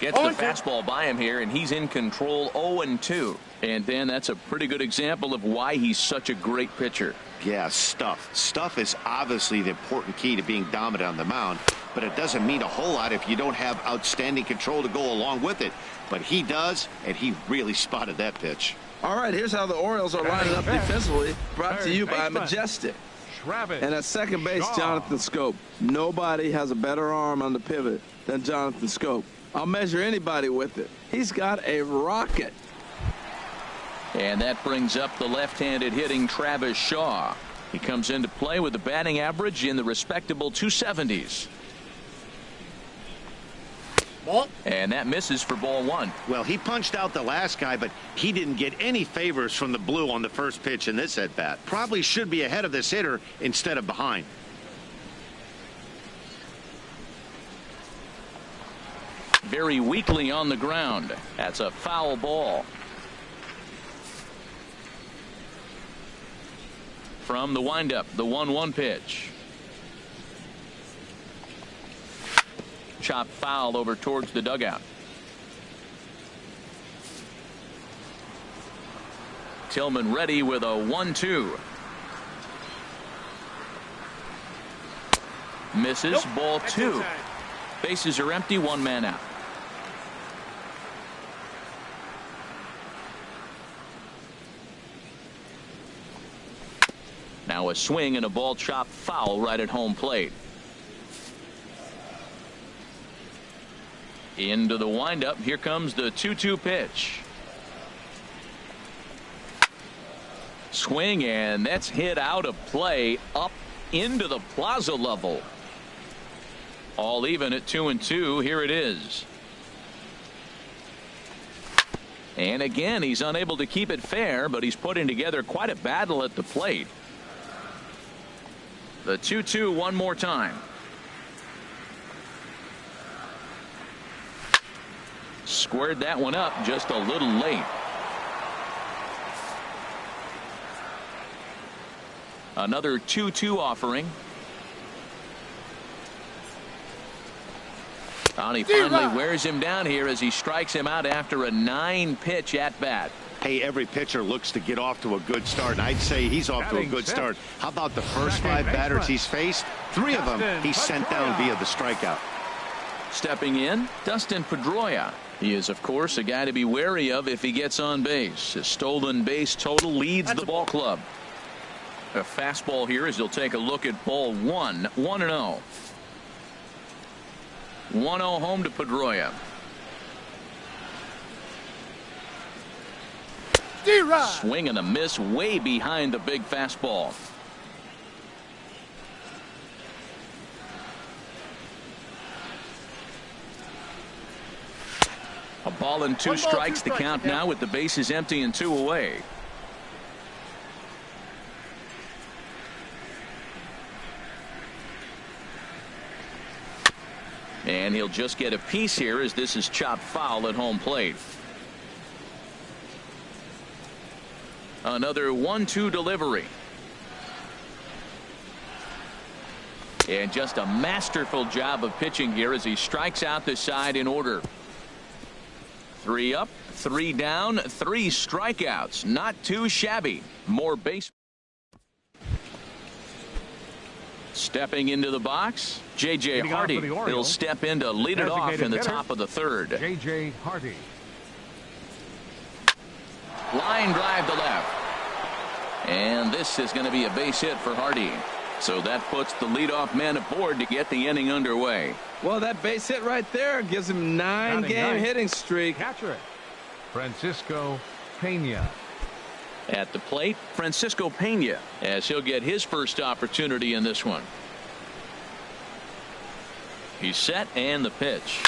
Speaker 1: Gets the fastball by him here, and he's in control. 0-2. And then that's a pretty good example of why he's such a great pitcher.
Speaker 3: Yeah, stuff. Stuff is obviously the important key to being dominant on the mound, but it doesn't mean a whole lot if you don't have outstanding control to go along with it. But he does, and he really spotted that pitch.
Speaker 2: All right, here's how the Orioles are lining up defensively, brought to you by Majestic. And at second base, Jonathan Scope. Nobody has a better arm on the pivot than Jonathan Scope. I'll measure anybody with it. He's got a rocket.
Speaker 1: And that brings up the left-handed hitting Travis Shaw. He comes into play with a batting average in the respectable 270s. And that misses for ball 1.
Speaker 3: Well, he punched out the last guy, but he didn't get any favors from the blue on the first pitch in this at-bat. Probably should be ahead of this hitter instead of behind.
Speaker 1: Very weakly on the ground. That's a foul ball. From the windup, the 1-1 pitch. Chopped foul over towards the dugout. Tillman ready with a 1-2. Misses. Ball 2. Bases are empty. 1 man out. Now a swing and a ball chopped foul right at home plate. Into the windup. Here comes the 2-2 pitch. Swing, and that's hit out of play up into the plaza level. All even at 2-2. Here it is. And again, he's unable to keep it fair, but he's putting together quite a battle at the plate. The 2-2 one more time. Squared that one up just a little late. Another 2-2 offering. And he finally wears him down here as he strikes him out after a 9-pitch at bat.
Speaker 3: Hey, every pitcher looks to get off to a good start, and I'd say he's off to a good start. How about the first 5 batters he's faced? 3 of them he sent down via the strikeout.
Speaker 1: Stepping in, Dustin Pedroia. He is, of course, a guy to be wary of if he gets on base. His stolen base total leads the ball club. A fastball here as he'll take a look at ball 1. 1-0. 1-0 home to Pedroia. Swing and a miss way behind the big fastball. A ball and 2 strikes the count now with the bases empty and 2 away. And he'll just get a piece here as this is chopped foul at home plate. Another 1-2 delivery. And just a masterful job of pitching here as he strikes out the side in order. 3 up, 3 down, 3 strikeouts. Not too shabby. More base. Stepping into the box, J.J. Hardy. He'll step in to lead it off in the top of the 3rd.
Speaker 4: J.J. Hardy.
Speaker 1: Line drive to left. And this is going to be a base hit for Hardy. So that puts the leadoff man aboard to get the inning underway.
Speaker 2: Well, that base hit right there gives him 9-game hitting streak.
Speaker 4: Catcher, Francisco Pena.
Speaker 1: At the plate, Francisco Pena, as he'll get his first opportunity in this one. He's set, and the pitch.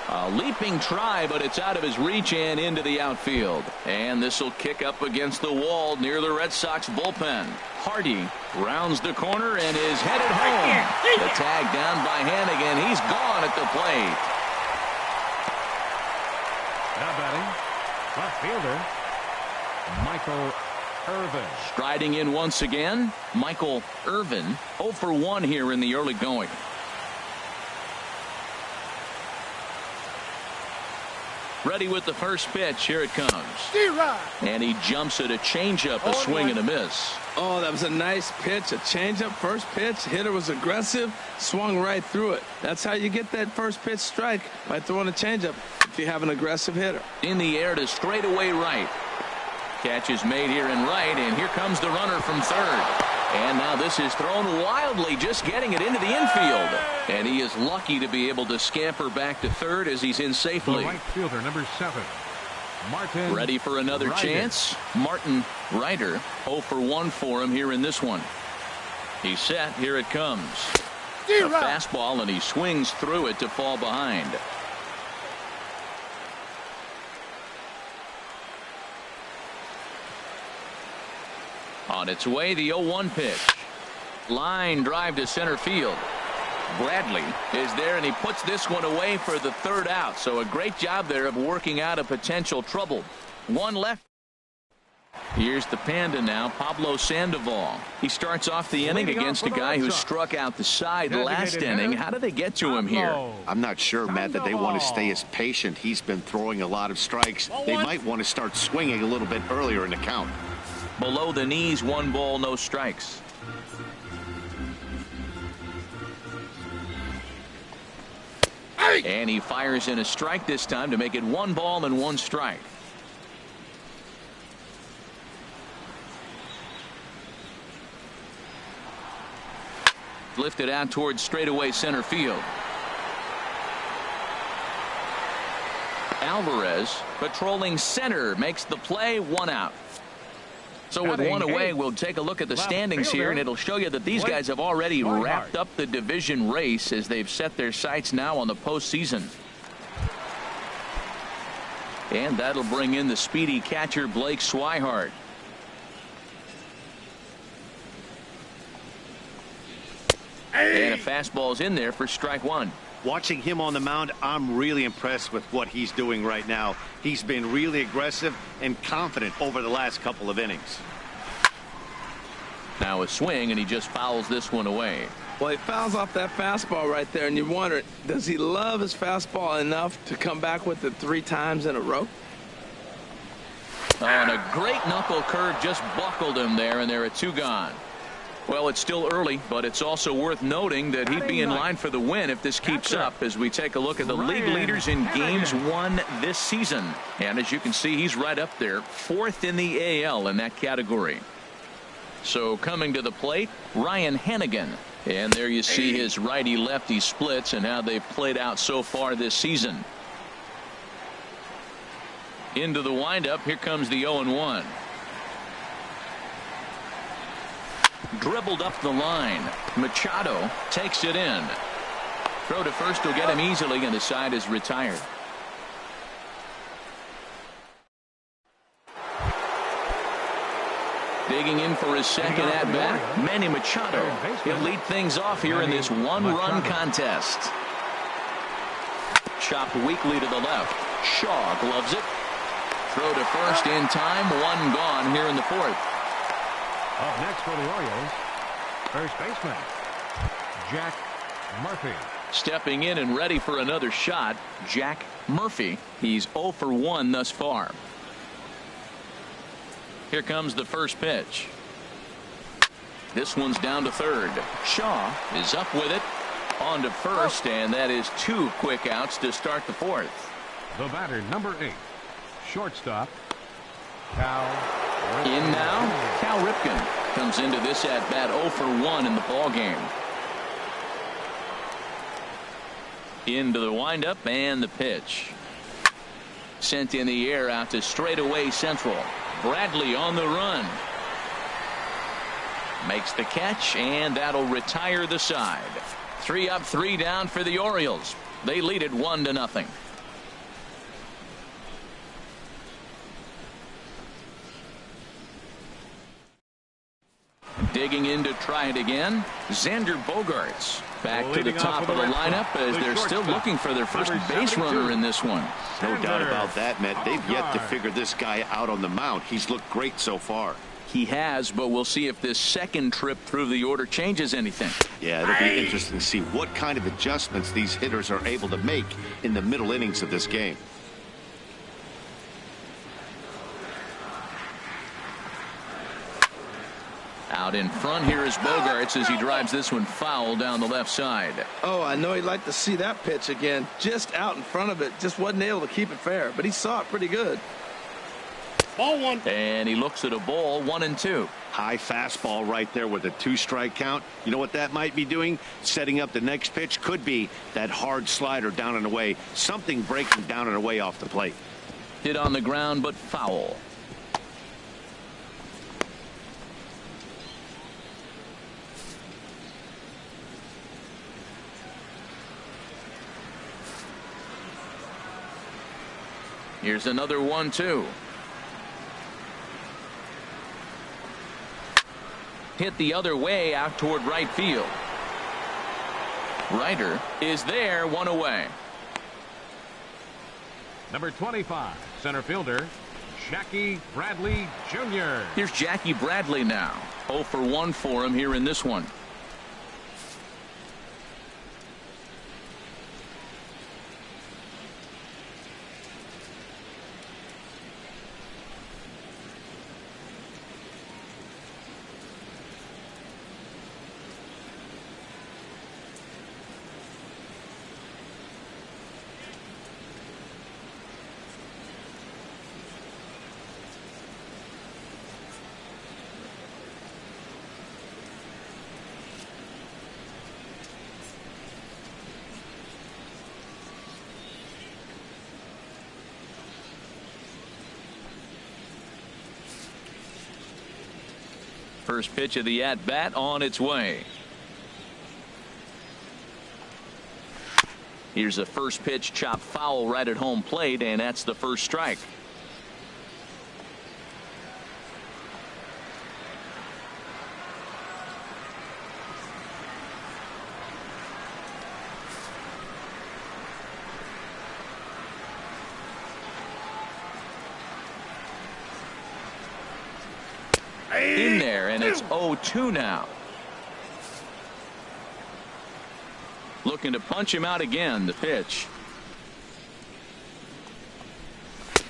Speaker 1: A leaping try, but it's out of his reach and into the outfield. And this will kick up against the wall near the Red Sox bullpen. Hardy rounds the corner and is headed home. The tag down by Hannigan. He's gone at the plate.
Speaker 4: Now batting, left fielder, Michael Irvin.
Speaker 1: Striding in once again, Michael Irvin. 0 for 1 here in the early going. Ready with the first pitch. Here it comes. And he jumps at a changeup, a swing and a miss.
Speaker 2: Oh, that was a nice pitch. A changeup, first pitch. Hitter was aggressive, swung right through it. That's how you get that first pitch strike, by throwing a changeup if you have an aggressive hitter.
Speaker 1: In the air to straightaway right. Catch is made here in right, and here comes the runner from 3rd. And now this is thrown wildly, just getting it into the infield. And he is lucky to be able to scamper back to 3rd as he's in safely.
Speaker 4: The right fielder, number 7, Martin.
Speaker 1: Ready for another
Speaker 4: Ryder.
Speaker 1: chance. Martin Ryder. 0 for 1 for him here in this one. He's set. Here it comes. A fastball, and he swings through it to fall behind. On its way, the 0-1 pitch. Line drive to center field. Bradley is there, and he puts this one away for the 3rd out. So a great job there of working out a potential trouble. 1 left. Here's the Panda now, Pablo Sandoval. He starts off the inning against a guy who struck out the side last inning. How did they get to him here?
Speaker 3: I'm not sure, Matt, that they want to stay as patient. He's been throwing a lot of strikes. They might want to start swinging a little bit earlier in the count.
Speaker 1: Below the knees, 1 ball, no strikes. And he fires in a strike this time to make it 1 ball and 1 strike. Lifted out towards straightaway center field. Alvarez, patrolling center, makes the play, 1 out. So with 1 away, we'll take a look at the standings here, and it'll show you that these guys have already wrapped up the division race as they've set their sights now on the postseason. And that'll bring in the speedy catcher Blake Swihart. And a fastball's in there for strike 1.
Speaker 3: Watching him on the mound, I'm really impressed with what he's doing right now. He's been really aggressive and confident over the last couple of innings.
Speaker 1: Now a swing, and he just fouls this one away.
Speaker 2: Well, he fouls off that fastball right there, and you wonder, does he love his fastball enough to come back with it 3 times in a row?
Speaker 1: Oh, and a great knuckle curve just buckled him there, and there are 2 gone. Well, it's still early, but it's also worth noting that he'd be in line for the win if this keeps up as we take a look at the league leaders in games won this season. And as you can see, he's right up there, 4th in the AL in that category. So coming to the plate, Ryan Hannigan. And there you see his righty-lefty splits and how they've played out so far this season. Into the windup, here comes the 0-1. Dribbled up the line. Machado takes it in. Throw to first will get him easily, and the side is retired. Digging in for his second at-bat, Manny Machado. He'll lead things off here in this 1-run contest. Chopped weakly to the left. Shaw gloves it. Throw to first in time. 1 gone here in the 4th.
Speaker 4: Up next for the Orioles, first baseman, Jack Murphy.
Speaker 1: Stepping in and ready for another shot, Jack Murphy. He's 0 for 1 thus far. Here comes the first pitch. This one's down to third. Shaw is up with it. On to first, and that is 2 quick outs to start the 4th.
Speaker 4: The batter, number 8, shortstop, Cal Ripken.
Speaker 1: In now, Cal Ripken comes into this at-bat 0 for 1 in the ballgame. Into the windup and the pitch. Sent in the air out to straightaway central. Bradley on the run. Makes the catch, and that'll retire the side. 3 up, 3 down for the Orioles. They lead it 1-0. Digging in to try it again, Xander Bogaerts. Back to the top of the lineup as they're still looking for their first base runner in this one.
Speaker 3: No doubt about that, Matt. They've yet to figure this guy out on the mound. He's looked great so far.
Speaker 1: He has, but we'll see if this second trip through the order changes anything.
Speaker 3: Yeah, it'll be interesting to see what kind of adjustments these hitters are able to make in the middle innings of this game.
Speaker 1: Out in front here is Bogaerts as he drives this one foul down the left side.
Speaker 2: Oh, I know he'd like to see that pitch again. Just out in front of it. Just wasn't able to keep it fair, but he saw it pretty good.
Speaker 3: Ball 1.
Speaker 1: And he looks at a ball, 1-2.
Speaker 3: High fastball right there with a 2-strike count. You know what that might be doing? Setting up the next pitch. Could be that hard slider down and away. Something breaking down and away off the plate.
Speaker 1: Hit on the ground, but foul. Here's another 1-2. Hit the other way out toward right field. Ryder is there, 1 away.
Speaker 4: Number 25, center fielder, Jackie Bradley Jr.
Speaker 1: Here's Jackie Bradley now. 0 for 1 for him here in this one. First pitch of the at-bat on its way. Here's a first pitch chop foul right at home plate, and that's the first strike. In there, and it's 0-2 now. Looking to punch him out again. The pitch.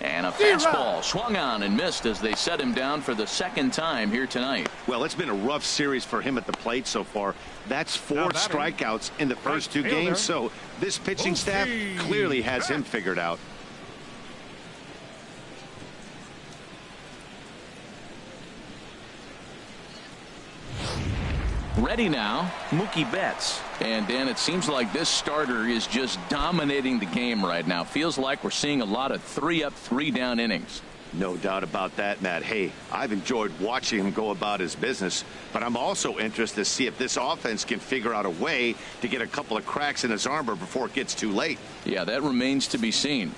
Speaker 1: And a fastball swung on and missed as they set him down for the second time here tonight.
Speaker 3: Well, it's been a rough series for him at the plate so far. That's 4 strikeouts in the first 2 games, so this pitching staff clearly has him figured out.
Speaker 1: Ready now, Mookie Betts. And Dan, it seems like this starter is just dominating the game right now. Feels like we're seeing a lot of 3-up, 3-down innings.
Speaker 3: No doubt about that, Matt. Hey, I've enjoyed watching him go about his business, but I'm also interested to see if this offense can figure out a way to get a couple of cracks in his armor before it gets too late.
Speaker 1: Yeah, that remains to be seen.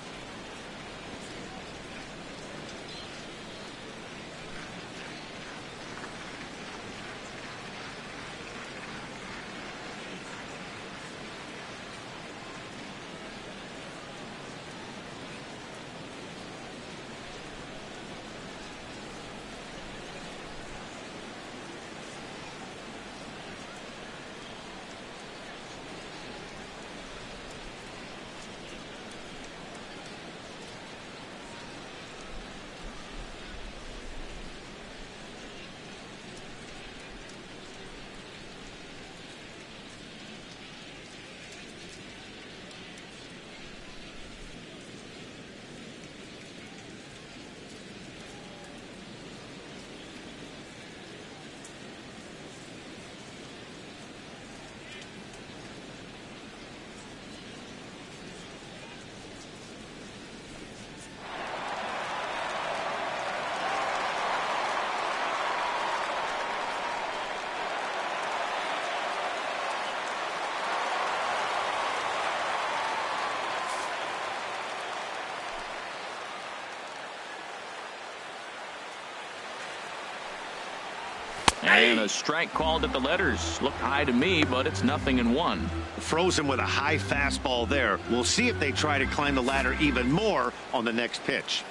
Speaker 1: And a strike called at the letters. Looked high to me, but it's 0-1.
Speaker 3: Frozen with a high fastball there. We'll see if they try to climb the ladder even more on the next pitch.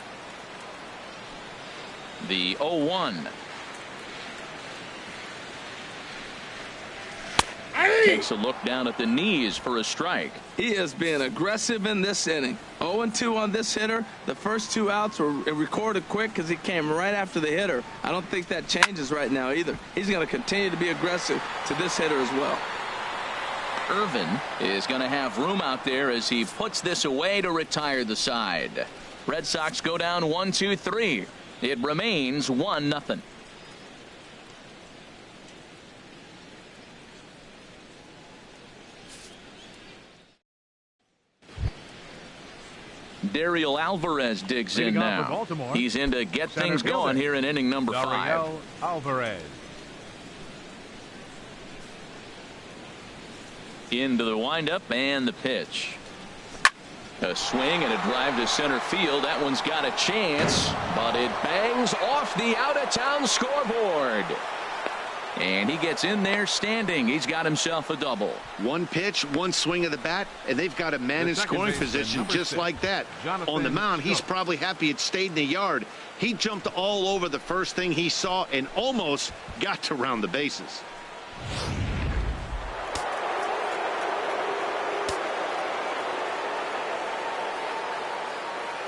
Speaker 1: The 0-1. Takes a look down at the knees for a strike.
Speaker 2: He is being aggressive in this inning. 0-2 on this hitter. The first 2 outs were recorded quick because he came right after the hitter. I don't think that changes right now either. He's going to continue to be aggressive to this hitter as well.
Speaker 1: Irvin is going to have room out there as he puts this away to retire the side. Red Sox go down 1-2-3. It remains 1-0. Dariel Alvarez digs in now. He's in to get things going here in inning number 5.
Speaker 4: Alvarez.
Speaker 1: Into the windup and the pitch. A swing and a drive to center field. That one's got a chance, but it bangs off the out-of-town scoreboard. And he gets in there standing. He's got himself a double.
Speaker 3: 1 pitch, 1 swing of the bat, and they've got a man in scoring position just like that. On the mound, he's probably happy it stayed in the yard. He jumped all over the first thing he saw and almost got to round the bases.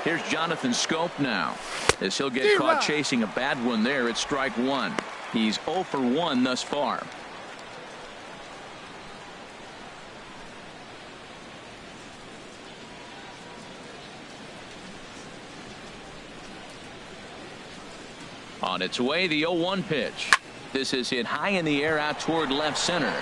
Speaker 1: Here's Jonathan Scope now, as he'll get caught chasing a bad one there at strike 1. He's 0 for 1 thus far. On its way, the 0-1 pitch. This is hit high in the air out toward left center.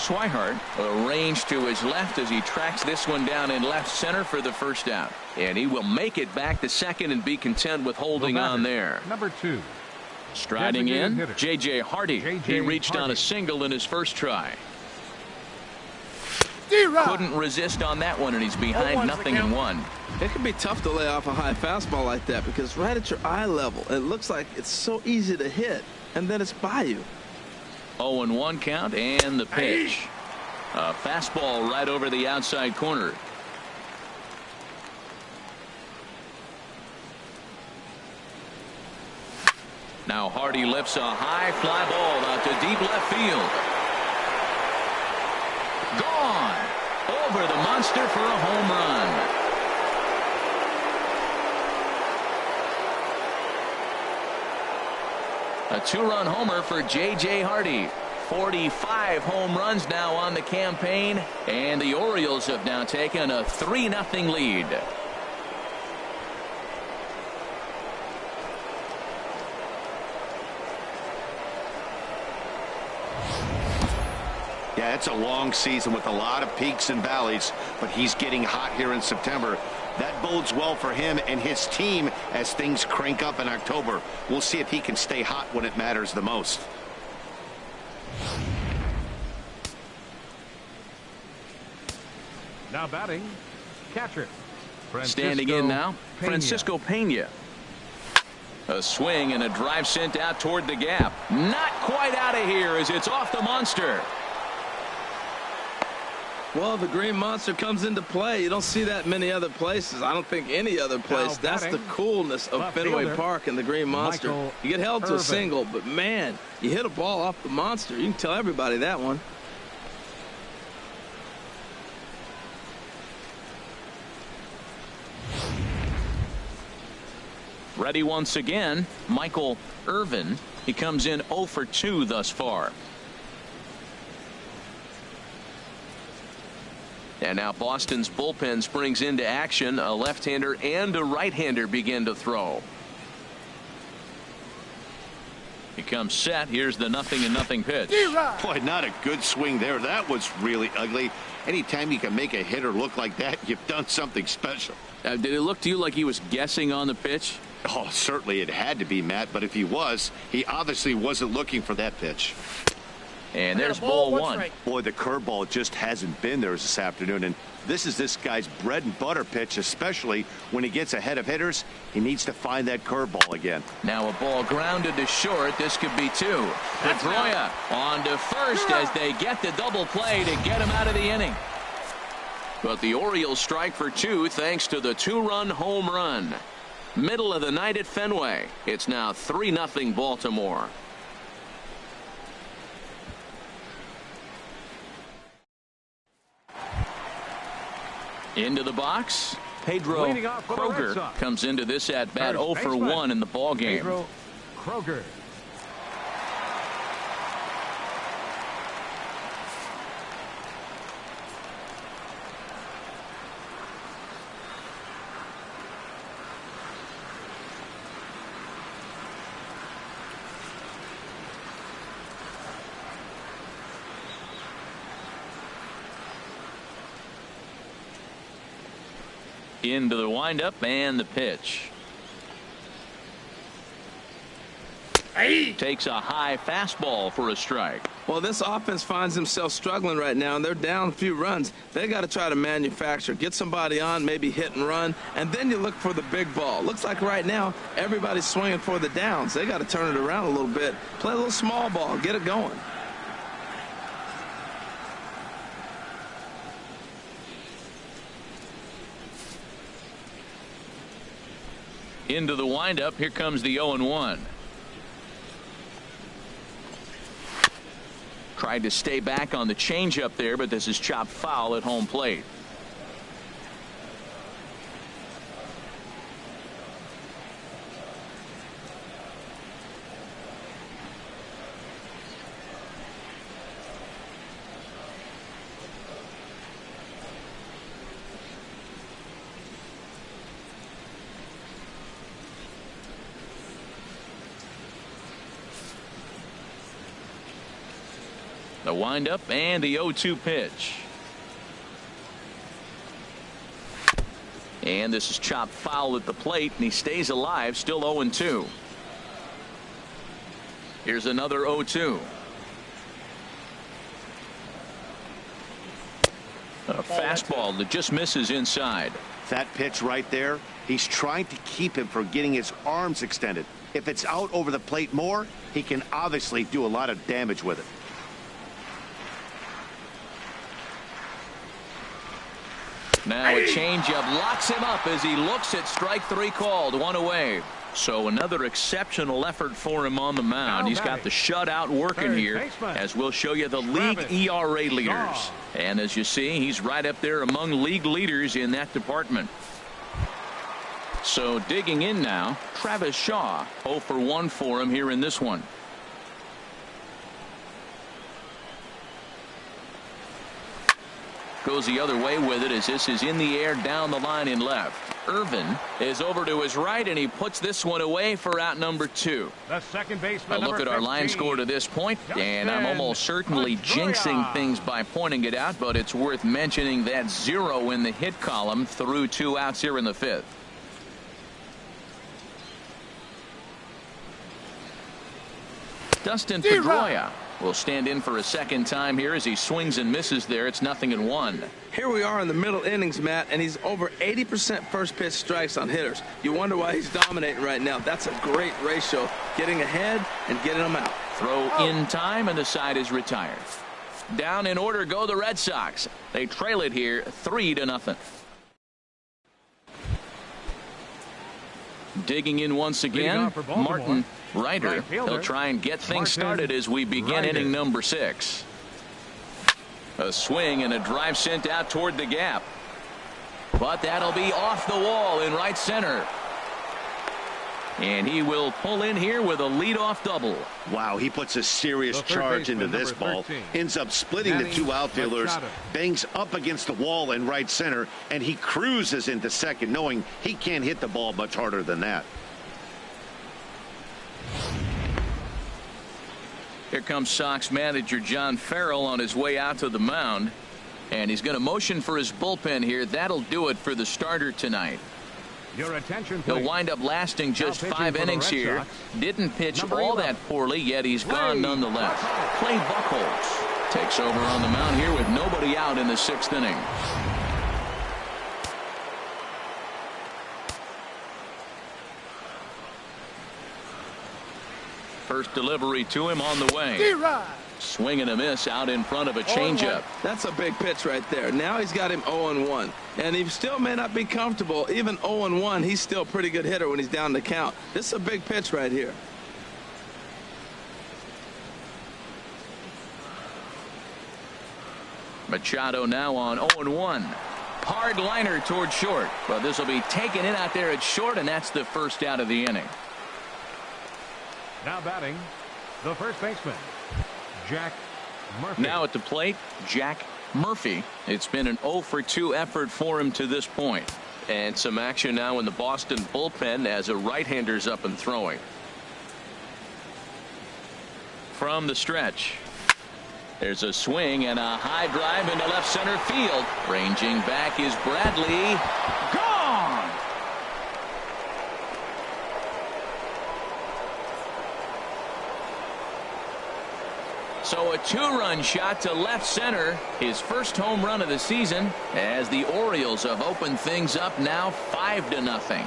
Speaker 1: Swihart arranged to his left as he tracks this one down in left center for the first out. And he will make it back to second and be content with holding on there.
Speaker 4: Number 2.
Speaker 1: Striding in, J.J. Hardy. He reached on a single in his first try. Couldn't resist on that one, and he's behind 0-1.
Speaker 2: It can be tough to lay off a high fastball like that because right at your eye level, it looks like it's so easy to hit, and then it's by you.
Speaker 1: 0-1 count, and the pitch. A fastball right over the outside corner. Now Hardy lifts a high fly ball out to deep left field. Gone over the monster for a home run. A two-run homer for J.J. Hardy. 45 home runs now on the campaign, and the Orioles have now taken a 3-0 lead.
Speaker 3: Yeah, it's a long season with a lot of peaks and valleys, but he's getting hot here in September. That bodes well for him and his team as things crank up in October. We'll see if he can stay hot when it matters the most.
Speaker 4: Now batting, catcher.
Speaker 1: Standing in now, Francisco Pena. A swing and a drive sent out toward the gap. Not quite out of here as it's off the monster.
Speaker 2: Well, the green monster comes into play. You don't see that many other places. I don't think any other place. That's the coolness of Fenway Park and the green monster. You get held to a single, but man, you hit a ball off the monster. You can tell everybody that one.
Speaker 1: Ready once again, Michael Irvin. He comes in 0 for 2 thus far. And now Boston's bullpen springs into action. A left-hander and a right-hander begin to throw. He comes set. Here's the 0-0 pitch.
Speaker 3: Boy, not a good swing there. That was really ugly. Anytime you can make a hitter look like that, you've done something special.
Speaker 1: Did it look to you like he was guessing on the pitch?
Speaker 3: Oh, certainly it had to be, Matt. But if he was, he obviously wasn't looking for that pitch.
Speaker 1: And there's ball one.
Speaker 3: Boy, the curveball just hasn't been there this afternoon. And this is this guy's bread and butter pitch, especially when he gets ahead of hitters. He needs to find that curveball again.
Speaker 1: Now a ball grounded to short. This could be 2. Pedroia on to first as they get the double play to get him out of the inning. But the Orioles strike for 2 thanks to the 2-run home run. Middle of the night at Fenway. It's now 3-0 Baltimore. Into the box, Pedro Kroger comes into this at bat 0 for 1 in the ball game.
Speaker 4: Pedro Kroger.
Speaker 1: Into the windup and the pitch. Takes a high fastball for a strike.
Speaker 2: Well, this offense finds themselves struggling right now, and they're down a few runs. They got to try to manufacture, get somebody on, maybe hit and run, and then you look for the big ball. Looks like right now everybody's swinging for the downs. They got to turn it around a little bit, play a little small ball, get it going.
Speaker 1: Into the windup. Here comes the 0-1. Tried to stay back on the changeup there, but this is chopped foul at home plate. The windup and the 0-2 pitch. And this is chopped foul at the plate, and he stays alive, still 0-2. Here's another 0-2. A fastball that just misses inside.
Speaker 3: That pitch right there, he's trying to keep him from getting his arms extended. If it's out over the plate more, he can obviously do a lot of damage with it.
Speaker 1: Now a changeup locks him up as he looks at strike 3 called. 1 away. So another exceptional effort for him on the mound. He's got the shutout working here, as we'll show you the league ERA leaders. And as you see, he's right up there among league leaders in that department. So digging in now, Travis Shaw. 0 for 1 for him here in this one. Goes the other way with it as this is in the air down the line in left. Irvin is over to his right, and he puts this one away for out number 2.
Speaker 4: The second baseman,
Speaker 1: a look at our line score to this point, and I'm almost certainly jinxing things by pointing it out, but it's worth mentioning that 0 in the hit column through 2 outs here in the 5th. Dustin Pedroia will stand in for a second time here as he swings and misses there. It's 0-1.
Speaker 2: Here we are in the middle innings, Matt, and he's over 80% first pitch strikes on hitters. You wonder why he's dominating right now. That's a great ratio, getting ahead and getting them out.
Speaker 1: Throw in time, and the side is retired. Down in order go the Red Sox. They trail it here 3-0. Digging in once again, Martin Ryder. He'll try and get things started as we begin inning number 6. A swing and a drive sent out toward the gap. But that'll be off the wall in right center. And he will pull in here with a leadoff double.
Speaker 3: Wow, he puts a serious charge into this ball. Ends up splitting the 2 outfielders, bangs up against the wall in right center, and he cruises into second, knowing he can't hit the ball much harder than that.
Speaker 1: Here comes Sox manager John Farrell on his way out to the mound. And he's going to motion for his bullpen here. That'll do it for the starter tonight.
Speaker 4: Your attention,
Speaker 1: he'll wind up lasting just 5 innings here. Didn't pitch all that poorly, yet he's gone nonetheless. Clay Buchholz takes over on the mound here with nobody out in the 6th inning. First delivery to him on the way. Swing and a miss out in front of a changeup.
Speaker 2: That's a big pitch right there. Now he's got him 0-1. And he still may not be comfortable. Even 0-1, he's still a pretty good hitter when he's down the count. This is a big pitch right here.
Speaker 1: Machado now on 0-1. Hard liner toward short. But this will be taken in out there at short, and that's the first out of the inning.
Speaker 4: Now batting, the first baseman, Jack Murphy.
Speaker 1: Now at the plate, Jack Murphy. It's been an 0 for 2 effort for him to this point. And some action now in the Boston bullpen as a right-hander's up and throwing. From the stretch, there's a swing and a high drive into left center field. Ranging back is Bradley. Gone! So a 2-run shot to left center, his first home run of the season, as the Orioles have opened things up now 5-0.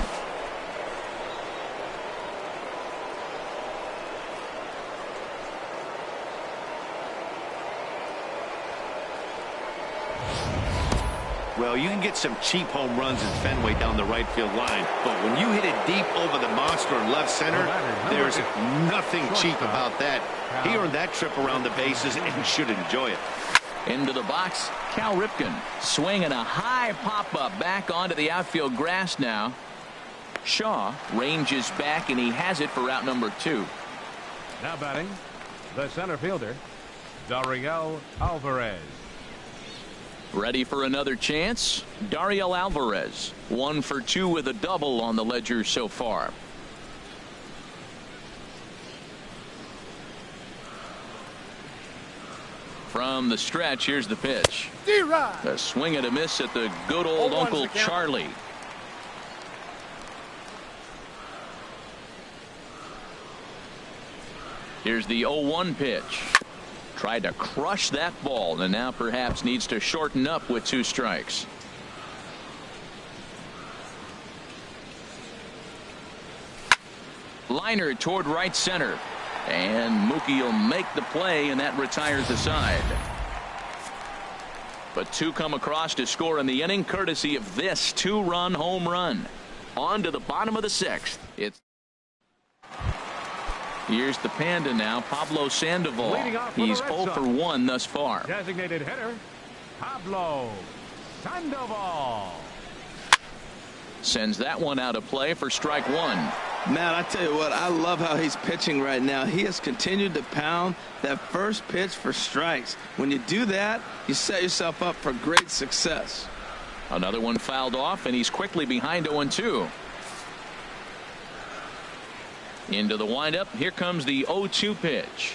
Speaker 3: Well, you can get some cheap home runs in Fenway down the right field line, but when you hit it deep over the monster in left center, there's nothing cheap about that. He earned that trip around the bases and should enjoy it.
Speaker 1: Into the box, Cal Ripken swinging a high pop-up back onto the outfield grass now. Shaw ranges back, and he has it for out number 2.
Speaker 4: Now batting, the center fielder, Dariel Alvarez.
Speaker 1: Ready for another chance? Dariel Alvarez, 1 for 2 with a double on the ledger so far. From the stretch, here's the pitch. A swing and a miss at the good old Uncle Charlie. Here's the 0-1 pitch. Tried to crush that ball, and now perhaps needs to shorten up with 2 strikes. Liner toward right center. And Mookie will make the play, and that retires the side. But 2 come across to score in the inning, courtesy of this 2-run home run. On to the bottom of the 6th. Here's the Panda now, Pablo Sandoval. He's 0 for 1 thus far.
Speaker 4: Designated hitter, Pablo Sandoval.
Speaker 1: Sends that one out of play for strike 1.
Speaker 2: Man, I tell you what, I love how he's pitching right now. He has continued to pound that first pitch for strikes. When you do that, you set yourself up for great success.
Speaker 1: Another one fouled off, and he's quickly behind 0-2. Into the windup. Here comes the 0-2 pitch.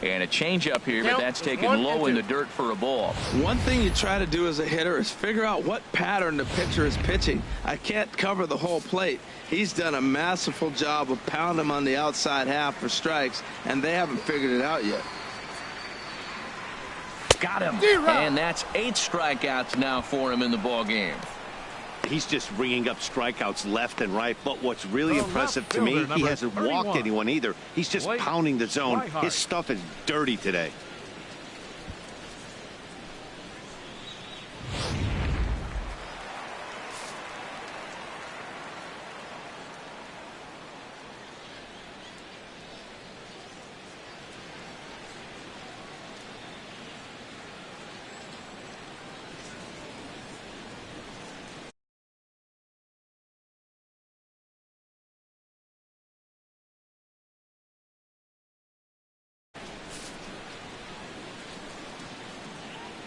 Speaker 1: And a changeup here, but that's taken low in the dirt for a ball.
Speaker 2: One thing you try to do as a hitter is figure out what pattern the pitcher is pitching. I can't cover the whole plate. He's done a masterful job of pounding him on the outside half for strikes, and they haven't figured it out yet.
Speaker 1: Got him. And that's 8 strikeouts now for him in the ball game.
Speaker 3: He's just ringing up strikeouts left and right. But what's really impressive to me, he hasn't walked anyone either. He's just pounding the zone. His stuff is dirty today.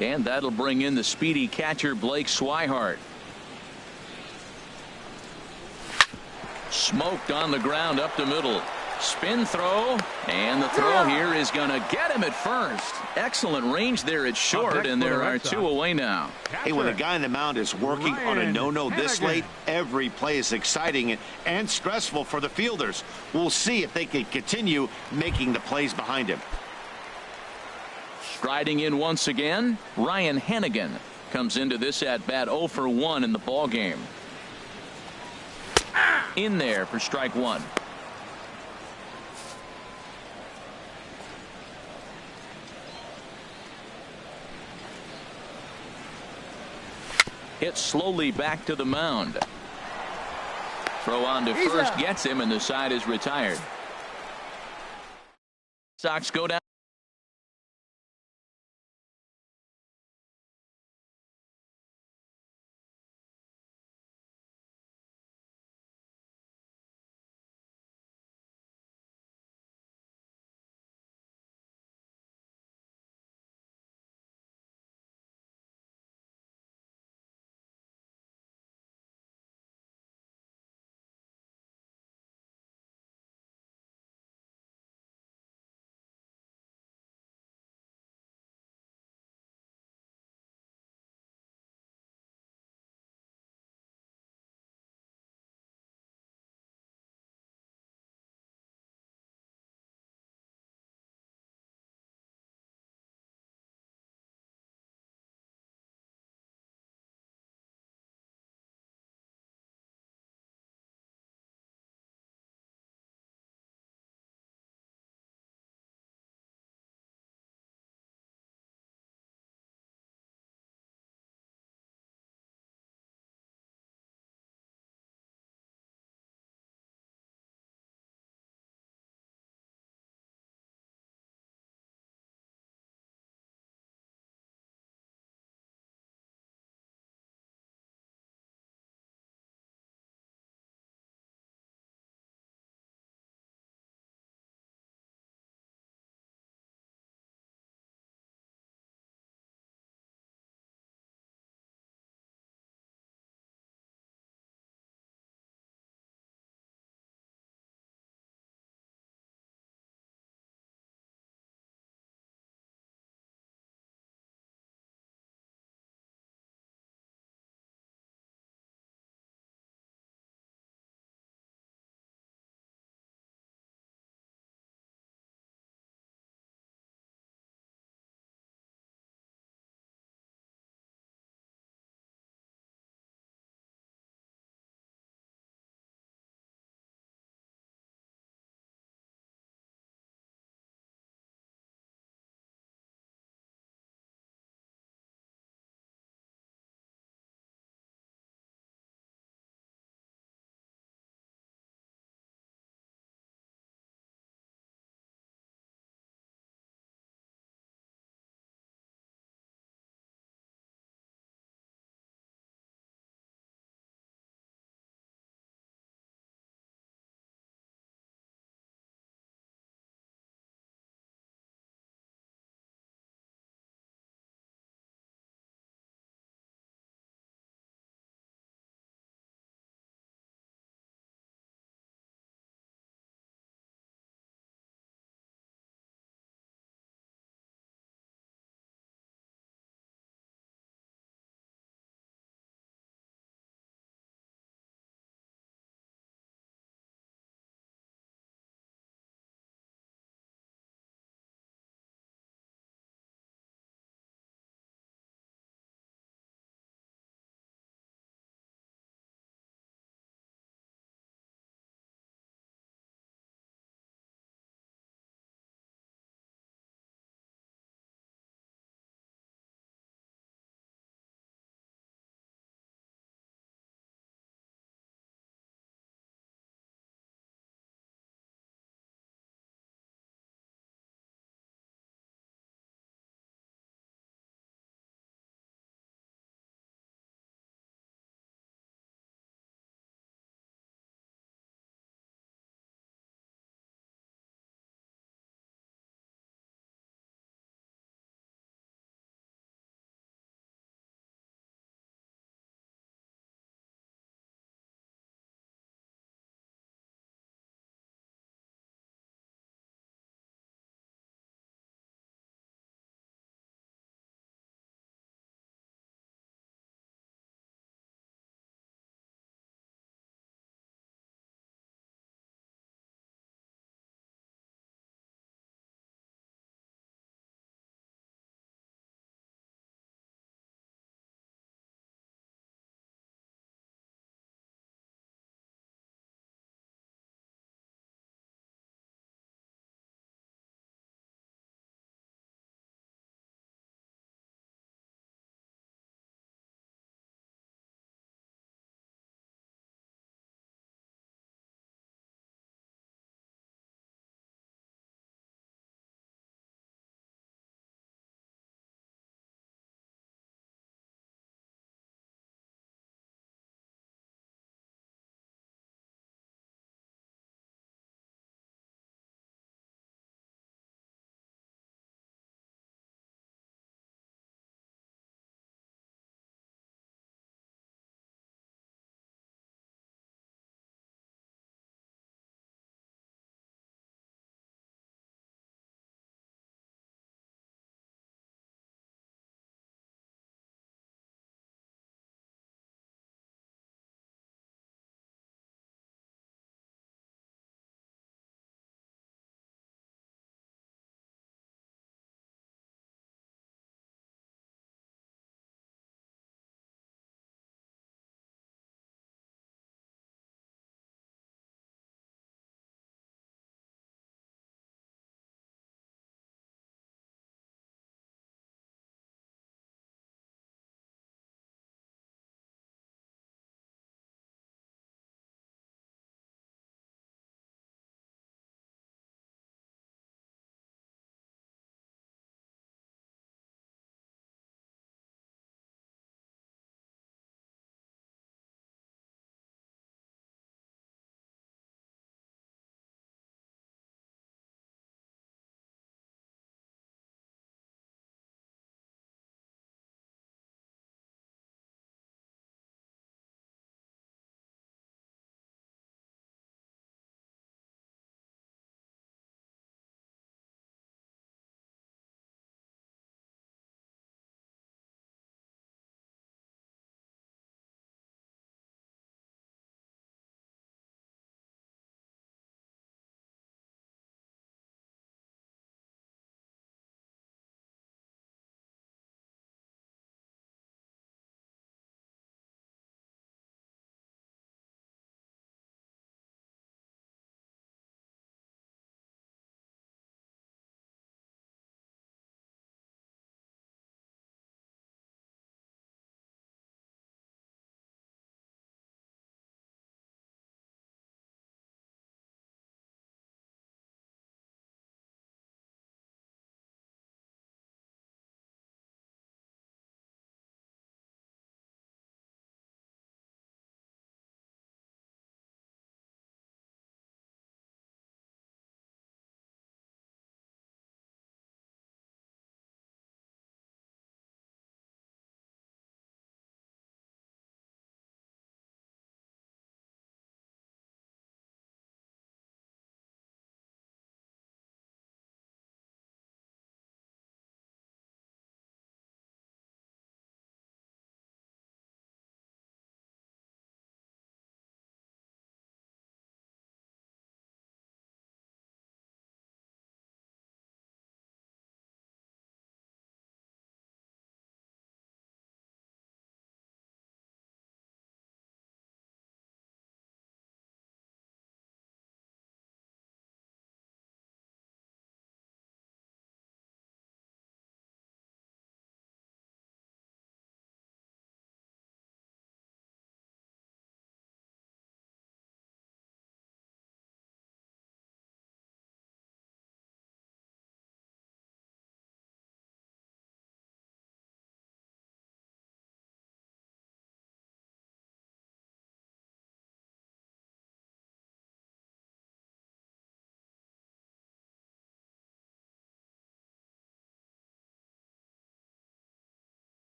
Speaker 1: And that'll bring in the speedy catcher Blake Swihart. Smoked on the ground up the middle. Spin throw, and the throw here is going to get him at first. Excellent range there at short, and there are 2 away now.
Speaker 3: Hey, when the guy on the mound is working on a no-no this late, every play is exciting and stressful for the fielders. We'll see if they can continue making the plays behind him.
Speaker 1: Striding in once again, Ryan Hannigan comes into this at bat 0 for 1 in the ball game. In there for strike 1. Hit slowly back to the mound. Throw on to first gets him, and the side is retired. Sox go down.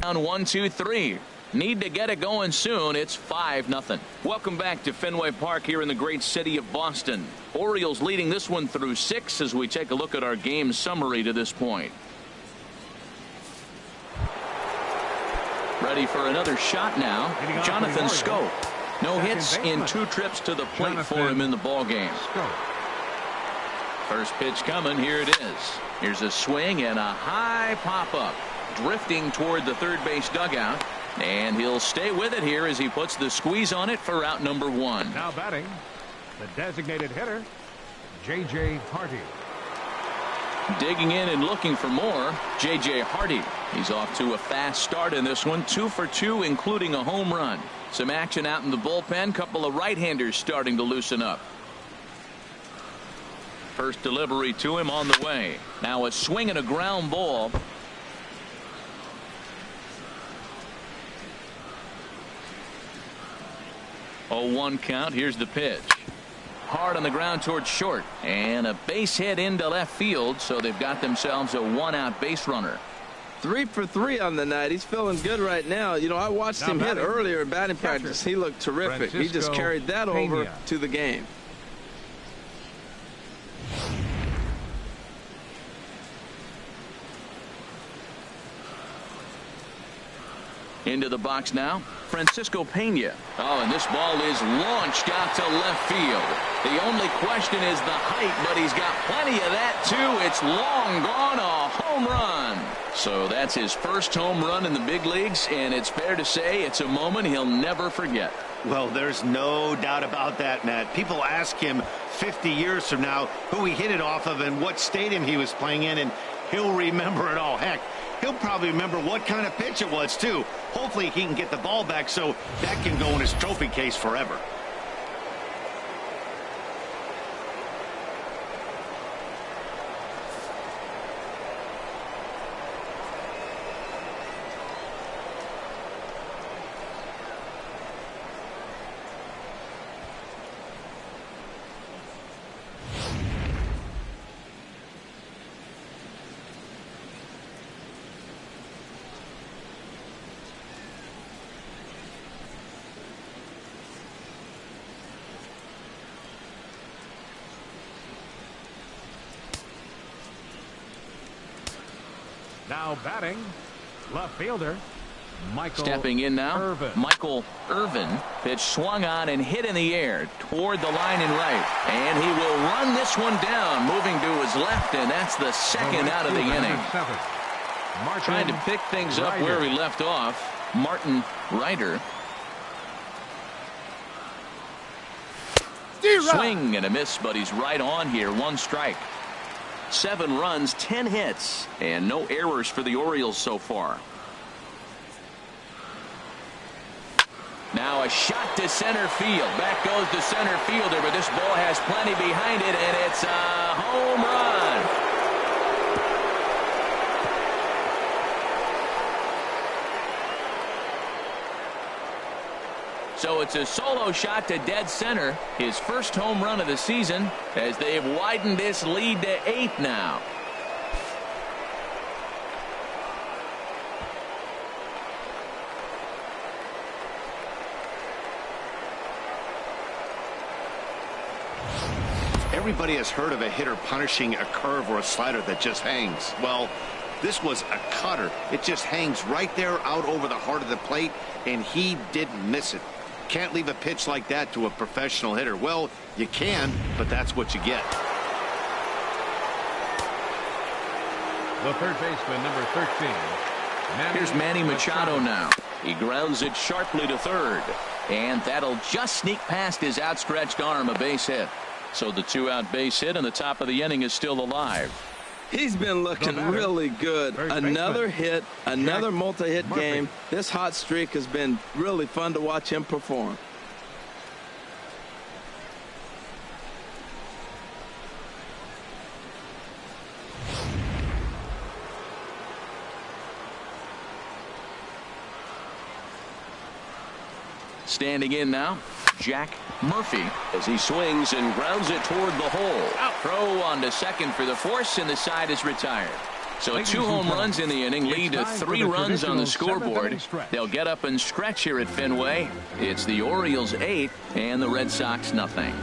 Speaker 1: Down 1-2-3. Need to get it going soon. It's 5-0. Welcome back to Fenway Park here in the great city of Boston. Orioles leading this one through 6 as we take a look at our game summary to this point. Ready for another shot now. Jonathan Scope. No hits in 2 trips to the plate for him in the ball game. First pitch coming. Here it is. Here's a swing and a high pop-up. Drifting toward the third base dugout. And he'll stay with it here as he puts the squeeze on it for out number 1.
Speaker 4: Now batting, the designated hitter, J.J. Hardy.
Speaker 1: Digging in and looking for more, J.J. Hardy. He's off to a fast start in this one. 2 for 2, including a home run. Some action out in the bullpen. Couple of right-handers starting to loosen up. First delivery to him on the way. Now a swing and a ground ball. 0-1 count. Here's the pitch. Hard on the ground towards short. And a base hit into left field, so they've got themselves a 1-out base runner.
Speaker 2: 3 for 3 on the night. He's feeling good right now. You know, I watched him hit earlier in batting practice. He looked terrific. He just carried that over to the game.
Speaker 1: Into the box now, Francisco Pena. Oh, and this ball is launched out to left field. The only question is the height, but he's got plenty of that, too. It's long gone, a home run. So that's his first home run in the big leagues, and it's fair to say it's a moment he'll never forget.
Speaker 3: Well, there's no doubt about that, Matt. People ask him 50 years from now who he hit it off of and what stadium he was playing in, and he'll remember it all. Heck, he'll probably remember what kind of pitch it was, too. Hopefully he can get the ball back so that can go in his trophy case forever.
Speaker 4: Now batting, left fielder, Michael
Speaker 1: Stepping in now,
Speaker 4: Irvin.
Speaker 1: Michael Irvin. Pitch swung on and hit in the air toward the line and right. And he will run this one down, moving to his left, and that's the second out of the inning. Trying to pick things up where we left off, Martin Ryder. Swing and a miss, but he's right on here. 1 strike. 7 runs, 10 hits, and no errors for the Orioles so far. Now a shot to center field. Back goes the center fielder, but this ball has plenty behind it, and it's a home run. So it's a solo shot to dead center. His first home run of the season as they've widened this lead to 8 now.
Speaker 3: Everybody has heard of a hitter punishing a curve or a slider that just hangs. Well, this was a cutter. It just hangs right there out over the heart of the plate, and he didn't miss it. Can't leave a pitch like that to a professional hitter. Well, you can, but that's what you get.
Speaker 4: The third baseman, number 13.
Speaker 1: Here's Manny Machado now. He grounds it sharply to third, and that'll just sneak past his outstretched arm, a base hit. So the 2-out base hit, and the top of the inning is still alive.
Speaker 2: He's been looking really good. Another hit, another multi-hit game. This hot streak has been really fun to watch him perform.
Speaker 1: Standing in now, Jack Murphy, as he swings and grounds it toward the hole. Throw on to second for the force, and the side is retired. So 2 home runs in the inning lead to 3 runs on the scoreboard. They'll get up and stretch here at Fenway. It's the Orioles 8 and the Red Sox nothing.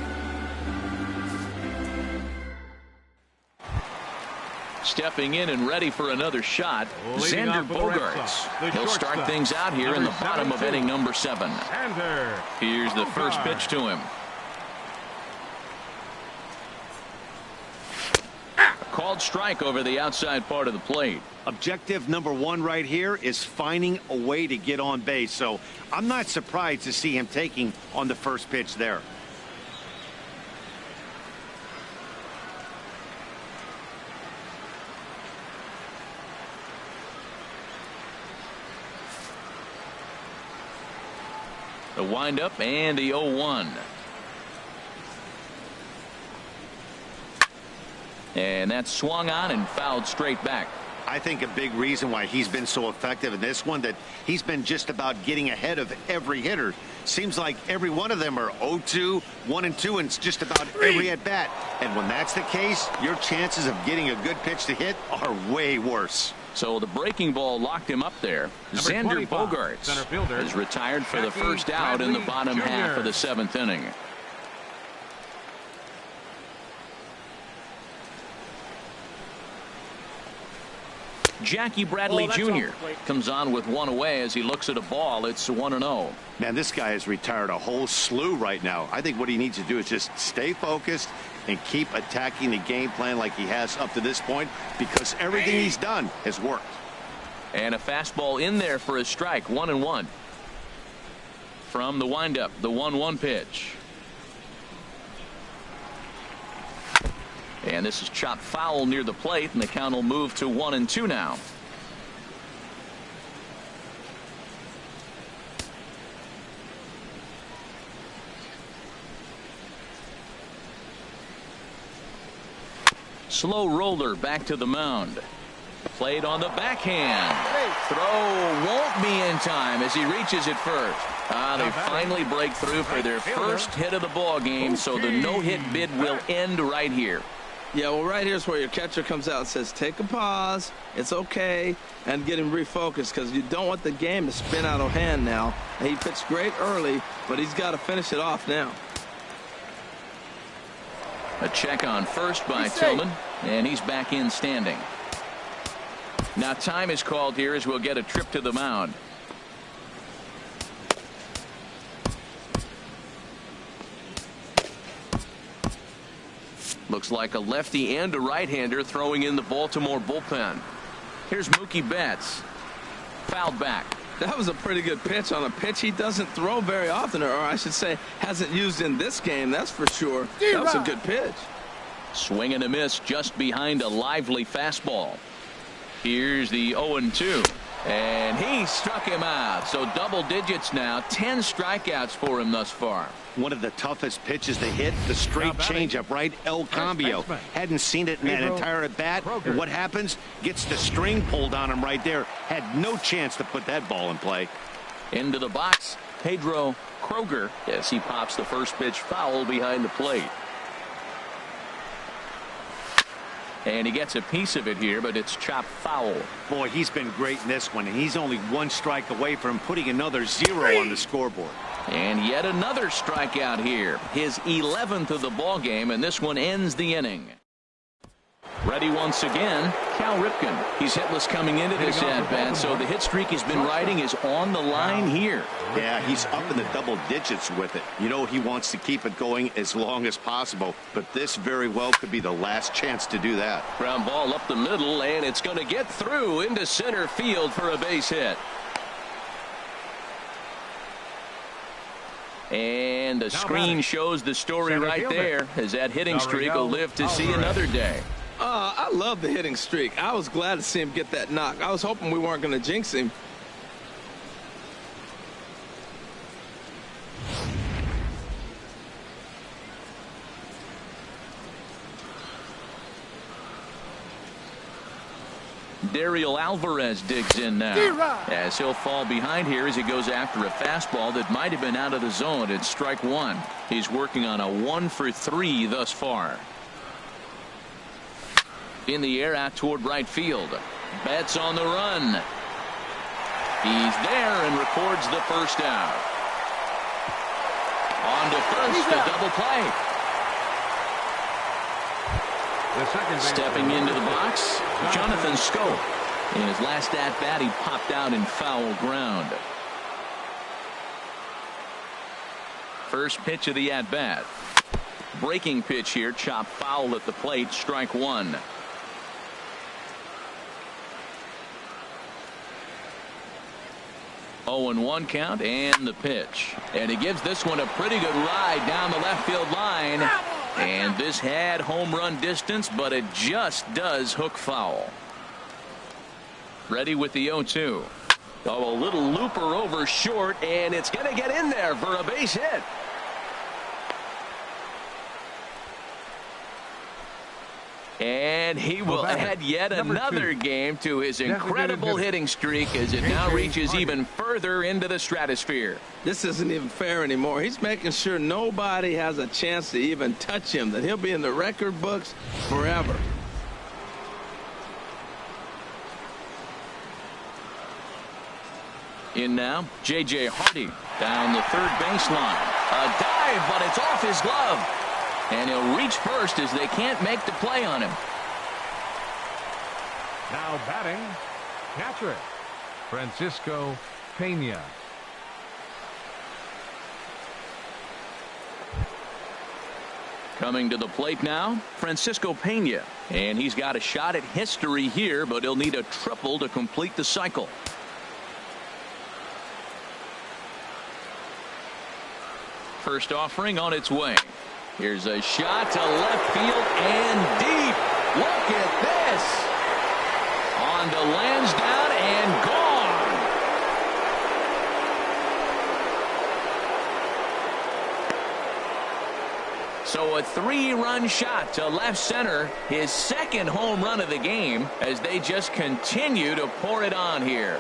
Speaker 1: Stepping in and ready for another shot, Xander Bogaerts. He'll start things out here in the bottom of inning number 7. Here's the first pitch to him. Called strike over the outside part of the plate.
Speaker 3: Objective number 1 right here is finding a way to get on base. So I'm not surprised to see him taking on the first pitch there.
Speaker 1: The windup and the 0-1. And that's swung on and fouled straight back.
Speaker 3: I think a big reason why he's been so effective in this one, that he's been just about getting ahead of every hitter. Seems like every one of them are 0-2, 1-2, and it's just about every at bat. And when that's the case, your chances of getting a good pitch to hit are way worse.
Speaker 1: So the breaking ball locked him up there. Xander Bogaerts is retired for the first out in the bottom half of the 7th inning. Jackie Bradley Jr. comes on with 1 away as he looks at a ball. It's 1-0.
Speaker 3: Man, this guy has retired a whole slew right now. I think what he needs to do is just stay focused and keep attacking the game plan like he has up to this point, because everything he's done has worked.
Speaker 1: And a fastball in there for a strike. 1-1 from the windup. The 1-1 pitch. And this is chopped foul near the plate, and the count will move to 1-2 now. Slow roller back to the mound. Played on the backhand. Throw won't be in time as he reaches it first. They finally break through for their first hit of the ball game, so the no-hit bid will end right here.
Speaker 2: Yeah, well, right here's where your catcher comes out and says, take a pause, it's okay, and get him refocused, because you don't want the game to spin out of hand now. And he pitched great early, but he's got to finish it off now.
Speaker 1: A check on first by Tillman, and he's back in standing. Now time is called here as we'll get a trip to the mound. Looks like a lefty and a right-hander throwing in the Baltimore bullpen. Here's Mookie Betts. Fouled back.
Speaker 2: That was a pretty good pitch on a pitch he doesn't throw very often, or I should say hasn't used in this game, that's for sure. That was a good pitch.
Speaker 1: Swing and a miss just behind a lively fastball. Here's the 0-2. And he struck him out. So double digits now. 10 strikeouts for him thus far.
Speaker 3: One of the toughest pitches to hit, the straight changeup, right? El Cambio. Hadn't seen it in that entire at bat. And what happens? Gets the string pulled on him right there. Had no chance to put that ball in play.
Speaker 1: Into the box, Pedro Kroger, as he pops the first pitch foul behind the plate. And he gets a piece of it here, but it's chopped foul.
Speaker 3: Boy, he's been great in this one, and he's only 1 strike away from putting another 0 on the scoreboard.
Speaker 1: And yet another strikeout here. His 11th of the ball game, and this one ends the inning. Ready once again, Cal Ripken. He's hitless coming into this at-bat, so the hit streak he's been riding is on the line here.
Speaker 3: Yeah, he's up in the double digits with it. You know, he wants to keep it going as long as possible, but this very well could be the last chance to do that.
Speaker 5: Ground ball up the middle, and it's going to get through into center field for a base hit.
Speaker 1: And the screen shows the story right there, as that hitting streak will live to see another day.
Speaker 2: I love the hitting streak. I was glad to see him get that knock. I was hoping we weren't going to jinx him.
Speaker 1: Dariel Alvarez digs in now, as he'll fall behind here as he goes after a fastball that might have been out of the zone. It's strike 1. He's working on a 1 for 3 thus far. In the air out toward right field. Betts on the run. He's there and records the first out. On to first, a double play. Stepping into the box, Jonathan Scope. In his last at-bat, he popped out in foul ground. First pitch of the at-bat. Breaking pitch here, chopped foul at the plate, strike one. Oh, and 1 count, and the pitch. And he gives this one a pretty good ride down the left field line. And this had home run distance, but it just does hook foul. Ready with the 0-2. Oh, a little looper over short, and it's going to get in there for a base hit. And he will add yet another game to his incredible hitting streak as it now reaches even further into the stratosphere.
Speaker 2: This isn't even fair anymore. He's making sure nobody has a chance to even touch him, that he'll be in the record books forever.
Speaker 1: In now, J.J. Hardy down the third baseline. A dive, but it's off his glove. And he'll reach first as they can't make the play on him.
Speaker 4: Now batting, catcher, Francisco Pena.
Speaker 1: Coming to the plate now, Francisco Pena. And he's got a shot at history here, but he'll need a triple to complete the cycle. First offering on its way. Here's a shot to left field and deep. Look at this. On to Lansdowne and gone. So a 3-run shot to left center. His second home run of the game as they just continue to pour it on here.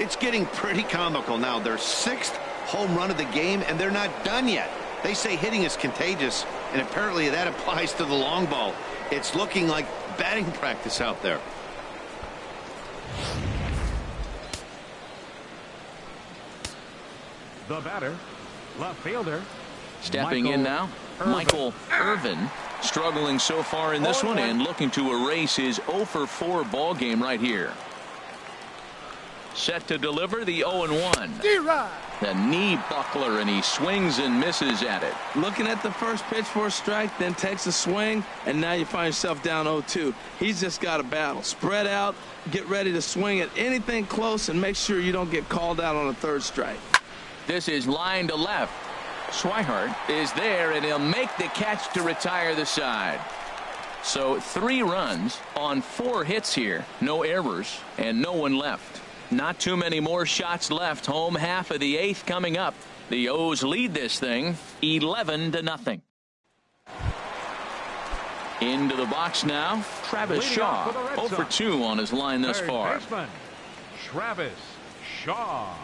Speaker 3: It's getting pretty comical now. Their 6th home run of the game, and they're not done yet. They say hitting is contagious, and apparently that applies to the long ball. It's looking like batting practice out there.
Speaker 4: The batter, left fielder.
Speaker 1: Stepping in now, Michael Irvin. Struggling so far in this one and looking to erase his 0-for-4 ball game right here. Set to deliver the 0-1. The knee buckler, and he swings and misses at it.
Speaker 2: Looking at the first pitch for a strike, then takes a swing, and now you find yourself down 0-2. He's just got a battle. Spread out, get ready to swing at anything close, and make sure you don't get called out on a third strike.
Speaker 1: This is line to left. Swihart is there, and he'll make the catch to retire the side. So 3 runs on 4 hits here. No errors, and no one left. Not too many more shots left. Home half of the 8th coming up. The O's lead this thing 11-0. Into the box now, Travis Shaw. 0-for-2 on his line thus far.
Speaker 4: Baseman, Travis Shaw.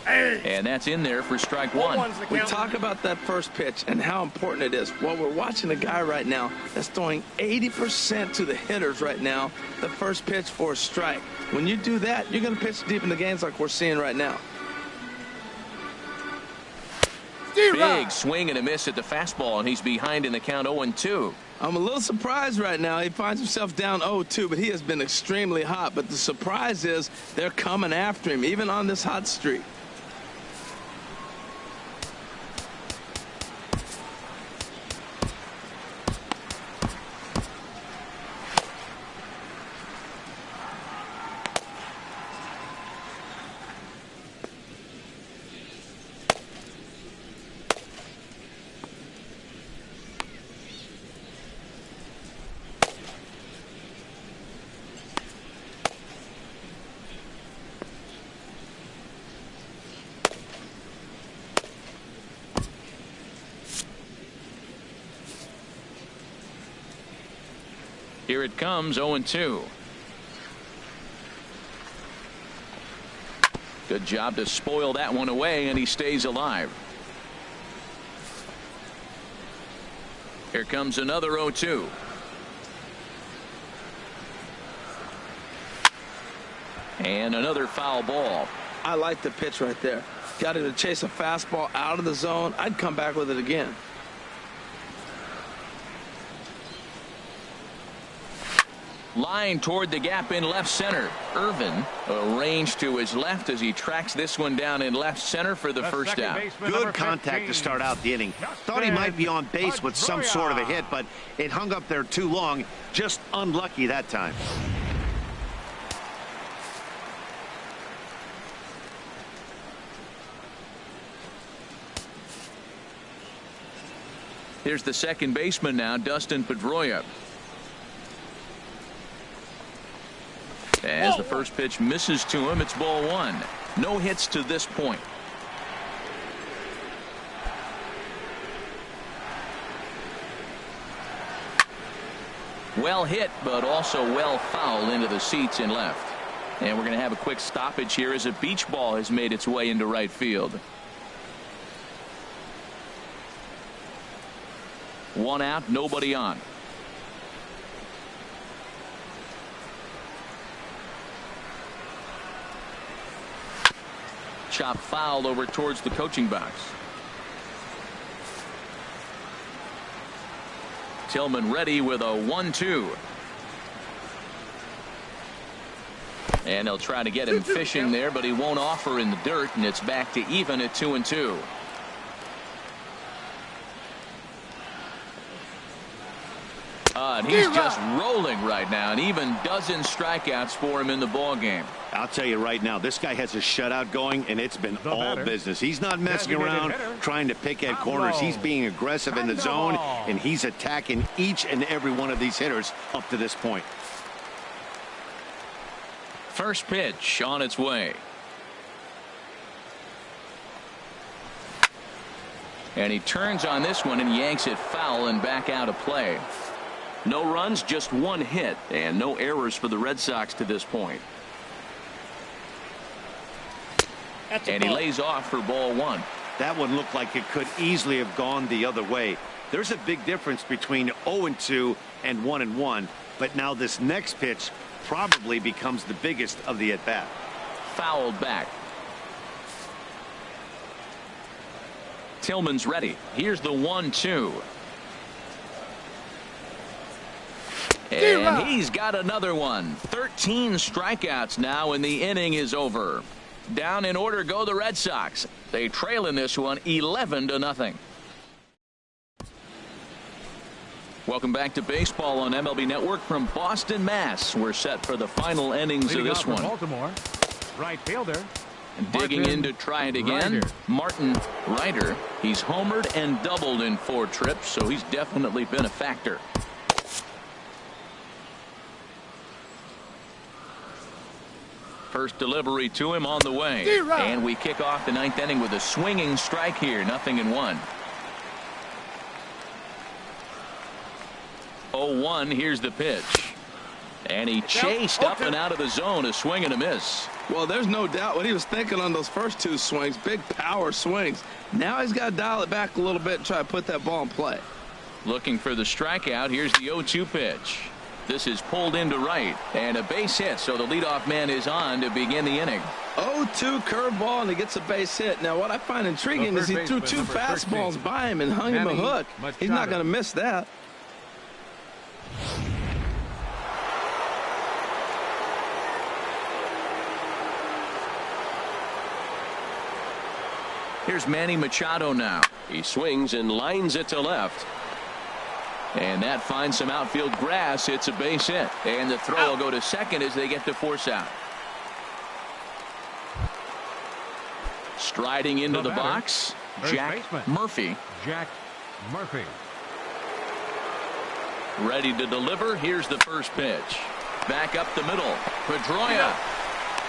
Speaker 1: And that's in there for strike one.
Speaker 2: We talk about that first pitch and how important it is. Well, we're watching a guy right now that's throwing 80% to the hitters right now, the first pitch for a strike. When you do that, you're going to pitch deep in the games like we're seeing right now.
Speaker 1: Big swing and a miss at the fastball, and he's behind in the count 0-2.
Speaker 2: I'm a little surprised right now. He finds himself down 0-2, but he has been extremely hot. But the surprise is they're coming after him, even on this hot streak.
Speaker 1: Here it comes, 0-2. Good job to spoil that one away, and he stays alive. Here comes another 0-2. And another foul ball.
Speaker 2: I like the pitch right there. Got him to chase a fastball out of the zone. I'd come back with it again.
Speaker 1: Line toward the gap in left center. Irvin arranged to his left as he tracks this one down in left center for the first out.
Speaker 3: Good contact to start out the inning. Thought he might be on base with some sort of a hit, but it hung up there too long. Just unlucky that time.
Speaker 1: Here's the second baseman now, Dustin Pedroia. As the first pitch misses to him, it's ball one. No hits to this point. Well hit, but also well fouled into the seats in left. And we're going to have a quick stoppage here as a beach ball has made its way into right field. One out, nobody on. Chop foul over towards the coaching box. Tillman ready with a 1-2. And they'll try to get him fishing there, but he won't offer in the dirt, and it's back to even at 2-2. And he's just rolling right now, and even dozen strikeouts for him in the ball game.
Speaker 3: I'll tell you right now, this guy has a shutout going, and it's been all business. He's not messing around trying to pick at corners. He's being aggressive in the zone, and he's attacking each and every one of these hitters up to this point.
Speaker 1: First pitch on its way. And he turns on this one and yanks it foul and back out of play. No runs, just one hit, and no errors for the Red Sox to this point. And he lays off for ball one.
Speaker 3: That one looked like it could easily have gone the other way. There's a big difference between 0-2 and 1-1, but now this next pitch probably becomes the biggest of the at-bat.
Speaker 1: Fouled back. Tillman's ready. Here's the 1-2. And he's got another one. 13 strikeouts now, and the inning is over. Down in order go the Red Sox. They trail in this one 11-0. Welcome back to baseball on MLB Network from Boston, Mass. We're set for the final innings of this one.
Speaker 4: Baltimore, right fielder.
Speaker 1: Digging in to try it again. Martin Ryder. He's homered and doubled in 4 trips, so he's definitely been a factor. First delivery to him on the way. And we kick off the 9th inning with a swinging strike here. 0-1. 0-1. Here's the pitch. And he chased up and out of the zone. A swing and a miss.
Speaker 2: Well, there's no doubt what he was thinking on those first 2 swings. Big power swings. Now he's got to dial it back a little bit and try to put that ball in play.
Speaker 1: Looking for the strikeout. Here's the 0-2 pitch. This is pulled into right, and a base hit, so the leadoff man is on to begin the inning.
Speaker 2: 0-2 curveball, and he gets a base hit. Now, what I find intriguing is he threw 2 fastballs by him and hung him a hook. He's not going to miss that.
Speaker 1: Here's Manny Machado now.
Speaker 5: He swings and lines it to left.
Speaker 1: And that finds some outfield grass. It's a base hit. And the throw will go to second as they get to force out. Striding into the box, Jack Murphy.
Speaker 4: Jack Murphy.
Speaker 1: Ready to deliver. Here's the first pitch. Back up the middle. Pedroia.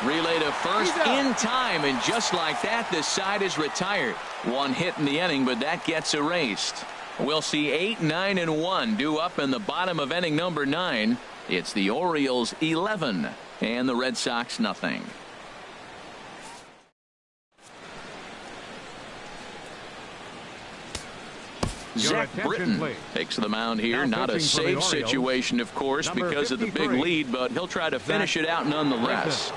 Speaker 1: Relay to first in time. And just like that, this side is retired. One hit in the inning, but that gets erased. We'll see 8, 9, and 1 due up in the bottom of inning number 9. It's the Orioles 11 and the Red Sox nothing. Zach Britton takes the mound here. Not a safe situation, of course, because of the big lead, but he'll try to finish it out nonetheless.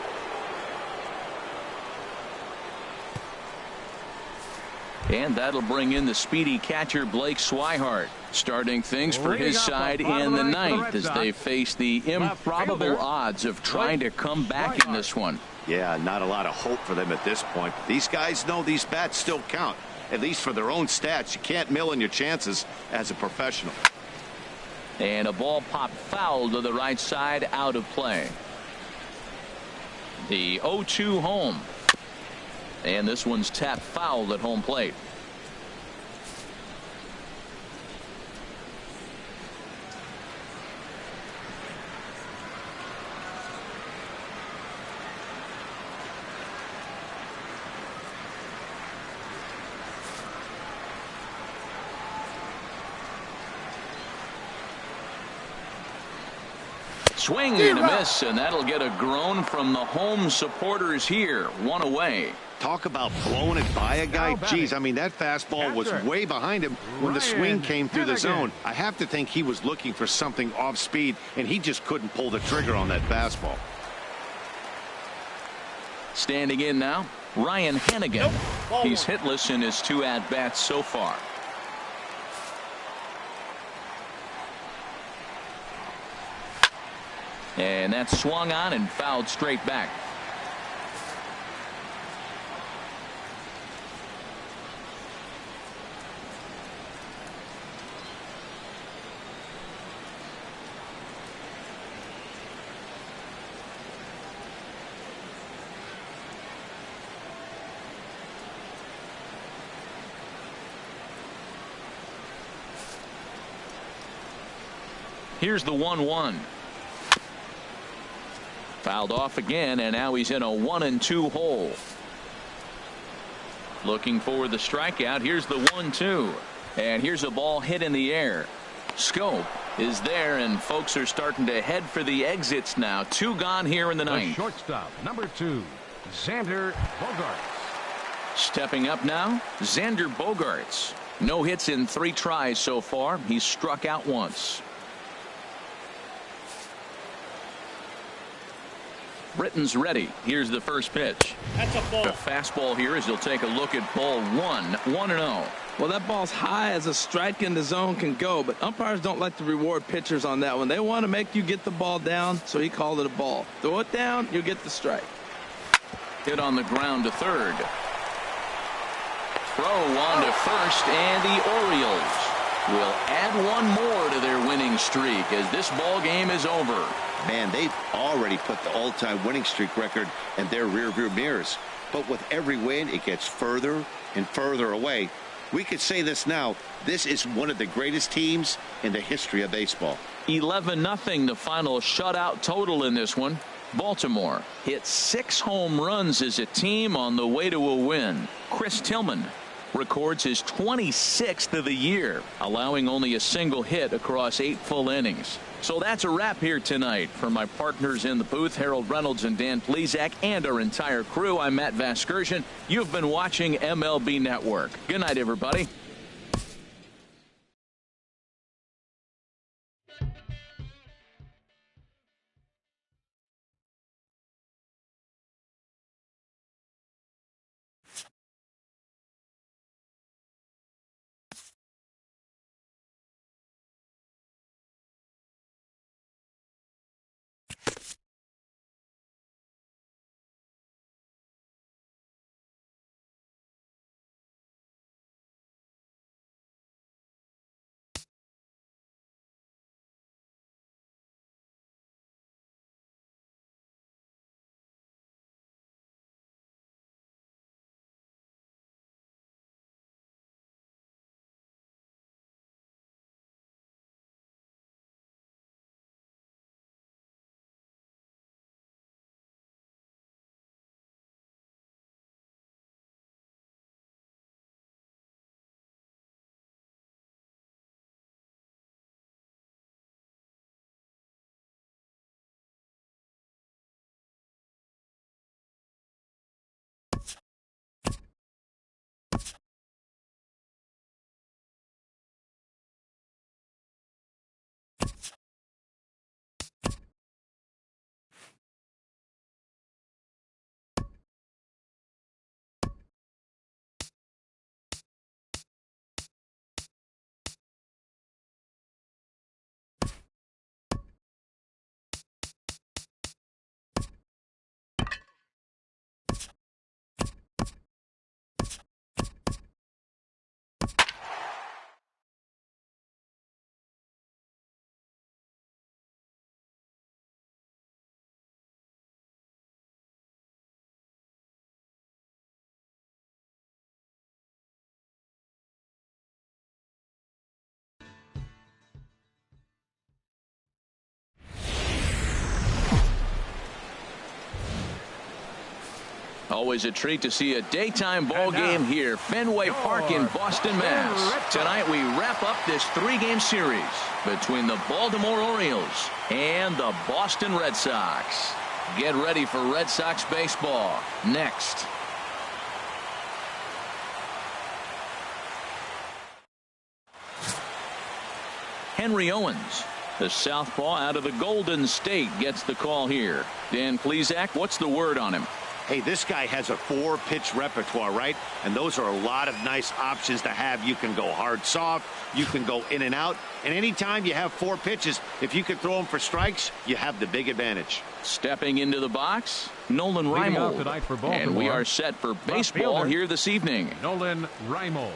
Speaker 1: And that'll bring in the speedy catcher Blake Swihart, starting things for his side in the ninth as they face the improbable odds of trying to come back in this one.
Speaker 3: Yeah, not a lot of hope for them at this point. These guys know these bats still count, at least for their own stats. You can't mill in your chances as a professional.
Speaker 1: And a ball popped foul to the right side, out of play. The 0-2 home. And this one's tapped foul at home plate. Swing and a miss, and that'll get a groan from the home supporters here. One away.
Speaker 3: Talk about blowing it by a guy. Geez, I mean, that fastball was way behind him when the swing came through the zone. I have to think he was looking for something off speed, and he just couldn't pull the trigger on that fastball.
Speaker 1: Standing in now, Ryan Hannigan. He's hitless in his 2 at-bats so far. And that's swung on and fouled straight back. Here's the 1-1. Fouled off again, and now he's in a 1-2 hole. Looking for the strikeout. Here's the 1-2. And here's a ball hit in the air. Scope is there, and folks are starting to head for the exits now. 2 gone here in the ninth.
Speaker 4: Shortstop, number 2, Xander Bogaerts.
Speaker 1: Stepping up now, Xander Bogaerts. No hits in 3 tries so far. He's struck out once. Britton's ready. Here's the first pitch.
Speaker 6: That's a ball.
Speaker 1: The fastball here as he'll take a look at ball 1-0.
Speaker 2: Well, that ball's high as a strike in the zone can go, but umpires don't like to reward pitchers on that one. They want to make you get the ball down, so he called it a ball. Throw it down, you get the strike.
Speaker 1: Hit on the ground to third. Throw on to first, and the Orioles will add 1 more to their winning streak as this ball game is over.
Speaker 3: Man, they've already put the all-time winning streak record in their rearview mirrors. But with every win, it gets further and further away. We could say this now. This is one of the greatest teams in the history of baseball.
Speaker 1: 11-0 the final shutout total in this one. Baltimore hit 6 home runs as a team on the way to a win. Chris Tillman records his 26th of the year, allowing only a single hit across 8 full innings. So that's a wrap here tonight. For my partners in the booth, Harold Reynolds and Dan Plesac, and our entire crew, I'm Matt Vasgersian. You've been watching MLB Network. Good night, everybody. Always a treat to see a daytime ball game here, Fenway Park in Boston, Mass. Tonight we wrap up this 3-game series between the Baltimore Orioles and the Boston Red Sox. Get ready for Red Sox baseball next. Henry Owens, the southpaw out of the Golden State, gets the call here. Dan Plesac, what's the word on him?
Speaker 3: Hey, this guy has a 4-pitch repertoire, right? And those are a lot of nice options to have. You can go hard, soft. You can go in and out. And anytime you have 4 pitches, if you could throw them for strikes, you have the big advantage.
Speaker 1: Stepping into the box, Nolan Reimold. And we are set for baseball here this evening.
Speaker 4: Nolan Reimold.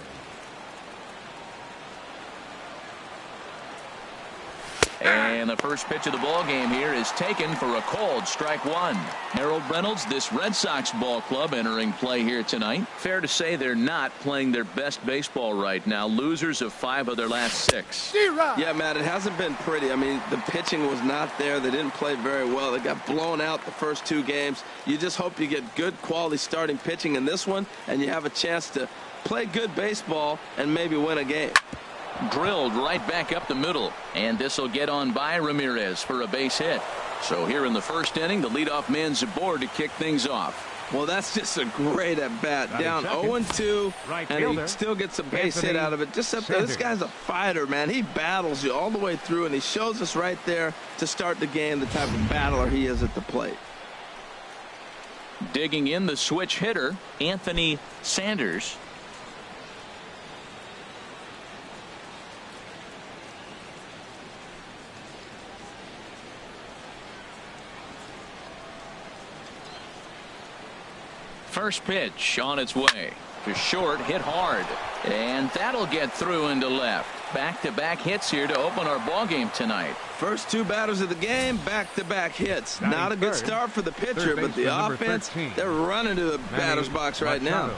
Speaker 1: And the first pitch of the ball game here is taken for a called strike 1. Harold Reynolds, this Red Sox ball club entering play here tonight. Fair to say they're not playing their best baseball right now. Losers of 5 of their last 6.
Speaker 2: Yeah, Matt, it hasn't been pretty. I mean, the pitching was not there. They didn't play very well. They got blown out the first 2 games. You just hope you get good quality starting pitching in this one, and you have a chance to play good baseball and maybe win a game.
Speaker 1: Drilled right back up the middle, and this will get on by Ramirez for a base hit. So here in the first inning, the leadoff man's aboard to kick things off.
Speaker 2: Well, that's just a great at bat. Down 0-2, and he still gets a base hit out of it. Just up there, this guy's a fighter, man. He battles you all the way through, and he shows us right there to start the game the type of battler he is at the plate.
Speaker 1: Digging in the switch hitter, Anthony Sanders. First pitch on its way to short, hit hard, and that'll get through into left. Back-to-back hits here to open our ball game tonight.
Speaker 2: First 2 batters of the game, back-to-back hits. Not a good start for the pitcher, but the offense, they're running to the batter's box right now.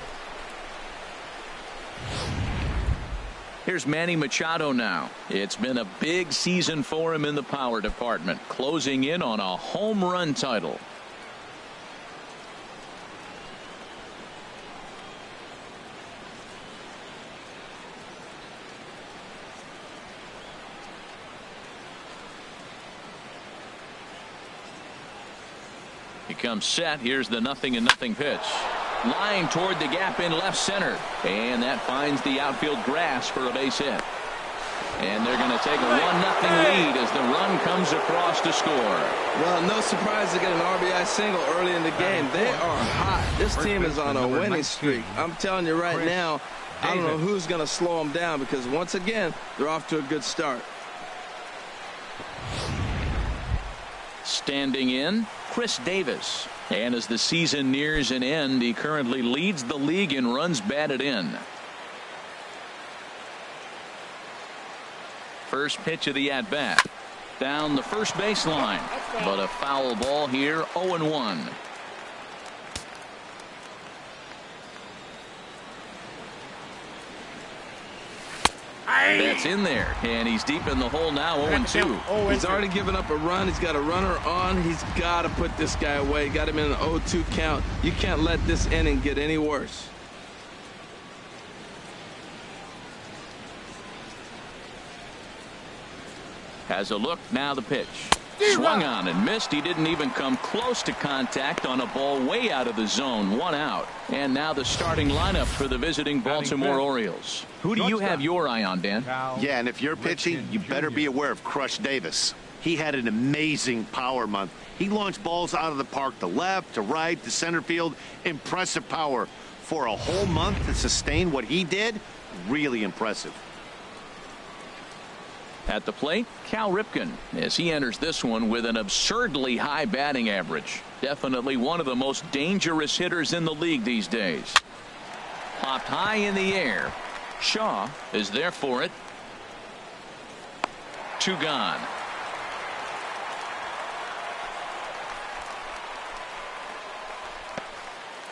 Speaker 1: Here's Manny Machado now. It's been a big season for him in the power department, closing in on a home run title. He comes set. Here's the 0-0 pitch. Line toward the gap in left center. And that finds the outfield grass for a base hit. And they're going to take a 1-0 lead as the run comes across to score.
Speaker 2: Well, no surprise to get an RBI single early in the game. They are hot. This team is on a winning streak. I'm telling you right now, I don't know who's going to slow them down because once again, they're off to a good start.
Speaker 1: Standing in, Chris Davis. And as the season nears an end, he currently leads the league in runs batted in. First pitch of the at-bat. Down the first baseline. But a foul ball here, 0-1. That's in there, and he's deep in the hole now, 0-2.
Speaker 2: He's already given up a run. He's got a runner on. He's got to put this guy away. Got him in an 0-2 count. You can't let this inning get any worse.
Speaker 1: Has a look, now the pitch. Swung on and missed. He didn't even come close to contact on a ball way out of the zone. 1 out. And now the starting lineup for the visiting Baltimore Orioles. Who do you have your eye on, Dan?
Speaker 3: Yeah, and if you're pitching, you better be aware of Crush Davis. He had an amazing power month. He launched balls out of the park to left, to right, to center field. Impressive power. For a whole month to sustain what he did, really impressive.
Speaker 1: At the plate, Cal Ripken, as he enters this one with an absurdly high batting average. Definitely one of the most dangerous hitters in the league these days. Popped high in the air. Shaw is there for it. 2 gone.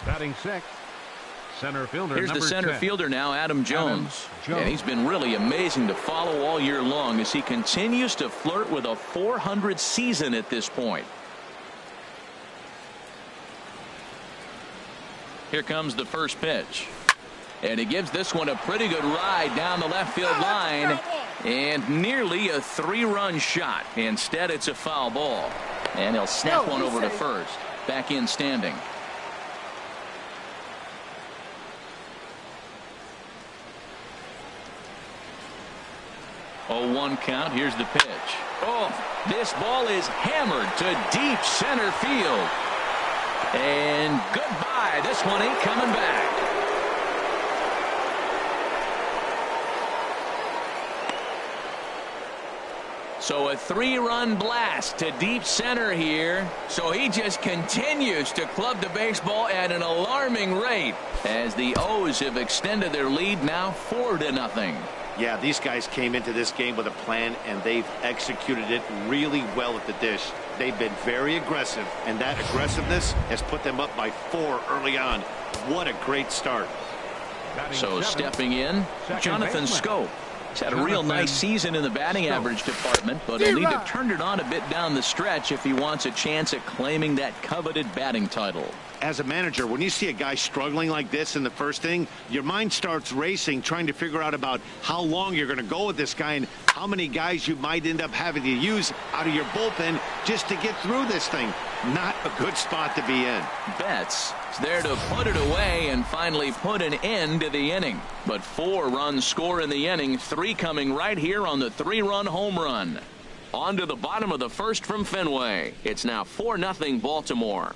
Speaker 4: Batting 6. Center fielder.
Speaker 1: Here's the center
Speaker 4: 10.
Speaker 1: fielder now, Adam Jones. And he's been really amazing to follow all year long as he continues to flirt with a .400 season at this point. Here comes the first pitch. And he gives this one a pretty good ride down the left field line. And nearly a 3-run shot. Instead, it's a foul ball. And he'll snap one over to first. Back in standing. 0-1 count. Here's the pitch. Oh, this ball is hammered to deep center field. And goodbye. This one ain't coming back. So a 3-run blast to deep center here. So he just continues to club the baseball at an alarming rate as the O's have extended their lead now 4-0.
Speaker 3: Yeah, these guys came into this game with a plan, and they've executed it really well at the dish. They've been very aggressive, and that aggressiveness has put them up by 4 early on. What a great start.
Speaker 1: So stepping in, Jonathan Scope. He's had a real nice season in the batting average department, but he'll need to turn it on a bit down the stretch if he wants a chance at claiming that coveted batting title.
Speaker 3: As a manager, when you see a guy struggling like this in the first inning, your mind starts racing, trying to figure out about how long you're going to go with this guy and how many guys you might end up having to use out of your bullpen just to get through this thing. Not a good spot to be in.
Speaker 1: Betts is there to put it away and finally put an end to the inning. But 4 runs score in the inning, 3 coming right here on the 3-run home run. On to the bottom of the first from Fenway. It's now 4-0 Baltimore.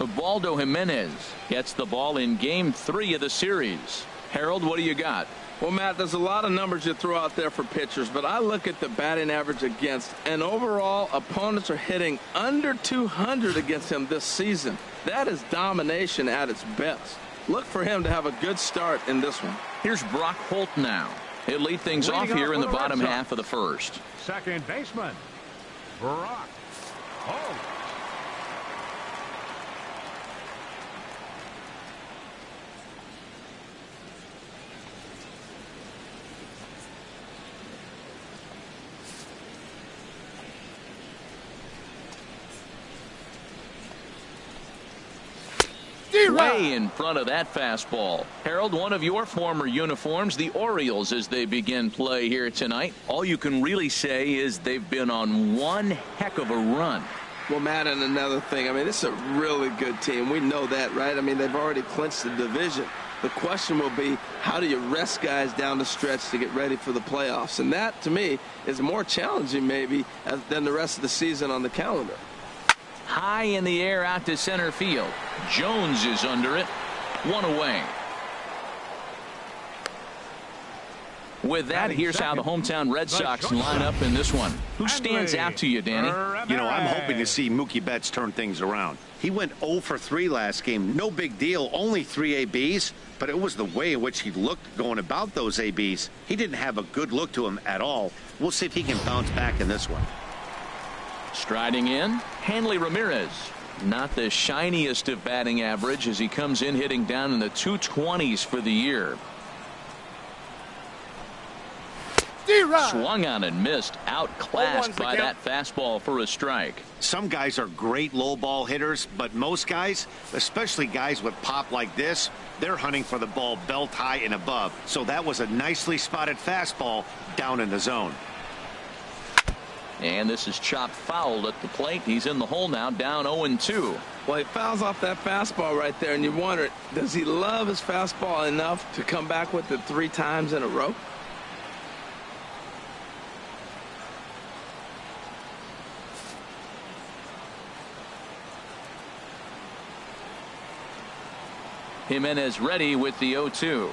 Speaker 1: Ubaldo Jimenez gets the ball in Game 3 of the series. Harold, what do you got?
Speaker 2: Well, Matt, there's a lot of numbers you throw out there for pitchers, but I look at the batting average against, and overall, opponents are hitting under 200 against him this season. That is domination at its best. Look for him to have a good start in this one.
Speaker 1: Here's Brock Holt now. He'll lead things off here in the bottom half of the first.
Speaker 4: Second baseman, Brock Holt.
Speaker 1: Way in front of that fastball. Harold, one of your former uniforms, the Orioles, as they begin play here tonight. All you can really say is they've been on one heck of a run.
Speaker 2: Well, Matt, and another thing, I mean, this is a really good team. We know that, right? I mean, they've already clinched the division. The question will be, how do you rest guys down the stretch to get ready for the playoffs? And that, to me, is more challenging maybe than the rest of the season on the calendar.
Speaker 1: High in the air out to center field. Jones is under it. 1 away. With that, here's how the hometown Red Sox line up in this one. Who stands out to you, Danny?
Speaker 3: You know, I'm hoping to see Mookie Betts turn things around. He went 0 for 3 last game. No big deal, only 3 ABs, but it was the way in which he looked going about those ABs. He didn't have a good look to him at all. We'll see if he can bounce back in this one.
Speaker 1: Striding in, Hanley Ramirez. Not the shiniest of batting average as he comes in hitting down in the 220s for the year. Swung on and missed, outclassed by that fastball for a strike.
Speaker 3: Some guys are great low ball hitters, but most guys, especially guys with pop like this, they're hunting for the ball belt high and above. So that was a nicely spotted fastball down in the zone.
Speaker 1: And this is chopped foul at the plate. He's in the hole now, down 0-2.
Speaker 2: Well, he fouls off that fastball right there, and you wonder, does he love his fastball enough to come back with it 3 times in a row?
Speaker 1: Jimenez ready with the 0-2.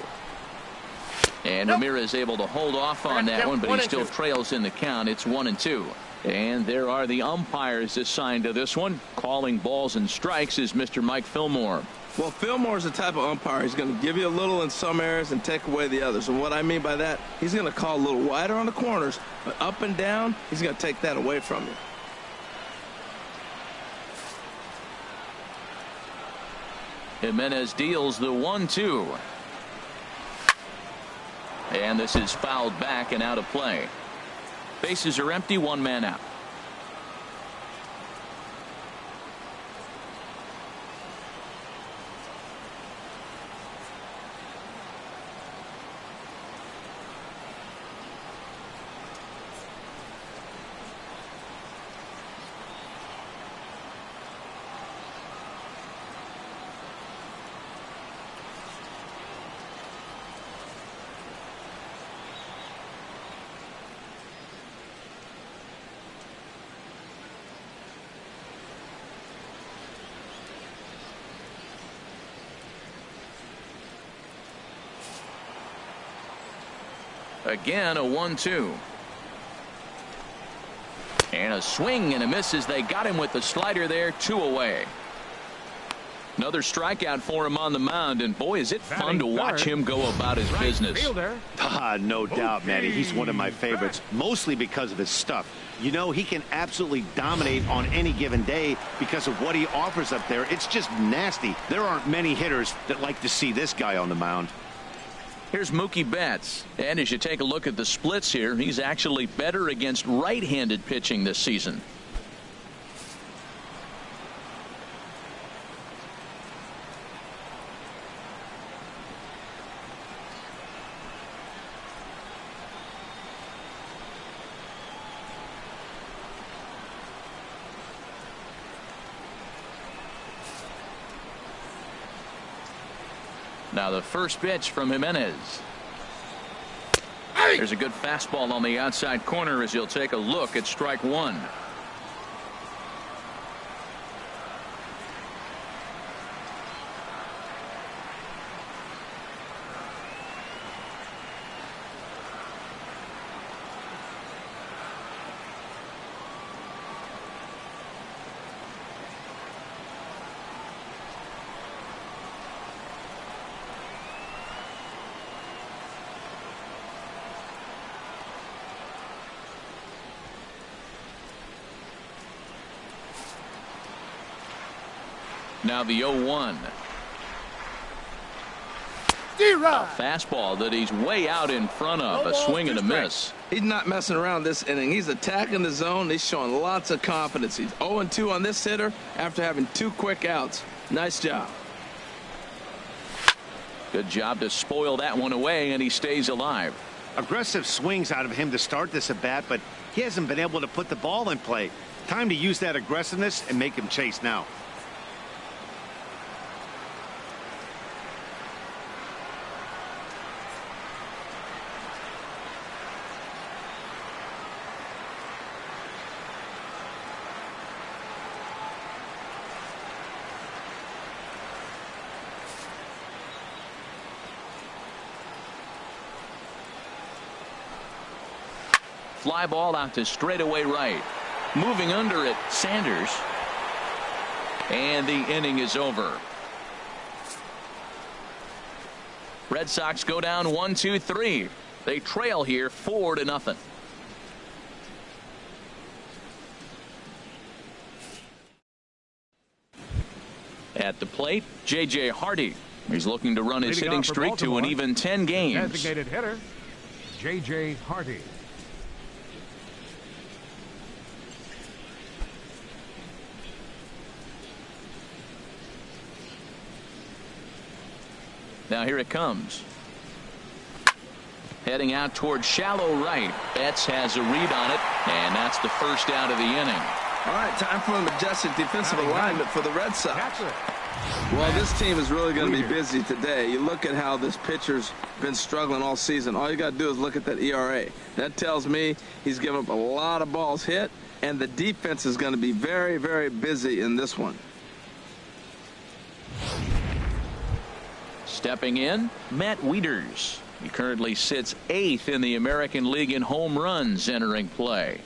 Speaker 1: And Ramirez able to hold off on that one, but he still trails in the count. It's 1-2. And there are the umpires assigned to this one. Calling balls and strikes is Mr. Mike Fillmore.
Speaker 2: Well, Fillmore's the type of umpire. He's going to give you a little in some areas and take away the others. And what I mean by that, he's going to call a little wider on the corners, but up and down, he's going to take that away from you.
Speaker 1: Jimenez deals the 1-2. And this is fouled back and out of play. Bases are empty, 1 man out. Again, a 1-2. And a swing and a miss as they got him with the slider there. 2 away. Another strikeout for him on the mound, and boy, is it fun to watch him go about his business.
Speaker 3: No doubt, Matty. He's one of my favorites, mostly because of his stuff. You know, he can absolutely dominate on any given day because of what he offers up there. It's just nasty. There aren't many hitters that like to see this guy on the mound.
Speaker 1: Here's Mookie Betts, and as you take a look at the splits here, he's actually better against right-handed pitching this season. Now the first pitch from Jimenez. There's a good fastball on the outside corner as he'll take a look at strike 1. Now the 0-1. A fastball that he's way out in front of. A swing and a miss.
Speaker 2: He's not messing around this inning. He's attacking the zone. He's showing lots of confidence. He's 0-2 on this hitter after having 2 quick outs. Nice job.
Speaker 1: Good job to spoil that one away, and he stays alive.
Speaker 3: Aggressive swings out of him to start this at bat, but he hasn't been able to put the ball in play. Time to use that aggressiveness and make him chase now.
Speaker 1: Fly ball out to straightaway right. Moving under it, Sanders. And the inning is over. Red Sox go down 1-2-3. They trail here 4-0. At the plate, J.J. Hardy. He's looking to run his hitting streak to an even 10 games.
Speaker 4: Designated hitter, J.J. Hardy.
Speaker 1: Now here it comes. Heading out towards shallow right. Betts has a read on it, and that's the first out of the inning.
Speaker 2: All right, time for a majestic defensive alignment for the Red Sox. Well, this team is really going to be busy today. You look at how this pitcher's been struggling all season. All you got to do is look at that ERA. That tells me he's given up a lot of balls hit, and the defense is going to be very, very busy in this one.
Speaker 1: Stepping in, Matt Wieters. He currently sits 8th in the American League in home runs entering play.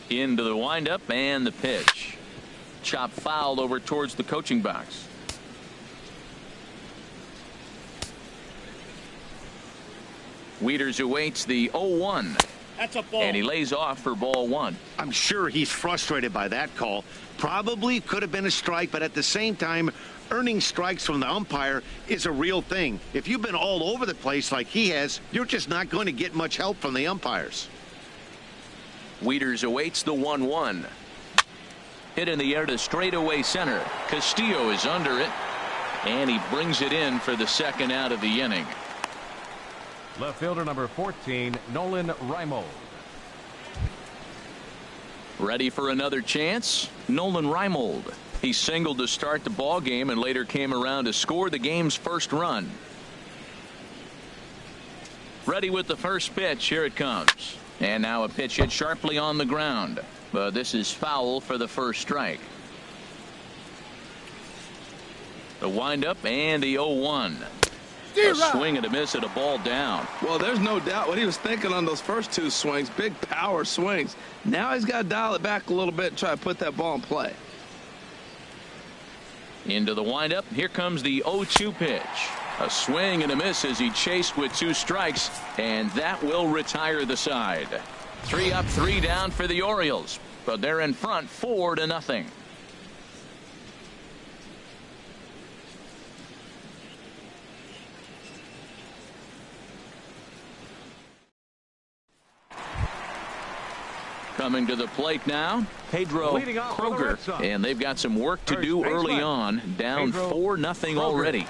Speaker 1: Into the windup and the pitch. Chop foul over towards the coaching box. Wieters awaits the 0-1.
Speaker 3: That's a ball.
Speaker 1: And he lays off for ball 1.
Speaker 3: I'm sure he's frustrated by that call. Probably could have been a strike, but at the same time, earning strikes from the umpire is a real thing. If you've been all over the place like he has, you're just not going to get much help from the umpires.
Speaker 1: Wieters awaits the 1-1. Hit in the air to straightaway center. Castillo is under it, and he brings it in for the second out of the inning.
Speaker 4: Left fielder number 14, Nolan Reimold.
Speaker 1: Ready for another chance? Nolan Reimold. He singled to start the ball game and later came around to score the game's first run. Ready with the first pitch. Here it comes. And now a pitch hit sharply on the ground. But this is foul for the first strike. The windup and the 0-1. A swing and a miss at a ball down.
Speaker 2: Well, there's no doubt what he was thinking on those first two swings. Big power swings. Now he's got to dial it back a little bit and try to put that ball in play.
Speaker 1: Into the windup. Here comes the 0-2 pitch. A swing and a miss as he chased with 2 strikes, and that will retire the side. 3 up, 3 down for the Orioles, but they're in front 4-0. Coming to the plate now, Pedro Kroger, and they've got some work to do early on, down 4-0 already.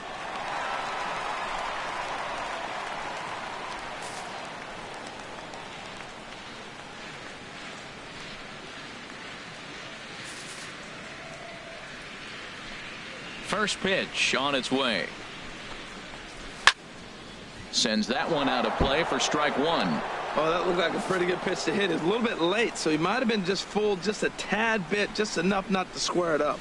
Speaker 1: First pitch on its way. Sends that one out of play for strike 1.
Speaker 2: Oh, that looked like a pretty good pitch to hit. It's a little bit late, so he might have been just fooled just a tad bit, just enough not to square it up.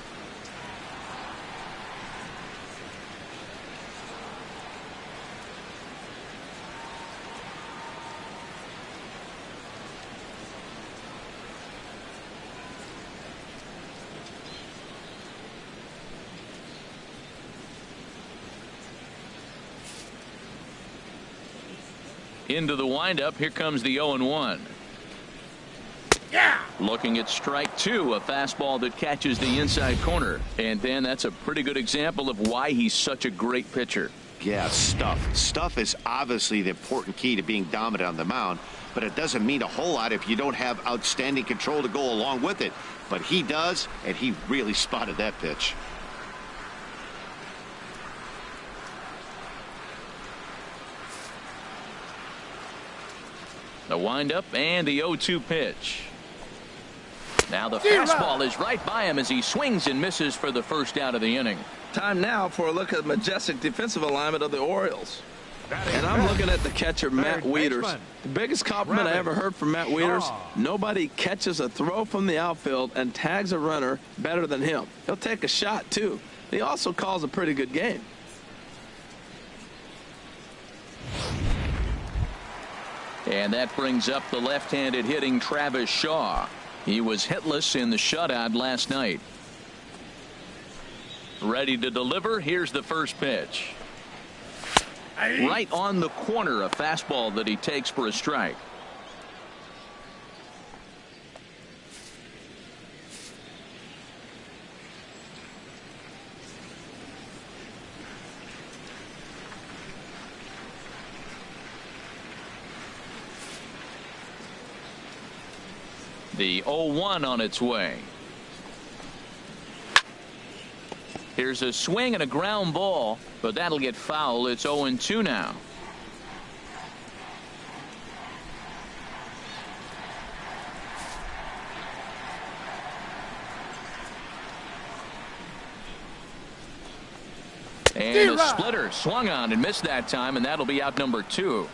Speaker 1: Into the windup. Here comes the 0-1.
Speaker 5: Yeah.
Speaker 1: Looking at strike 2, a fastball that catches the inside corner. And Dan, that's a pretty good example of why he's such a great pitcher.
Speaker 3: Yeah, stuff. Stuff is obviously the important key to being dominant on the mound, but it doesn't mean a whole lot if you don't have outstanding control to go along with it. But he does, and he really spotted that pitch.
Speaker 1: The windup and the 0-2 pitch. Now the fastball is right by him as he swings and misses for the first out of the inning.
Speaker 2: Time now for a look at the majestic defensive alignment of the Orioles. And I'm looking at the catcher, Matt Wieters. The biggest compliment I ever heard from Matt Wieters, nobody catches a throw from the outfield and tags a runner better than him. He'll take a shot, too. He also calls a pretty good game.
Speaker 1: And that brings up the left-handed hitting Travis Shaw. He was hitless in the shutout last night. Ready to deliver. Here's the first pitch. Right on the corner, a fastball that he takes for a strike. The 0-1 on its way. Here's a swing and a ground ball, but that'll get foul. It's 0-2 now. And a splitter swung on and missed that time, and that'll be out number 2.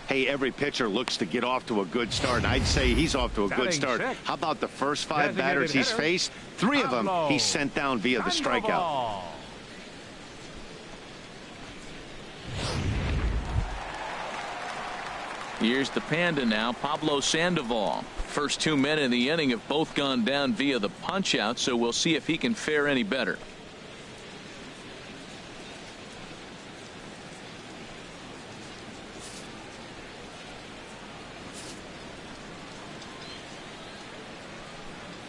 Speaker 3: Hey, every pitcher looks to get off to a good start, and I'd say he's off to a good start. How about the first 5 batters he's faced? 3 of them he sent down via the strikeout.
Speaker 1: Here's the Panda now, Pablo Sandoval. First 2 men in the inning have both gone down via the punch-out, so we'll see if he can fare any better.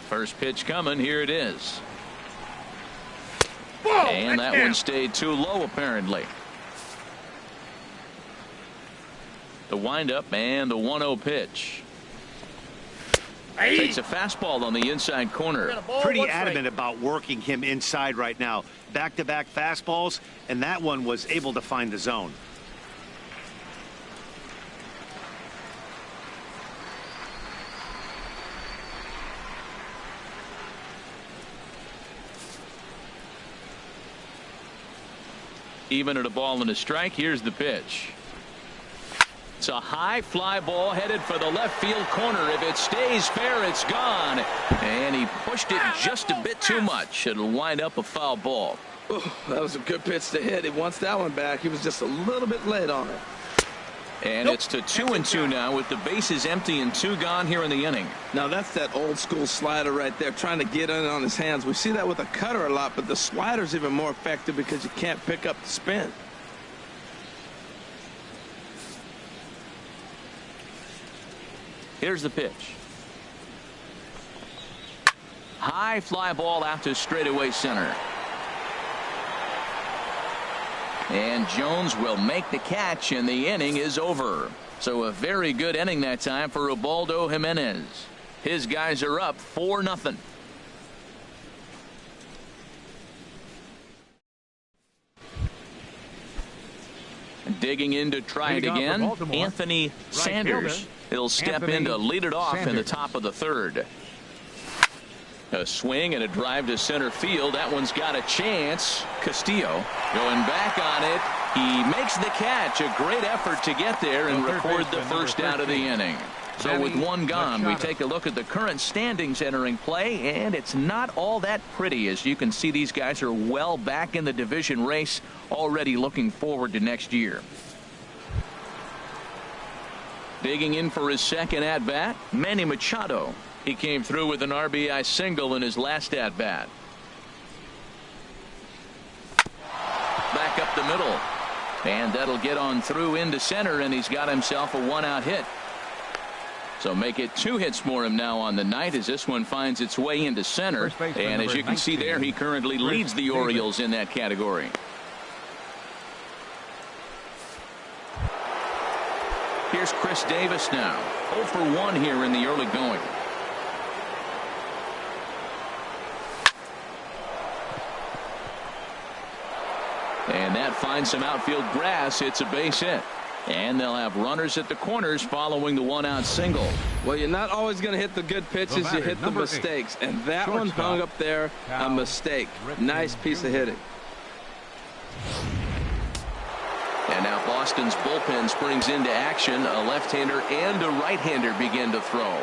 Speaker 1: First pitch coming. Here it is. And that one stayed too low, apparently. The windup and the 1-0 pitch. Takes a fastball on the inside corner.
Speaker 3: Pretty adamant about working him inside right now. Back-to-back fastballs, and that one was able to find the zone.
Speaker 1: Even at a ball and a strike. Here's the pitch. It's a high fly ball headed for the left field corner. If it stays fair, it's gone. And he pushed it just a bit too much. It'll wind up a foul ball.
Speaker 2: Ooh, that was a good pitch to hit. He wants that one back. He was just a little bit late on it.
Speaker 1: And it's to 2-2 now with the bases empty and 2 gone here in the inning.
Speaker 2: Now that's that old school slider right there, trying to get in on his hands. We see that with a cutter a lot, but the slider's even more effective because you can't pick up the spin.
Speaker 1: Here's the pitch. High fly ball out to straightaway center. And Jones will make the catch, and the inning is over. So a very good inning that time for Ubaldo Jimenez. His guys are up 4-0. Digging in to try it again, Anthony Sanders. He'll step in to lead it off in the top of the third. A swing and a drive to center field. That one's got a chance. Castillo going back on it. He makes the catch. A great effort to get there and record the first out of the inning. So with 1 gone, we take a look at the current standings entering play, and it's not all that pretty. As you can see, these guys are well back in the division race, already looking forward to next year. Digging in for his second at-bat, Manny Machado. He came through with an RBI single in his last at-bat. Back up the middle. And that'll get on through into center, and he's got himself a 1-out hit. So make it 2 hits for him now on the night as this one finds its way into center. And as you can see there, he currently leads the Orioles in that category. Here's Chris Davis now. 0 for 1 here in the early going. And that finds some outfield grass. It's a base hit. And they'll have runners at the corners following the 1-out single.
Speaker 2: Well, you're not always going to hit the good pitches. You hit the mistakes. And that one hung up there, a mistake. Nice piece of hitting.
Speaker 1: And now Boston's bullpen springs into action. A left-hander and a right-hander begin to throw.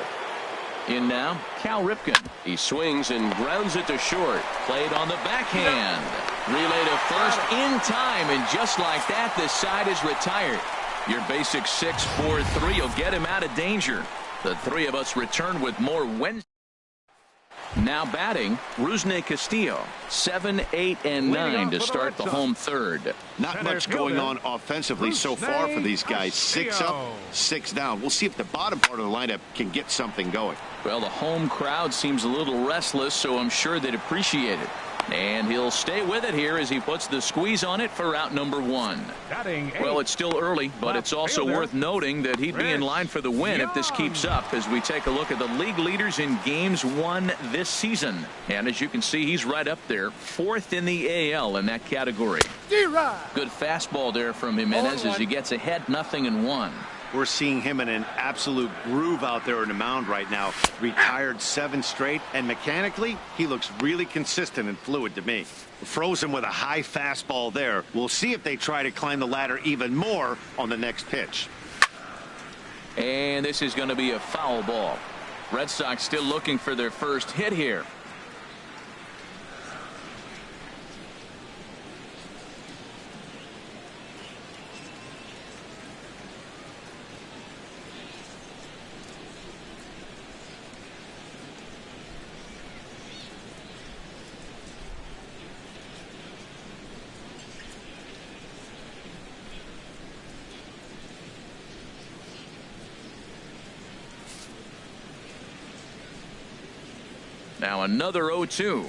Speaker 1: In now, Cal Ripken. He swings and grounds it to short. Played on the backhand. Relay to first in time, and just like that, this side is retired. Your basic 6-4-3 will get him out of danger. The three of us return with more Wednesday. Now batting, Rusney Castillo. 7, 8, and 9 to start the home third.
Speaker 3: Not much going on offensively so far for these guys. 6 up, 6 down. We'll see if the bottom part of the lineup can get something going.
Speaker 1: Well, the home crowd seems a little restless, so I'm sure they'd appreciate it. And he'll stay with it here as he puts the squeeze on it for out number 1. Well, it's still early, but it's also worth noting that he'd be in line for the win if this keeps up as we take a look at the league leaders in games won this season. And as you can see, he's right up there, 4th in the AL in that category. Good fastball there from Jimenez as he gets ahead 0-1.
Speaker 3: We're seeing him in an absolute groove out there in the mound right now. Retired 7 straight, and mechanically, he looks really consistent and fluid to me. Frozen with a high fastball there. We'll see if they try to climb the ladder even more on the next pitch.
Speaker 1: And this is going to be a foul ball. Red Sox still looking for their first hit here. Now another 0-2.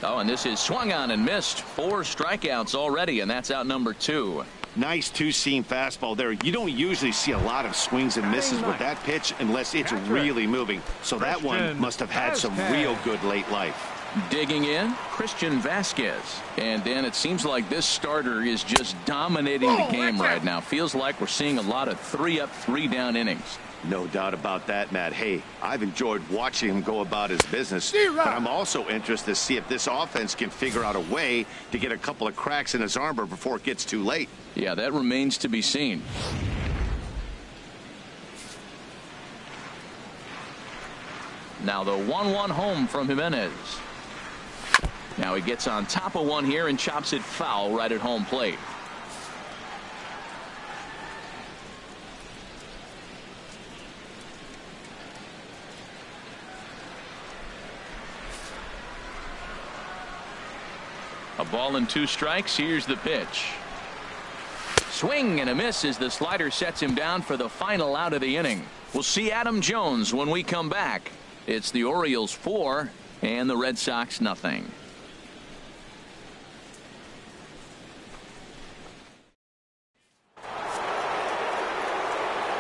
Speaker 1: Oh, and this is swung on and missed. 4 strikeouts already, and that's out number 2.
Speaker 3: Nice 2-seam fastball there. You don't usually see a lot of swings and misses with that pitch unless it's really moving. So that one must have had some real good late life.
Speaker 1: Digging in, Christian Vasquez. And then it seems like this starter is just dominating the game right now. Feels like we're seeing a lot of 3-up, 3-down innings.
Speaker 3: No doubt about that, Matt. Hey, I've enjoyed watching him go about his business, but I'm also interested to see if this offense can figure out a way to get a couple of cracks in his armor before it gets too late.
Speaker 1: Yeah, that remains to be seen. Now the 1-1 home from Jimenez. Now he gets on top of one here and chops it foul right at home plate. A ball and 2 strikes. Here's the pitch. Swing and a miss as the slider sets him down for the final out of the inning. We'll see Adam Jones when we come back. It's the Orioles 4 and the Red Sox nothing.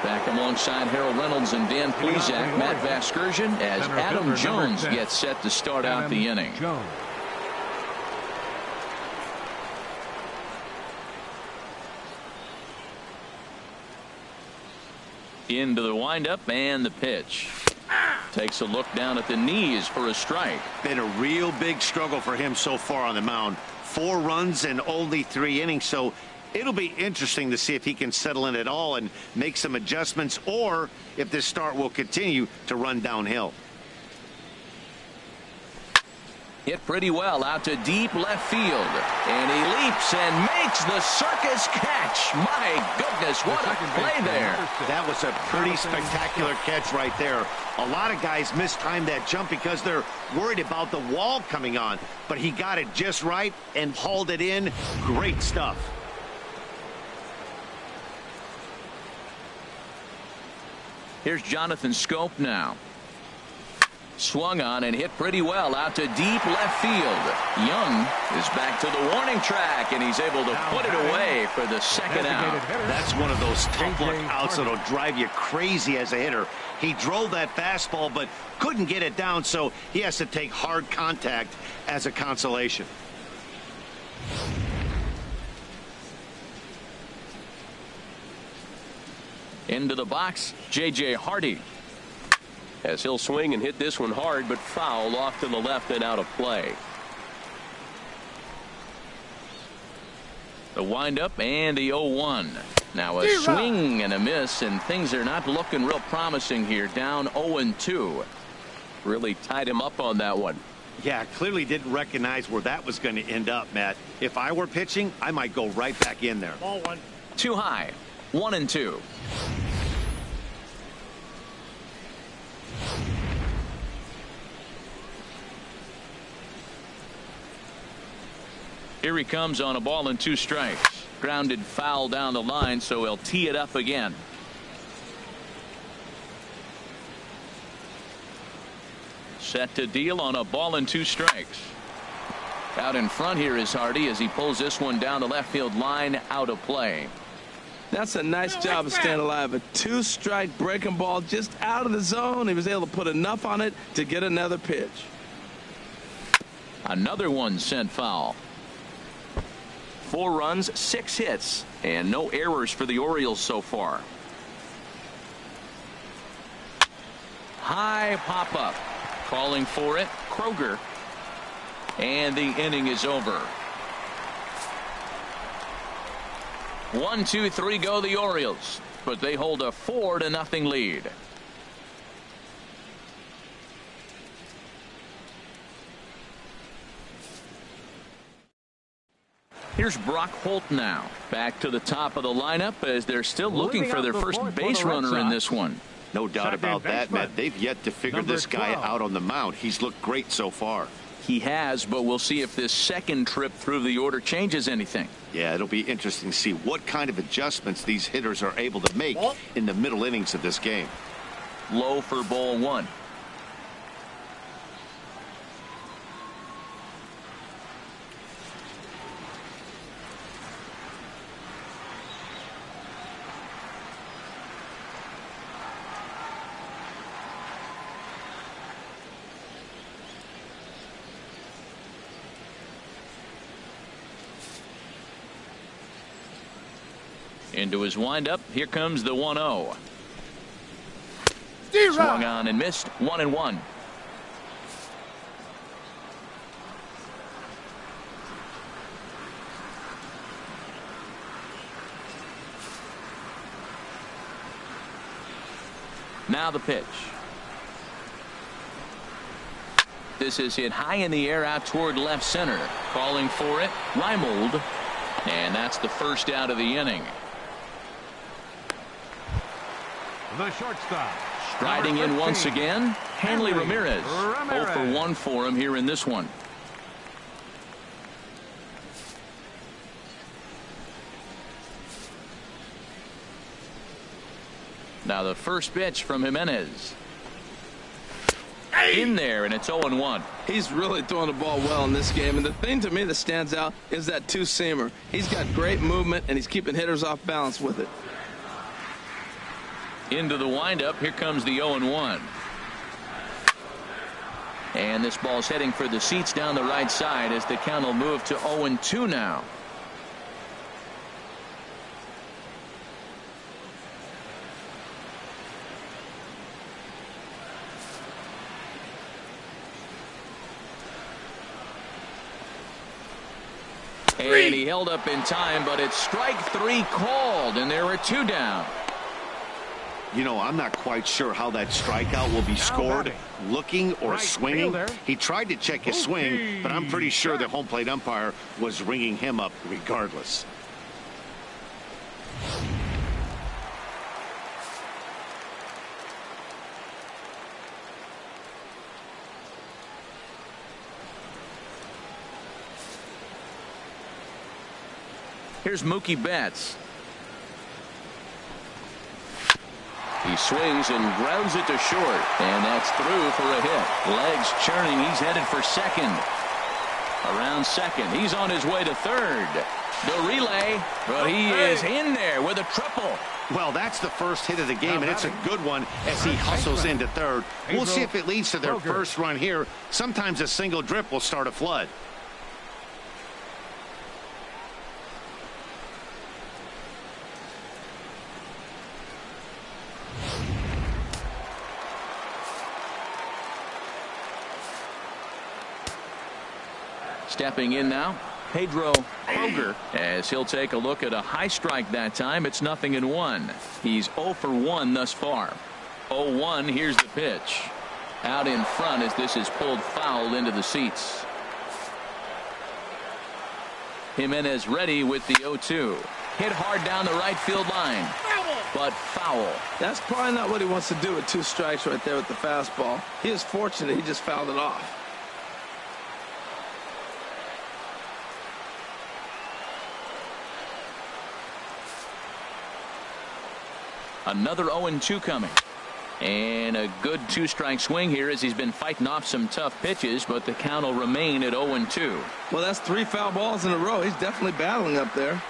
Speaker 1: Back alongside Harold Reynolds and Dan Plesac, Matt Vasgersian, as Adam Jones gets set to start out the inning. Into the windup and the pitch. Takes a look down at the knees for a strike.
Speaker 3: Been a real big struggle for him so far on the mound. 4 runs and only 3 innings, so it'll be interesting to see if he can settle in at all and make some adjustments, or if this start will continue to run downhill.
Speaker 1: Hit pretty well out to deep left field, and he leaps and makes the circus catch. My goodness, what a play there.
Speaker 3: That was a pretty spectacular catch right there. A lot of guys mistimed that jump because they're worried about the wall coming on, but he got it just right and hauled it in. Great stuff.
Speaker 1: Here's Jonathan Scope now. Swung on and hit pretty well out to deep left field. Young is back to the warning track, and he's able to put it away for the second out.
Speaker 3: That's one of those tough luck outs that'll drive you crazy as a hitter. He drove that fastball but couldn't get it down, so he has to take hard contact as a consolation.
Speaker 1: Into the box, J.J. Hardy.
Speaker 5: As he'll swing and hit this one hard, but foul off to the left and out of play.
Speaker 1: The windup and the 0-1. Now a swing and a miss, and things are not looking real promising here. Down 0-2.
Speaker 5: Really tied him up on that one.
Speaker 3: Yeah, clearly didn't recognize where that was going to end up, Matt. If I were pitching, I might go right back in there.
Speaker 5: Ball 1.
Speaker 1: Too high. 1-2. Here he comes on a ball and 2 strikes. Grounded foul down the line, so he'll tee it up again. Set to deal on a ball and 2 strikes. Out in front here is Hardy as he pulls this one down the left field line, out of play.
Speaker 2: That's a nice job of staying alive. A 2-strike breaking ball just out of the zone. He was able to put enough on it to get another pitch.
Speaker 1: Another one sent foul. 4 runs, 6 hits, and no errors for the Orioles so far. High pop-up. Calling for it, Kroger. And the inning is over. 1, 2, 3 go the Orioles, but they hold a 4-0 lead. Here's Brock Holt now. Back to the top of the lineup as they're still looking for their first base runner in this one.
Speaker 3: No doubt about that, Matt. They've yet to figure this guy out on the mound. He's looked great so far.
Speaker 1: He has, but we'll see if this second trip through the order changes anything.
Speaker 3: Yeah, it'll be interesting to see what kind of adjustments these hitters are able to make in the middle innings of this game.
Speaker 1: Low for ball 1. Into his windup. Here comes the 1-0. Swung on and missed. 1-1. Now the pitch. This is hit high in the air out toward left center. Calling for it, Reimold. And that's the first out of the inning.
Speaker 4: The shortstop.
Speaker 1: Striding in once again, Hanley Ramirez. 0 for 1 for him here in this one. Now the first pitch from Jimenez. In there, and it's 0-1.
Speaker 2: He's really throwing the ball well in this game, and the thing to me that stands out is that two-seamer. He's got great movement, and he's keeping hitters off balance with it.
Speaker 1: Into the windup. Here comes the 0-1. And this ball's heading for the seats down the right side as the count will move to 0-2 now. And he held up in time, but it's strike 3 called, and there are 2 down.
Speaker 3: You know, I'm not quite sure how that strikeout will be scored. Looking or swinging. He tried to check his swing, but I'm pretty sure the home plate umpire was ringing him up regardless.
Speaker 1: Here's Mookie Betts. He swings and grounds it to short, and that's through for a hit. Legs churning. He's headed for second. Around second. He's on his way to third. The relay, but he is in there with a triple.
Speaker 3: Well, that's the first hit of the game, and it's a good one as he hustles into third. We'll see if it leads to their first run here. Sometimes a single drip will start a flood.
Speaker 1: Stepping in now, Pedro Kroger, as he'll take a look at a high strike that time. It's 0-1. He's 0 for 1 thus far. 0-1. Here's the pitch. Out in front as this is pulled foul into the seats. Jimenez ready with the 0-2. Hit hard down the right field line, but foul.
Speaker 2: That's probably not what he wants to do with 2 strikes right there with the fastball. He is fortunate he just fouled it off.
Speaker 1: Another 0-2 coming. And a good 2-strike swing here as he's been fighting off some tough pitches, but the count will remain at 0-2.
Speaker 2: Well, that's 3 foul balls in a row. He's definitely battling up there.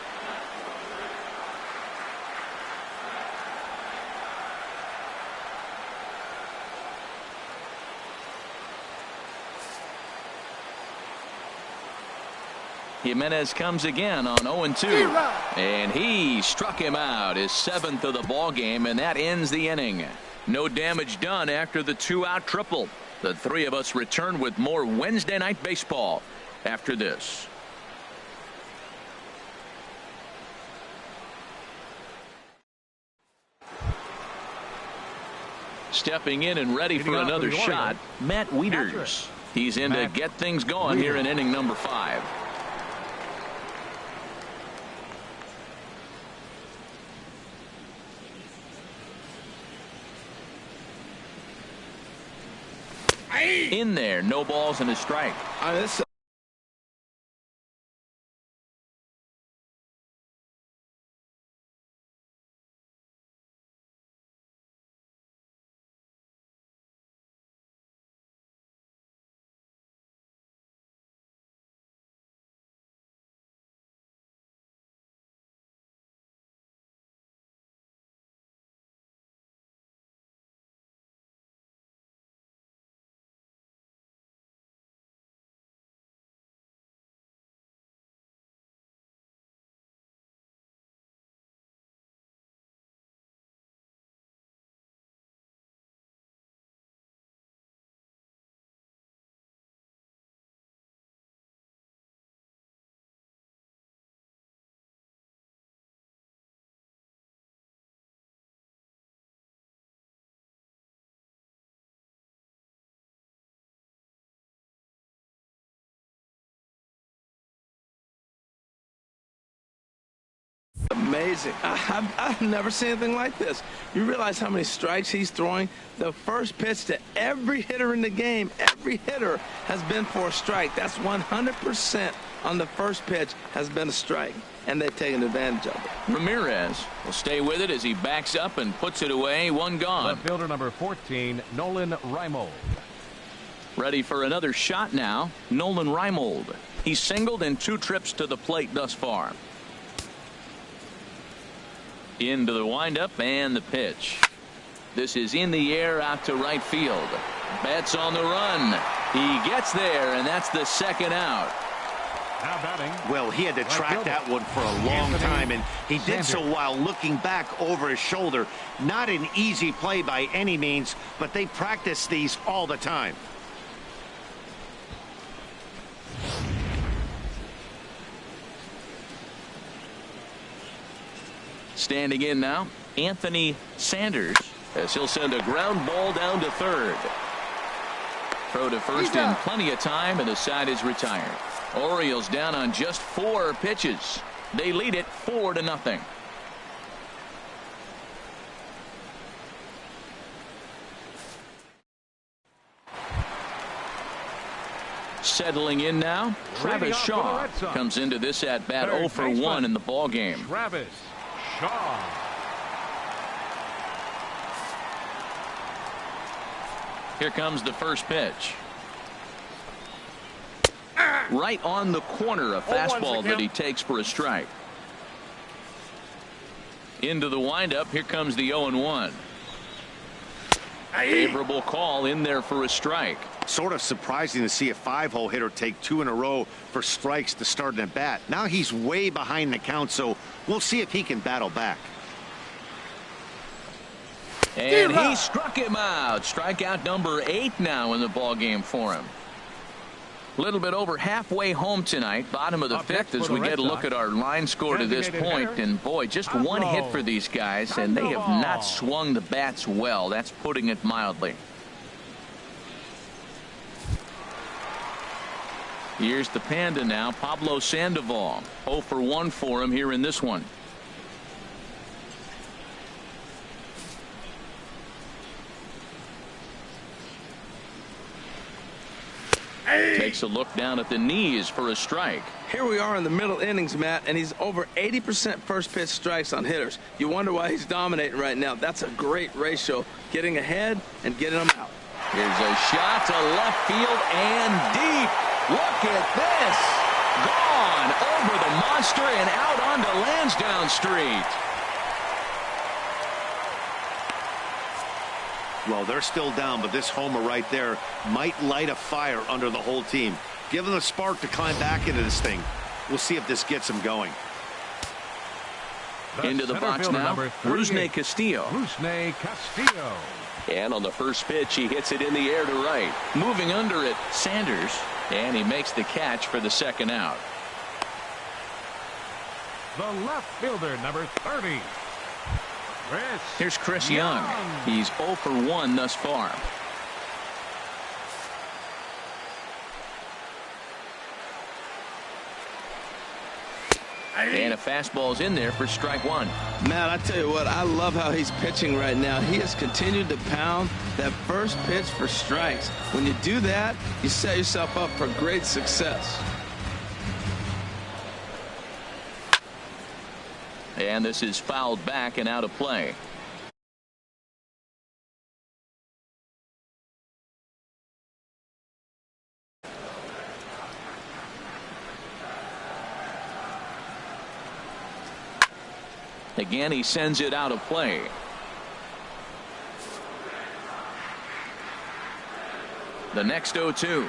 Speaker 1: Jimenez comes again on 0-2, and he struck him out, his 7th of the ball game, and that ends the inning. No damage done after the 2-out triple. The 3 of us return with more Wednesday Night Baseball after this. Stepping in and ready for another shot, Matt Wieters. He's in to get things going here in inning number 5. In there, no balls and a strike.
Speaker 2: This amazing. I've never seen anything like this. You realize how many strikes he's throwing? The first pitch to every hitter in the game, every hitter has been for a strike. That's 100% on the first pitch has been a strike, and they've taken advantage of it.
Speaker 1: Ramirez will stay with it as he backs up and puts it away. One gone.
Speaker 4: Left fielder number 14, Nolan Reimold.
Speaker 1: Ready for another shot now. Nolan Reimold. He's singled in 2 trips to the plate thus far. Into the windup and the pitch. This is in the air out to right field. Betts on the run. He gets there, and that's the second out.
Speaker 4: Now batting.
Speaker 3: Well, he had to track that one for a long time, and he did so while looking back over his shoulder. Not an easy play by any means, but they practice these all the time.
Speaker 1: Standing in now, Anthony Sanders, as he'll send a ground ball down to third. Throw to first in plenty of time, and the side is retired. Orioles down on just 4 pitches. They lead it 4-0. Settling in now, Travis Shaw comes into this at bat 0 for 1 in the ball game.
Speaker 4: Travis Shaw.
Speaker 1: Here comes the first pitch. Right on the corner, a fastball that he takes for a strike. Into the windup. Here comes the 0-1. Favorable call in there for a strike.
Speaker 3: Sort of surprising to see a 5-hole hitter take 2 in a row for strikes to start an at bat. Now he's way behind the count, so we'll see if he can battle back.
Speaker 1: And he struck him out. Strikeout number 8 now in the ball game for him. A little bit over halfway home tonight, bottom of the 5th, as we get a look at our line score to this point. And boy, just 1 hit for these guys, and they have not swung the bats well. That's putting it mildly. Here's the Panda now, Pablo Sandoval. 0 for 1 for him here in this one. Takes a look down at the knees for a strike.
Speaker 2: Here we are in the middle innings, Matt, and he's over 80% first pitch strikes on hitters. You wonder why he's dominating right now. That's a great ratio, getting ahead and getting them out.
Speaker 1: Here's a shot to left field and deep. Look at this. Gone over the monster and out onto Lansdowne Street.
Speaker 3: Well, they're still down, but this homer right there might light a fire under the whole team. Give them a spark to climb back into this thing. We'll see if this gets them going.
Speaker 1: Into the box now, Rusney Castillo.
Speaker 4: Rusney Castillo.
Speaker 5: And on the first pitch, he hits it in the air to right.
Speaker 1: Moving under it, Sanders, and he makes the catch for the second out.
Speaker 4: The left fielder, number 30.
Speaker 1: Here's Chris Young. He's 0 for 1 thus far. And a fastball's in there for strike 1.
Speaker 2: Matt, I tell you what, I love how he's pitching right now. He has continued to pound that first pitch for strikes. When you do that, you set yourself up for great success.
Speaker 1: And this is fouled back and out of play. Again, he sends it out of play. The next 0-2.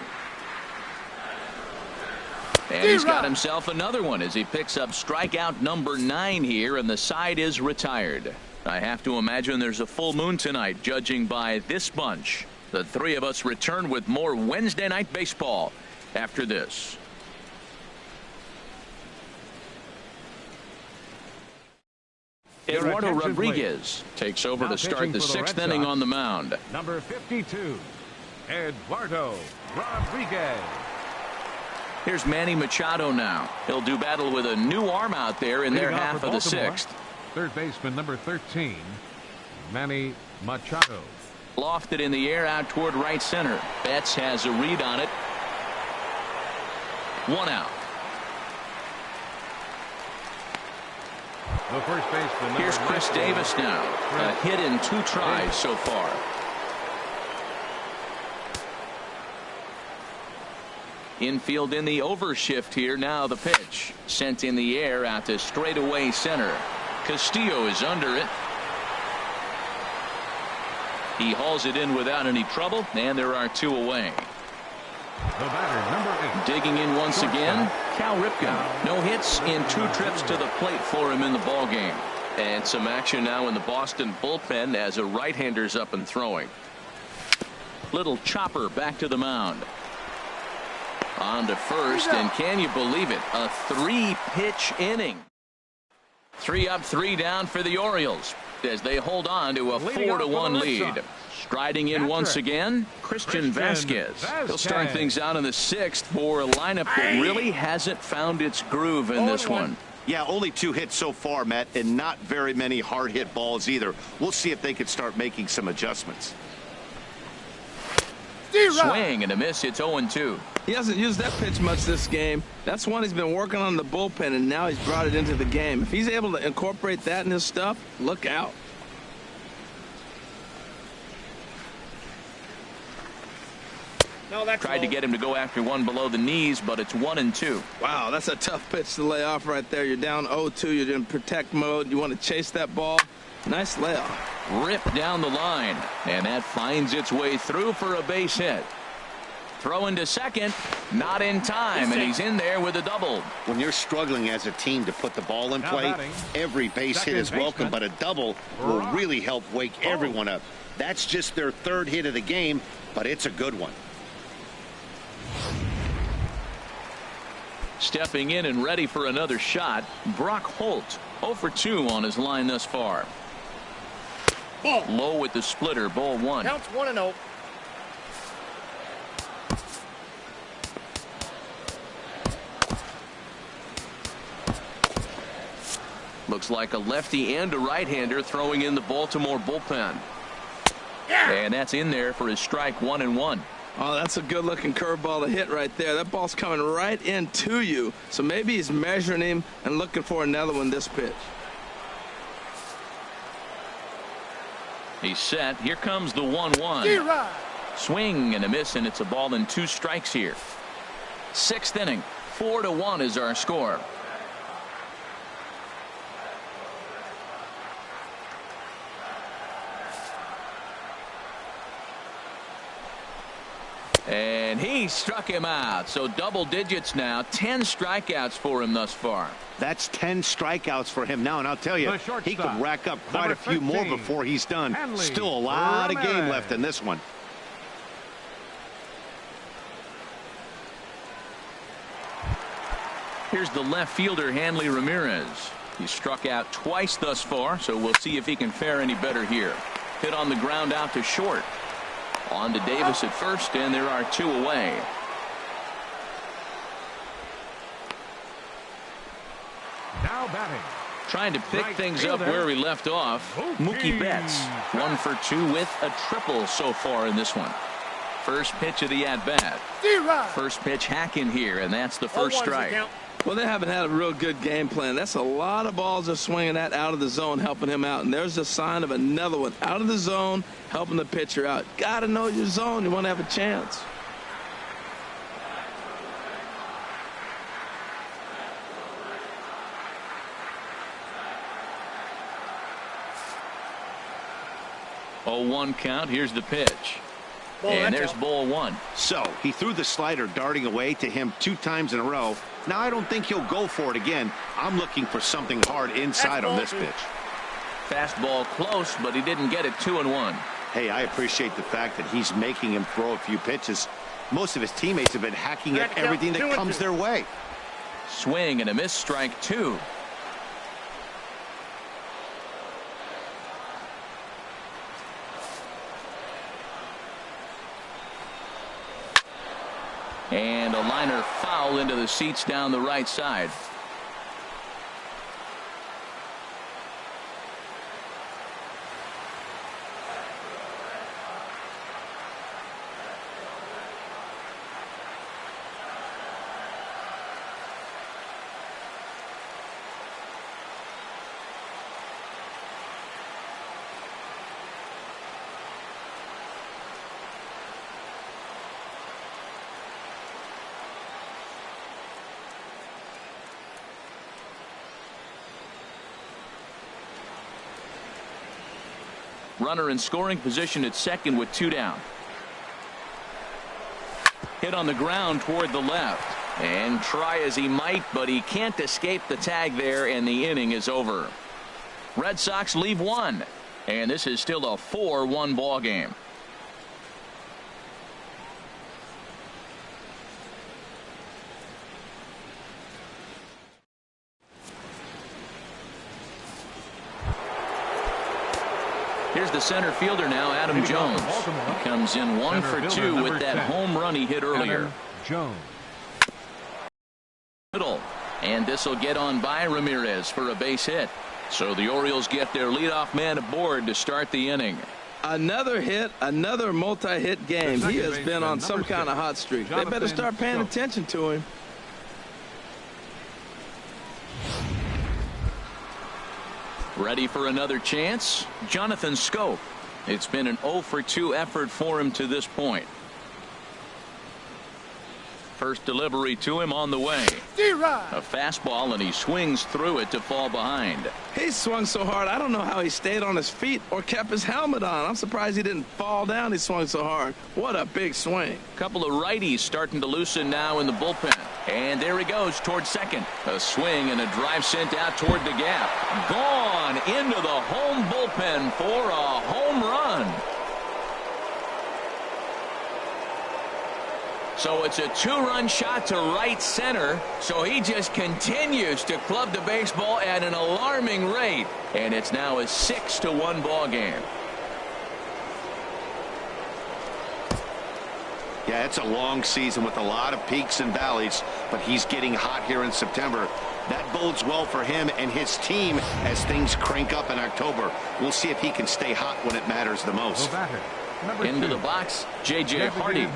Speaker 1: And he's got himself another one as he picks up strikeout number 9 here, and the side is retired. I have to imagine there's a full moon tonight, judging by this bunch. The three of us return with more Wednesday night baseball after this. Eduardo Rodriguez takes over to start the 6th inning on the mound.
Speaker 4: Number 52, Eduardo Rodriguez.
Speaker 1: Here's Manny Machado now. He'll do battle with a new arm out there in their half of the 6th.
Speaker 4: Third baseman, number 13, Manny Machado.
Speaker 1: Lofted in the air out toward right center. Betts has a read on it. 1 out.
Speaker 4: The first baseman.
Speaker 1: Here's Chris Davis now. A hit in 2 tries so far. Infield in the overshift here. Now the pitch. Sent in the air out to straightaway center. Castillo is under it. He hauls it in without any trouble, and there are 2 away.
Speaker 4: The batter, number 8.
Speaker 1: Digging in once again, Cal Ripken. No hits in 2 trips to the plate for him in the ballgame. And some action now in the Boston bullpen as a right-hander's up and throwing. Little chopper back to the mound. On to first, and can you believe it? A 3-pitch inning. 3 up, 3 down for the Orioles as they hold on to a 4-1 lead. Striding in once again, Christian Vasquez. He'll start things out in the 6th for a lineup that really hasn't found its groove in this one.
Speaker 3: Yeah, only 2 hits so far, Matt, and not very many hard hit balls either. We'll see if they can start making some adjustments.
Speaker 1: Swing and a miss. It's 0-2.
Speaker 2: He hasn't used that pitch much this game. That's one he's been working on the bullpen, and now he's brought it into the game. If he's able to incorporate that in his stuff, look out.
Speaker 1: Tried to get him to go after one below the knees, but it's 1-2.
Speaker 2: Wow, that's a tough pitch to lay off right there. You're down 0-2. You're in protect mode. You want to chase that ball. Nice layoff.
Speaker 1: Rip down the line, and that finds its way through for a base hit. Throw into second, not in time, and he's in there with a double.
Speaker 3: When you're struggling as a team to put the ball in play, every base hit is welcome, but a double will really help wake everyone up. That's just their 3rd hit of the game, but it's a good one.
Speaker 1: Stepping in and ready for another shot, Brock Holt. 0 for 2 on his line thus far. Low with the splitter, ball 1.
Speaker 6: Counts 1-0.
Speaker 1: Looks like a lefty and a right-hander throwing in the Baltimore bullpen. And that's in there for his strike 1-1.
Speaker 2: Oh, that's a good-looking curveball to hit right there. That ball's coming right into you. So maybe he's measuring him and looking for another one this pitch.
Speaker 1: He's set. Here comes the 1-1. Swing and a miss, and it's a ball and 2 strikes here. 6th inning. 4-1 is our score. And he struck him out. So double digits now. 10 strikeouts for him thus far.
Speaker 3: That's 10 strikeouts for him now, and I'll tell you, he could rack up quite a few more before he's done. Still a lot of game left in this one.
Speaker 1: Here's the left fielder, Hanley Ramirez. He struck out twice thus far, so we'll see if he can fare any better here. Hit on the ground out to short. On to Davis at first, and there are 2 away.
Speaker 4: Now batting.
Speaker 1: Trying to pick things up where we left off. Mookie Betts, 1 for 2 with a triple so far in this one. First pitch of the at-bat. First pitch hack in here, and that's the first strike.
Speaker 2: Well, they haven't had a real good game plan. That's a lot of balls they're swinging at out of the zone, helping him out. And there's a sign of another one out of the zone, helping the pitcher out. Got to know your zone. You want to have a chance.
Speaker 1: Oh, 1 count. Here's the pitch. And there's ball 1.
Speaker 3: So he threw the slider darting away to him 2 times in a row. Now I don't think he'll go for it again. I'm looking for something hard inside on this pitch.
Speaker 1: Fastball close, but he didn't get it. 2-1.
Speaker 3: Hey, I appreciate the fact that he's making him throw a few pitches. Most of his teammates have been hacking at everything that comes their way.
Speaker 1: Swing and a miss, strike 2. And a liner foul into the seats down the right side. Runner in scoring position at second with 2 down. Hit on the ground toward the left. And try as he might, but he can't escape the tag there, and the inning is over. Red Sox leave 1. And this is still a 4-1 ball game. Here's the center fielder now, Adam Jones. He comes in 1 for 2 with that home run he hit earlier.
Speaker 4: Jones.
Speaker 1: Middle. And this will get on by Ramirez for a base hit. So the Orioles get their leadoff man aboard to start the inning.
Speaker 2: Another hit, another multi-hit game. He has been on some kind of hot streak. They better start paying attention to him.
Speaker 1: Ready for another chance? Jonathan Scope. It's been an 0 for 2 effort for him to this point. First delivery to him on the way. A fastball, and he swings through it to fall behind.
Speaker 2: He swung so hard, I don't know how he stayed on his feet or kept his helmet on. I'm surprised he didn't fall down. He swung so hard. What a big swing.
Speaker 1: Couple of righties starting to loosen now in the bullpen. And there he goes towards second. A swing and a drive sent out toward the gap. Gone into the home bullpen for a home run. So it's a 2-run shot to right center. So he just continues to club the baseball at an alarming rate. And it's now a 6-1 ball game.
Speaker 3: Yeah, it's a long season with a lot of peaks and valleys, but he's getting hot here in September. That bodes well for him and his team as things crank up in October. We'll see if he can stay hot when it matters the most.
Speaker 1: Into the box, J.J. Hardy.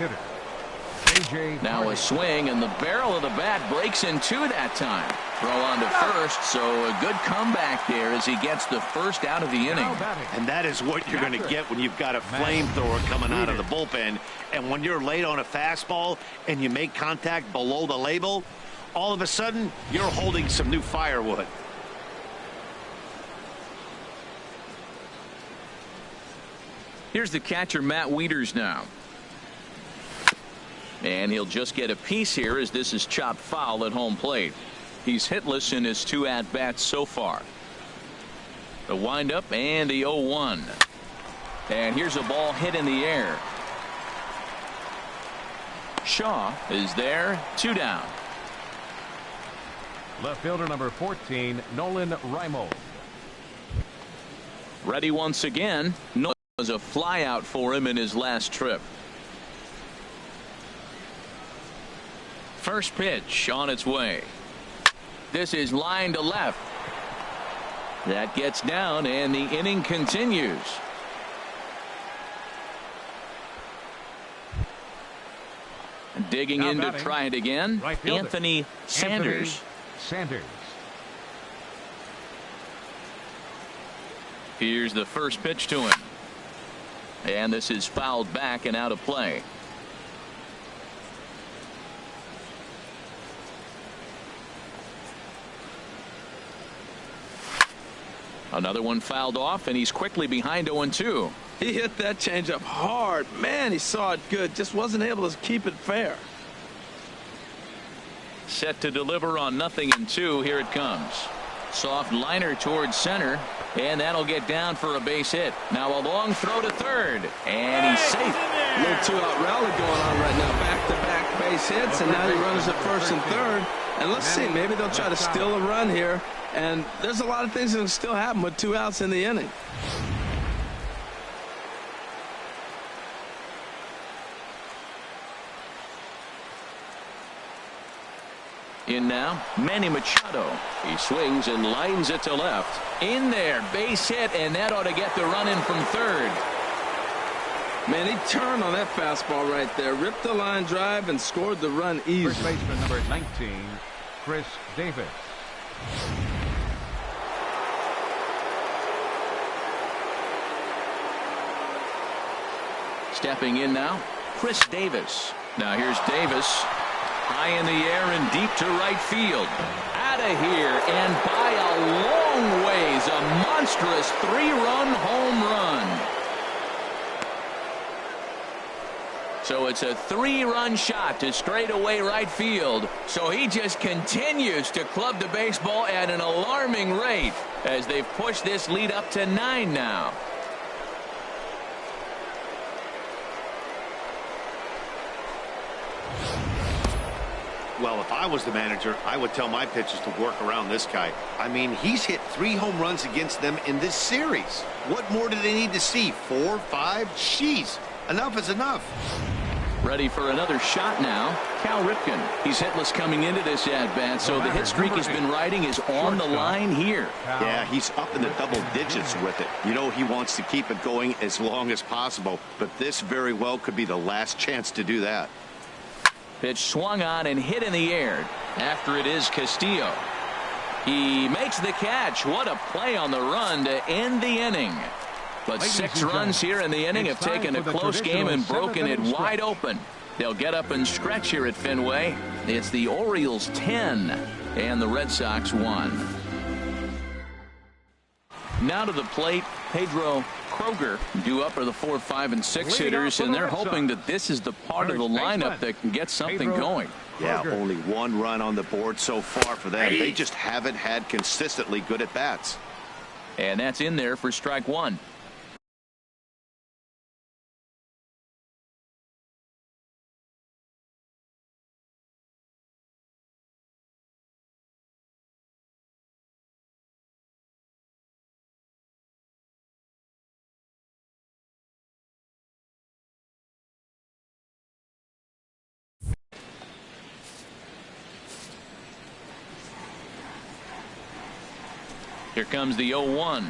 Speaker 1: Now a swing, and the barrel of the bat breaks in 2 that time. Throw on to first, so a good comeback there as he gets the first out of the inning.
Speaker 3: And that is what you're going to get when you've got a flamethrower coming out of the bullpen. And when you're late on a fastball and you make contact below the label, all of a sudden you're holding some new firewood.
Speaker 1: Here's the catcher, Matt Wieters, now. And he'll just get a piece here as this is chopped foul at home plate. He's hitless in his 2 at-bats so far. The windup and the 0-1. And here's a ball hit in the air. Shaw is there, 2 down.
Speaker 4: Left fielder number 14, Nolan Rimo.
Speaker 1: Ready once again. Nolan was a flyout for him in his last trip. First pitch on its way. This is line to left. That gets down, and the inning continues. Digging in to try it again, Anthony Sanders. Here's the first pitch to him. And this is fouled back and out of play. Another one fouled off, and he's quickly behind 0-2.
Speaker 2: He hit that changeup hard. Man, he saw it good. Just wasn't able to keep it fair.
Speaker 1: Set to deliver on 0-2. Here it comes. Soft liner towards center, and that'll get down for a base hit. Now a long throw to third, and he's safe.
Speaker 2: A little 2-out rally going on right now. Back-to-back base hits, and now he runs at first and third. And let's see, maybe they'll try to steal a run here. And there's a lot of things that can still happen with 2 outs in the inning.
Speaker 1: In now, Manny Machado. He swings and lines it to left. In there, base hit, and that ought to get the run in from third.
Speaker 2: Man, he turned on that fastball right there, ripped the line drive, and scored the run easy.
Speaker 4: First baseman number 19, Chris Davis.
Speaker 1: Stepping in now, Chris Davis. Now here's Davis. High in the air and deep to right field. Out of here and by a long ways. A monstrous 3-run home run. So it's a 3-run shot to straightaway right field. So he just continues to club the baseball at an alarming rate as they've pushed this lead up to 9 now.
Speaker 3: Well, if I was the manager, I would tell my pitchers to work around this guy. I mean, he's hit 3 home runs against them in this series. What more do they need to see? 4, 5? Jeez, enough is enough.
Speaker 1: Ready for another shot now. Cal Ripken. He's hitless coming into this at-bat, so the hit streak has been riding is on the line here.
Speaker 3: Yeah, he's up in the double digits with it. You know he wants to keep it going as long as possible, but this very well could be the last chance to do that.
Speaker 1: Pitch swung on and hit in the air. After it is Castillo. He makes the catch. What a play on the run to end the inning. But 6 runs here in the inning have taken a close game and broken it wide open. They'll get up and stretch here at Fenway. It's the Orioles 10 and the Red Sox 1. Now to the plate, Pedro Kroger due up are the 4, 5, and 6 hitters, and they're hoping that this is the part of the lineup that can get something going.
Speaker 3: Yeah, only 1 run on the board so far for them. They just haven't had consistently good at bats.
Speaker 1: And that's in there for strike 1. Here comes the 0-1.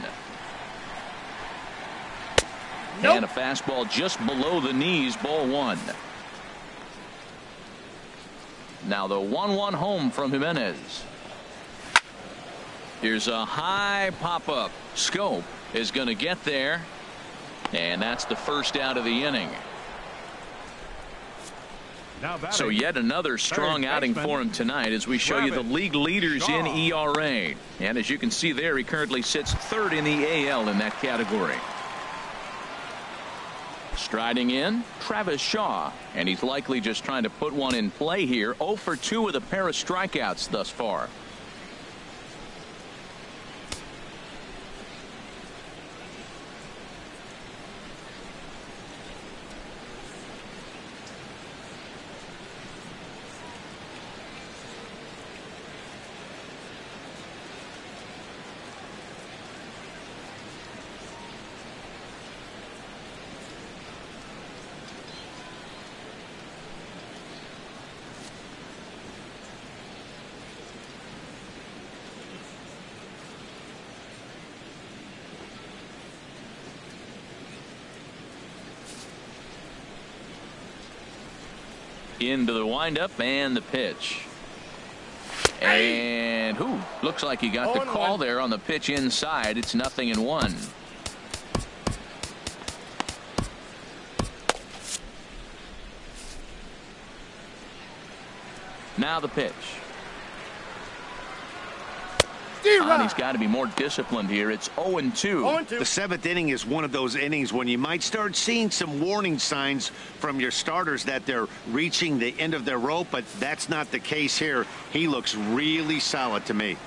Speaker 1: Nope. And a fastball just below the knees, ball 1. Now the 1-1 home from Jimenez. Here's a high pop-up. Scope is going to get there, and that's the first out of the inning. So yet another strong outing for him tonight as we show you the league leaders in ERA. And as you can see there, he currently sits 3rd in the AL in that category. Striding in, Travis Shaw. And he's likely just trying to put one in play here. 0 for 2 with a pair of strikeouts thus far. Into the windup and the pitch. And looks like he got the call there on the pitch inside. It's 0-1. Now the pitch. And he's got to be more disciplined here. It's 0-2.
Speaker 3: The 7th inning is one of those innings when you might start seeing some warning signs from your starters that they're reaching the end of their rope, but that's not the case here. He looks really solid to me.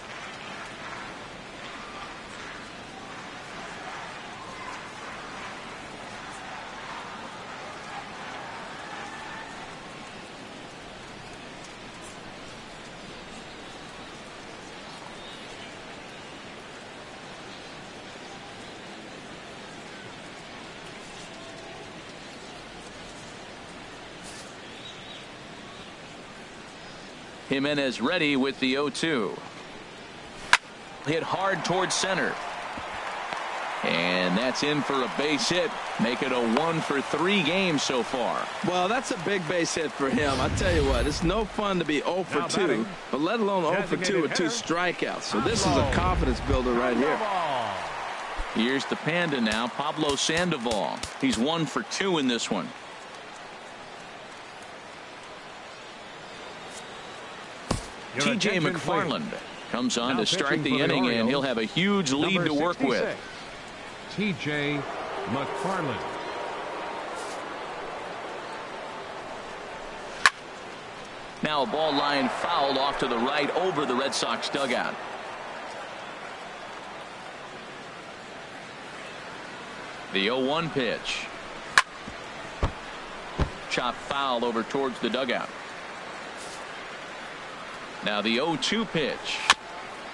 Speaker 1: Jimenez ready with the 0-2. Hit hard towards center. And that's in for a base hit. Make it a 1 for 3 game so far.
Speaker 2: Well, that's a big base hit for him. I tell you what, it's no fun to be 0 for 2, but let alone 0 for 2 with 2 strikeouts. So this is a confidence builder right here.
Speaker 1: Here's the Panda now, Pablo Sandoval. He's 1 for 2 in this one. TJ McFarland comes on to start the inning, and he'll have a huge lead to work with.
Speaker 4: TJ McFarland.
Speaker 1: Now a ball line foul off to the right over the Red Sox dugout. The 0-1 pitch. Chop foul over towards the dugout. Now the 0-2 pitch.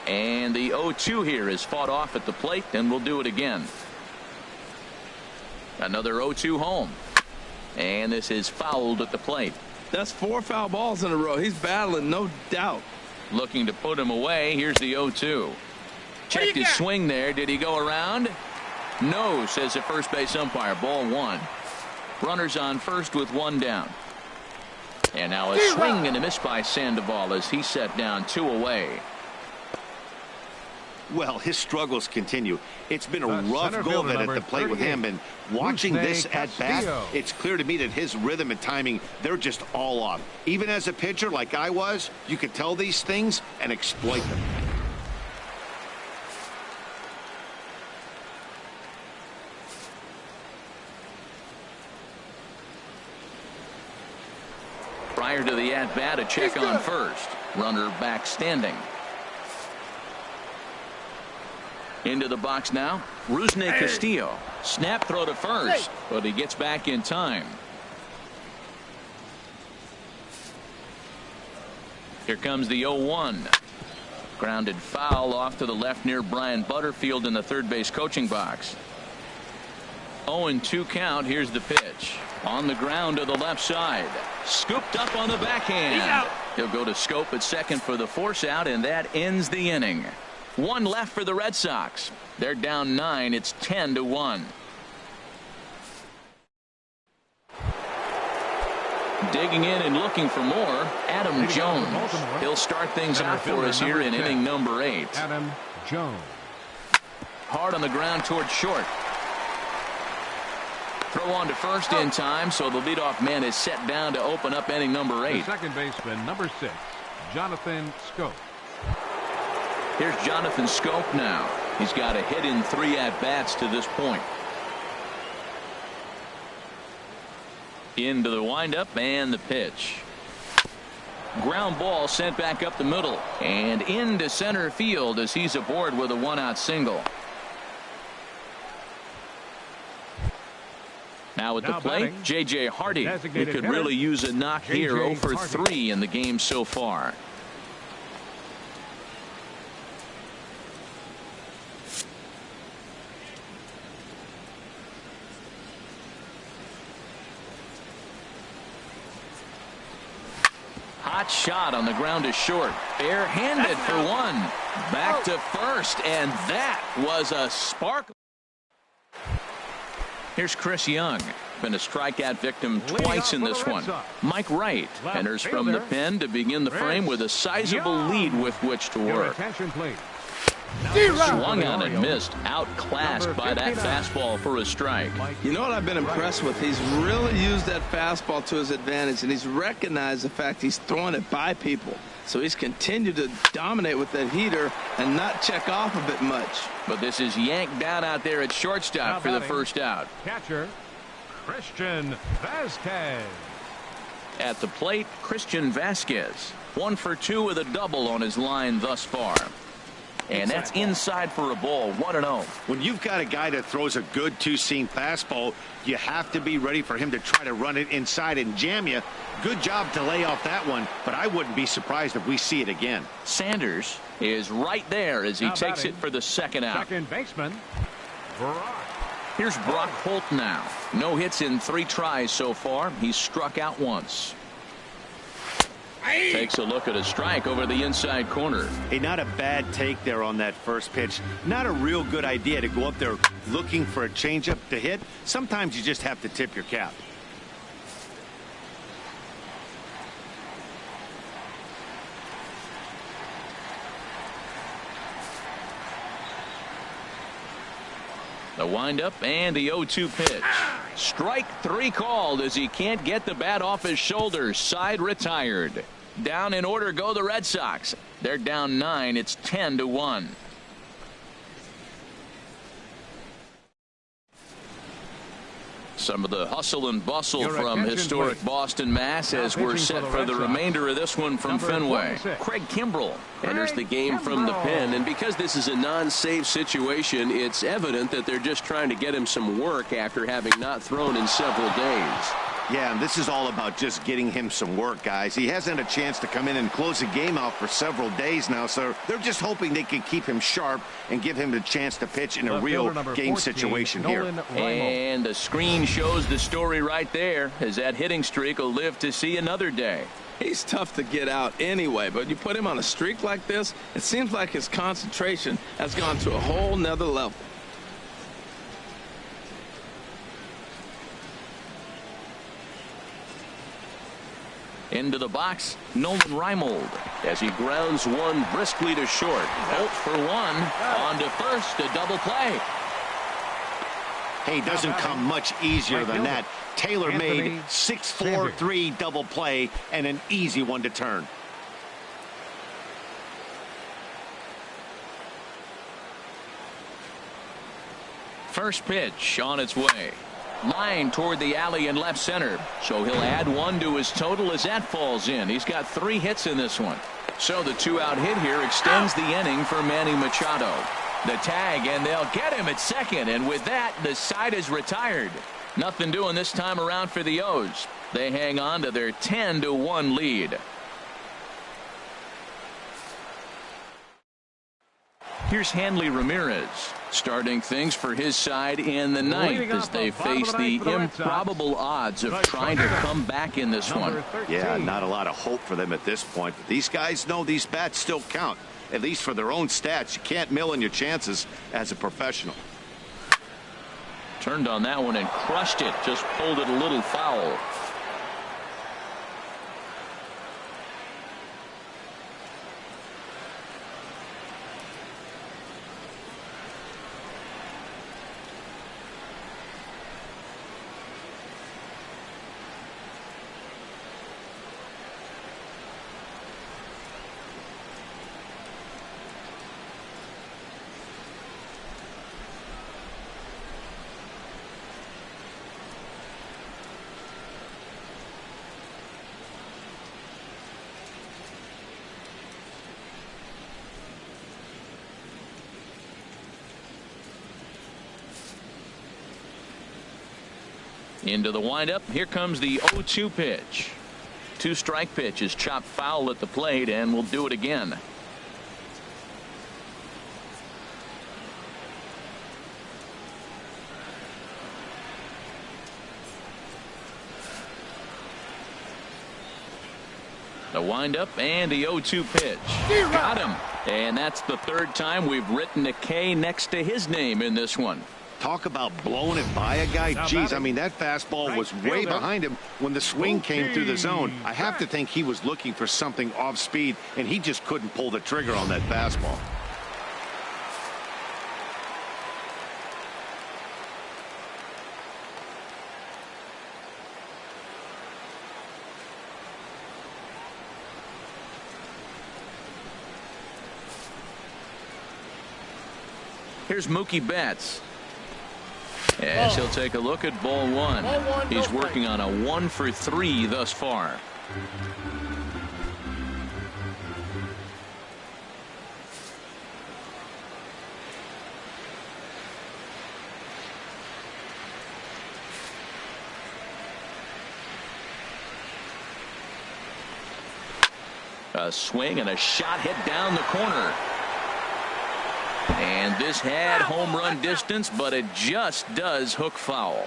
Speaker 1: And the 0-2 here is fought off at the plate, and we'll do it again. Another 0-2 home. And this is fouled at the plate.
Speaker 2: That's 4 foul balls in a row. He's battling, no doubt.
Speaker 1: Looking to put him away. Here's the 0-2. Checked his swing there. Did he go around? No, says the first base umpire. Ball 1. Runners on first with 1 down. And now a swing and a miss by Sandoval as he set down 2 away.
Speaker 3: Well, his struggles continue. It's been a rough go of it at the plate with him, and watching this at bat, it's clear to me that his rhythm and timing, they're just all off. Even as a pitcher like I was, you could tell these things and exploit them.
Speaker 1: Prior to the at-bat, a check on first. Runner back standing. Into the box now. Rusney Castillo. Snap throw to first, but he gets back in time. Here comes the 0-1. Grounded foul off to the left near Brian Butterfield in the third base coaching box. 0-2 count. Here's the pitch. On the ground to the left side. Scooped up on the backhand. He'll go to Scope at second for the force out, and that ends the inning. 1 left for the Red Sox. They're down 9. It's 10-1. Digging in and looking for more, Adam Jones. He'll start things out for us here in inning number 8.
Speaker 4: Adam Jones.
Speaker 1: Hard on the ground towards short. Throw on to first in time, so the leadoff man is set down to open up inning number 8.
Speaker 4: The second baseman, number 6, Jonathan Scope.
Speaker 1: Here's Jonathan Scope now. He's got a hit in 3 at-bats to this point. Into the windup and the pitch. Ground ball sent back up the middle and into center field as he's aboard with a 1-out single. Now at the plate, J.J. Hardy, who could really use a knock here. 0 for 3 in the game so far. Hot shot on the ground to short. Bare-handed for 1. Back to first, and that was a spark. Here's Chris Young. Been a strikeout victim twice in this one. Mike Wright enters from the pen to begin the frame with a sizable lead with which to work. Swung on and missed. Outclassed by that fastball for a strike.
Speaker 2: You know what I've been impressed with? He's really used that fastball to his advantage, and he's recognized the fact he's throwing it by people. So he's continued to dominate with that heater and not check off a bit much.
Speaker 1: But this is yanked down out there at shortstop for the first out.
Speaker 4: Catcher, Christian Vasquez.
Speaker 1: At the plate, Christian Vasquez. 1 for 2 with a double on his line thus far. And that's inside for a ball. 1-0.
Speaker 3: When you've got a guy that throws a good two-seam fastball, you have to be ready for him to try to run it inside and jam you. Good job to lay off that one, but I wouldn't be surprised if we see it again.
Speaker 1: Sanders is right there as he takes it for the second out.
Speaker 4: Second baseman, Brock.
Speaker 1: Here's Brock Holt now. No hits in 3 tries so far. He's struck out once. Takes a look at a strike over the inside corner.
Speaker 3: Hey, not a bad take there on that first pitch. Not a real good idea to go up there looking for a changeup to hit. Sometimes you just have to tip your cap.
Speaker 1: The windup and the 0-2 pitch. Strike 3 called as he can't get the bat off his shoulders. Side retired. Down in order go the Red Sox. They're down 9. It's 10-1. Some of the hustle and bustle from historic Boston, Mass. as we're set for the remainder of this one from Fenway. Craig Kimbrell enters the game from the pen, and because this is a non-save situation, it's evident that they're just trying to get him some work after having not thrown in several days.
Speaker 3: Yeah, and this is all about just getting him some work, guys. He hasn't had a chance to come in and close the game out for several days now, so they're just hoping they can keep him sharp and give him the chance to pitch in a real game situation here.
Speaker 1: And the screen shows the story right there, as that hitting streak will live to see another day.
Speaker 2: He's tough to get out anyway, but you put him on a streak like this, it seems like his concentration has gone to a whole nother level.
Speaker 1: Into the box, Nolan Reimold, as he grounds one briskly to short. 0 for 1 on to first, a double play.
Speaker 3: Hey, doesn't come much easier than that. Taylor made 6-4-3 double play and an easy one to turn.
Speaker 1: First pitch on its way. Line toward the alley in left center. So he'll add one to his total as that falls in. He's got 3 hits in this one. So the 2-out hit here extends the inning for Manny Machado. The tag, and they'll get him at second. And with that, the side is retired. Nothing doing this time around for the O's. They hang on to their 10-1 lead. Here's Hanley Ramirez starting things for his side in the ninth as they face the improbable odds of trying to come back in this one.
Speaker 3: Yeah, not a lot of hope for them at this point. But these guys know these bats still count, at least for their own stats. You can't mill in your chances as a professional.
Speaker 1: Turned on that one and crushed it. Just pulled it a little foul. Into the windup. Here comes the 0-2 pitch. 2-strike pitch is chopped foul at the plate, and we'll do it again. The windup and the 0-2 pitch. Got him. And that's the 3rd time we've written a K next to his name in this one.
Speaker 3: Talk about blowing it by a guy. Geez, I mean, that fastball was way behind him when the swing came through the zone. I have to think he was looking for something off speed, and he just couldn't pull the trigger on that fastball.
Speaker 1: Here's Mookie Betts. As he'll take a look at ball 1. He's working on a 1 for 3 thus far. A swing and a shot hit down the corner. And this had home run distance, but it just does hook foul.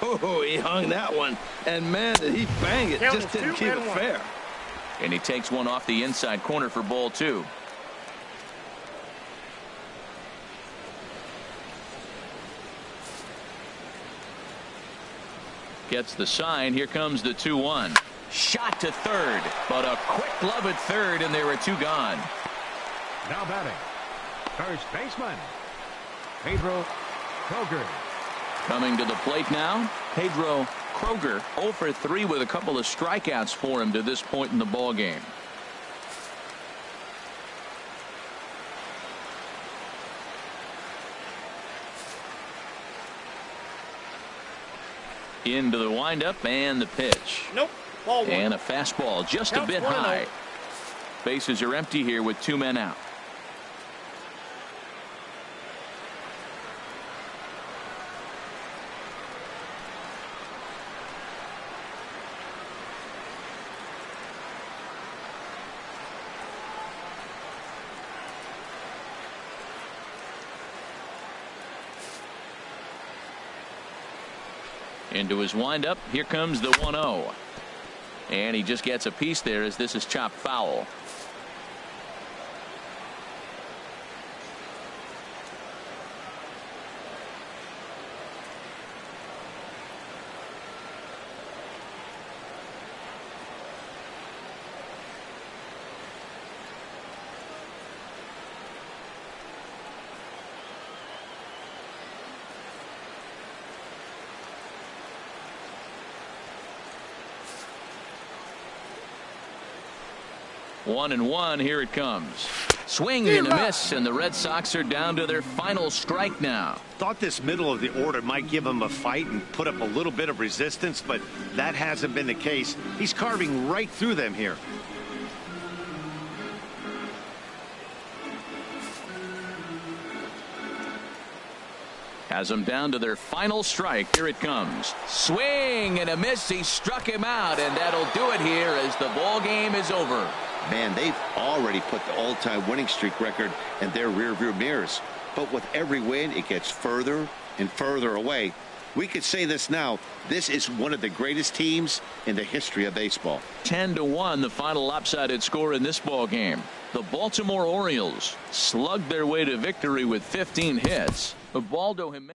Speaker 2: Oh, he hung that one. And, man, did he bang it. Just didn't keep it fair.
Speaker 1: And he takes one off the inside corner for ball 2. Gets the sign. Here comes the 2-1. Shot to third, but a quick glove at third, and there are 2 gone.
Speaker 4: Now batting, first baseman, Pedro Kroger.
Speaker 1: Coming to the plate now, Pedro Kroger, 0 for 3 with a couple of strikeouts for him to this point in the ball game. Into the windup and the pitch.
Speaker 6: Nope. Ball one.
Speaker 1: And a fastball just a bit high. Bases are empty here with 2 men out. Into his windup. Here comes the 1-0. And he just gets a piece there as this is chopped foul. One and one. Here it comes. Swing and a miss, and the Red Sox are down to their final strike now.
Speaker 3: Thought this middle of the order might give him a fight and put up a little bit of resistance, but that hasn't been the case. He's carving right through them here.
Speaker 1: Has them down to their final strike. Here it comes. Swing and a miss. He struck him out, and that'll do it here as the ball game is over.
Speaker 3: Man, they've already put the all-time winning streak record in their rearview mirrors. But with every win, it gets further and further away. We could say this now. This is one of the greatest teams in the history of baseball.
Speaker 1: 10-1, the final lopsided score in this ball game. The Baltimore Orioles slugged their way to victory with 15 hits. Ubaldo Jimenez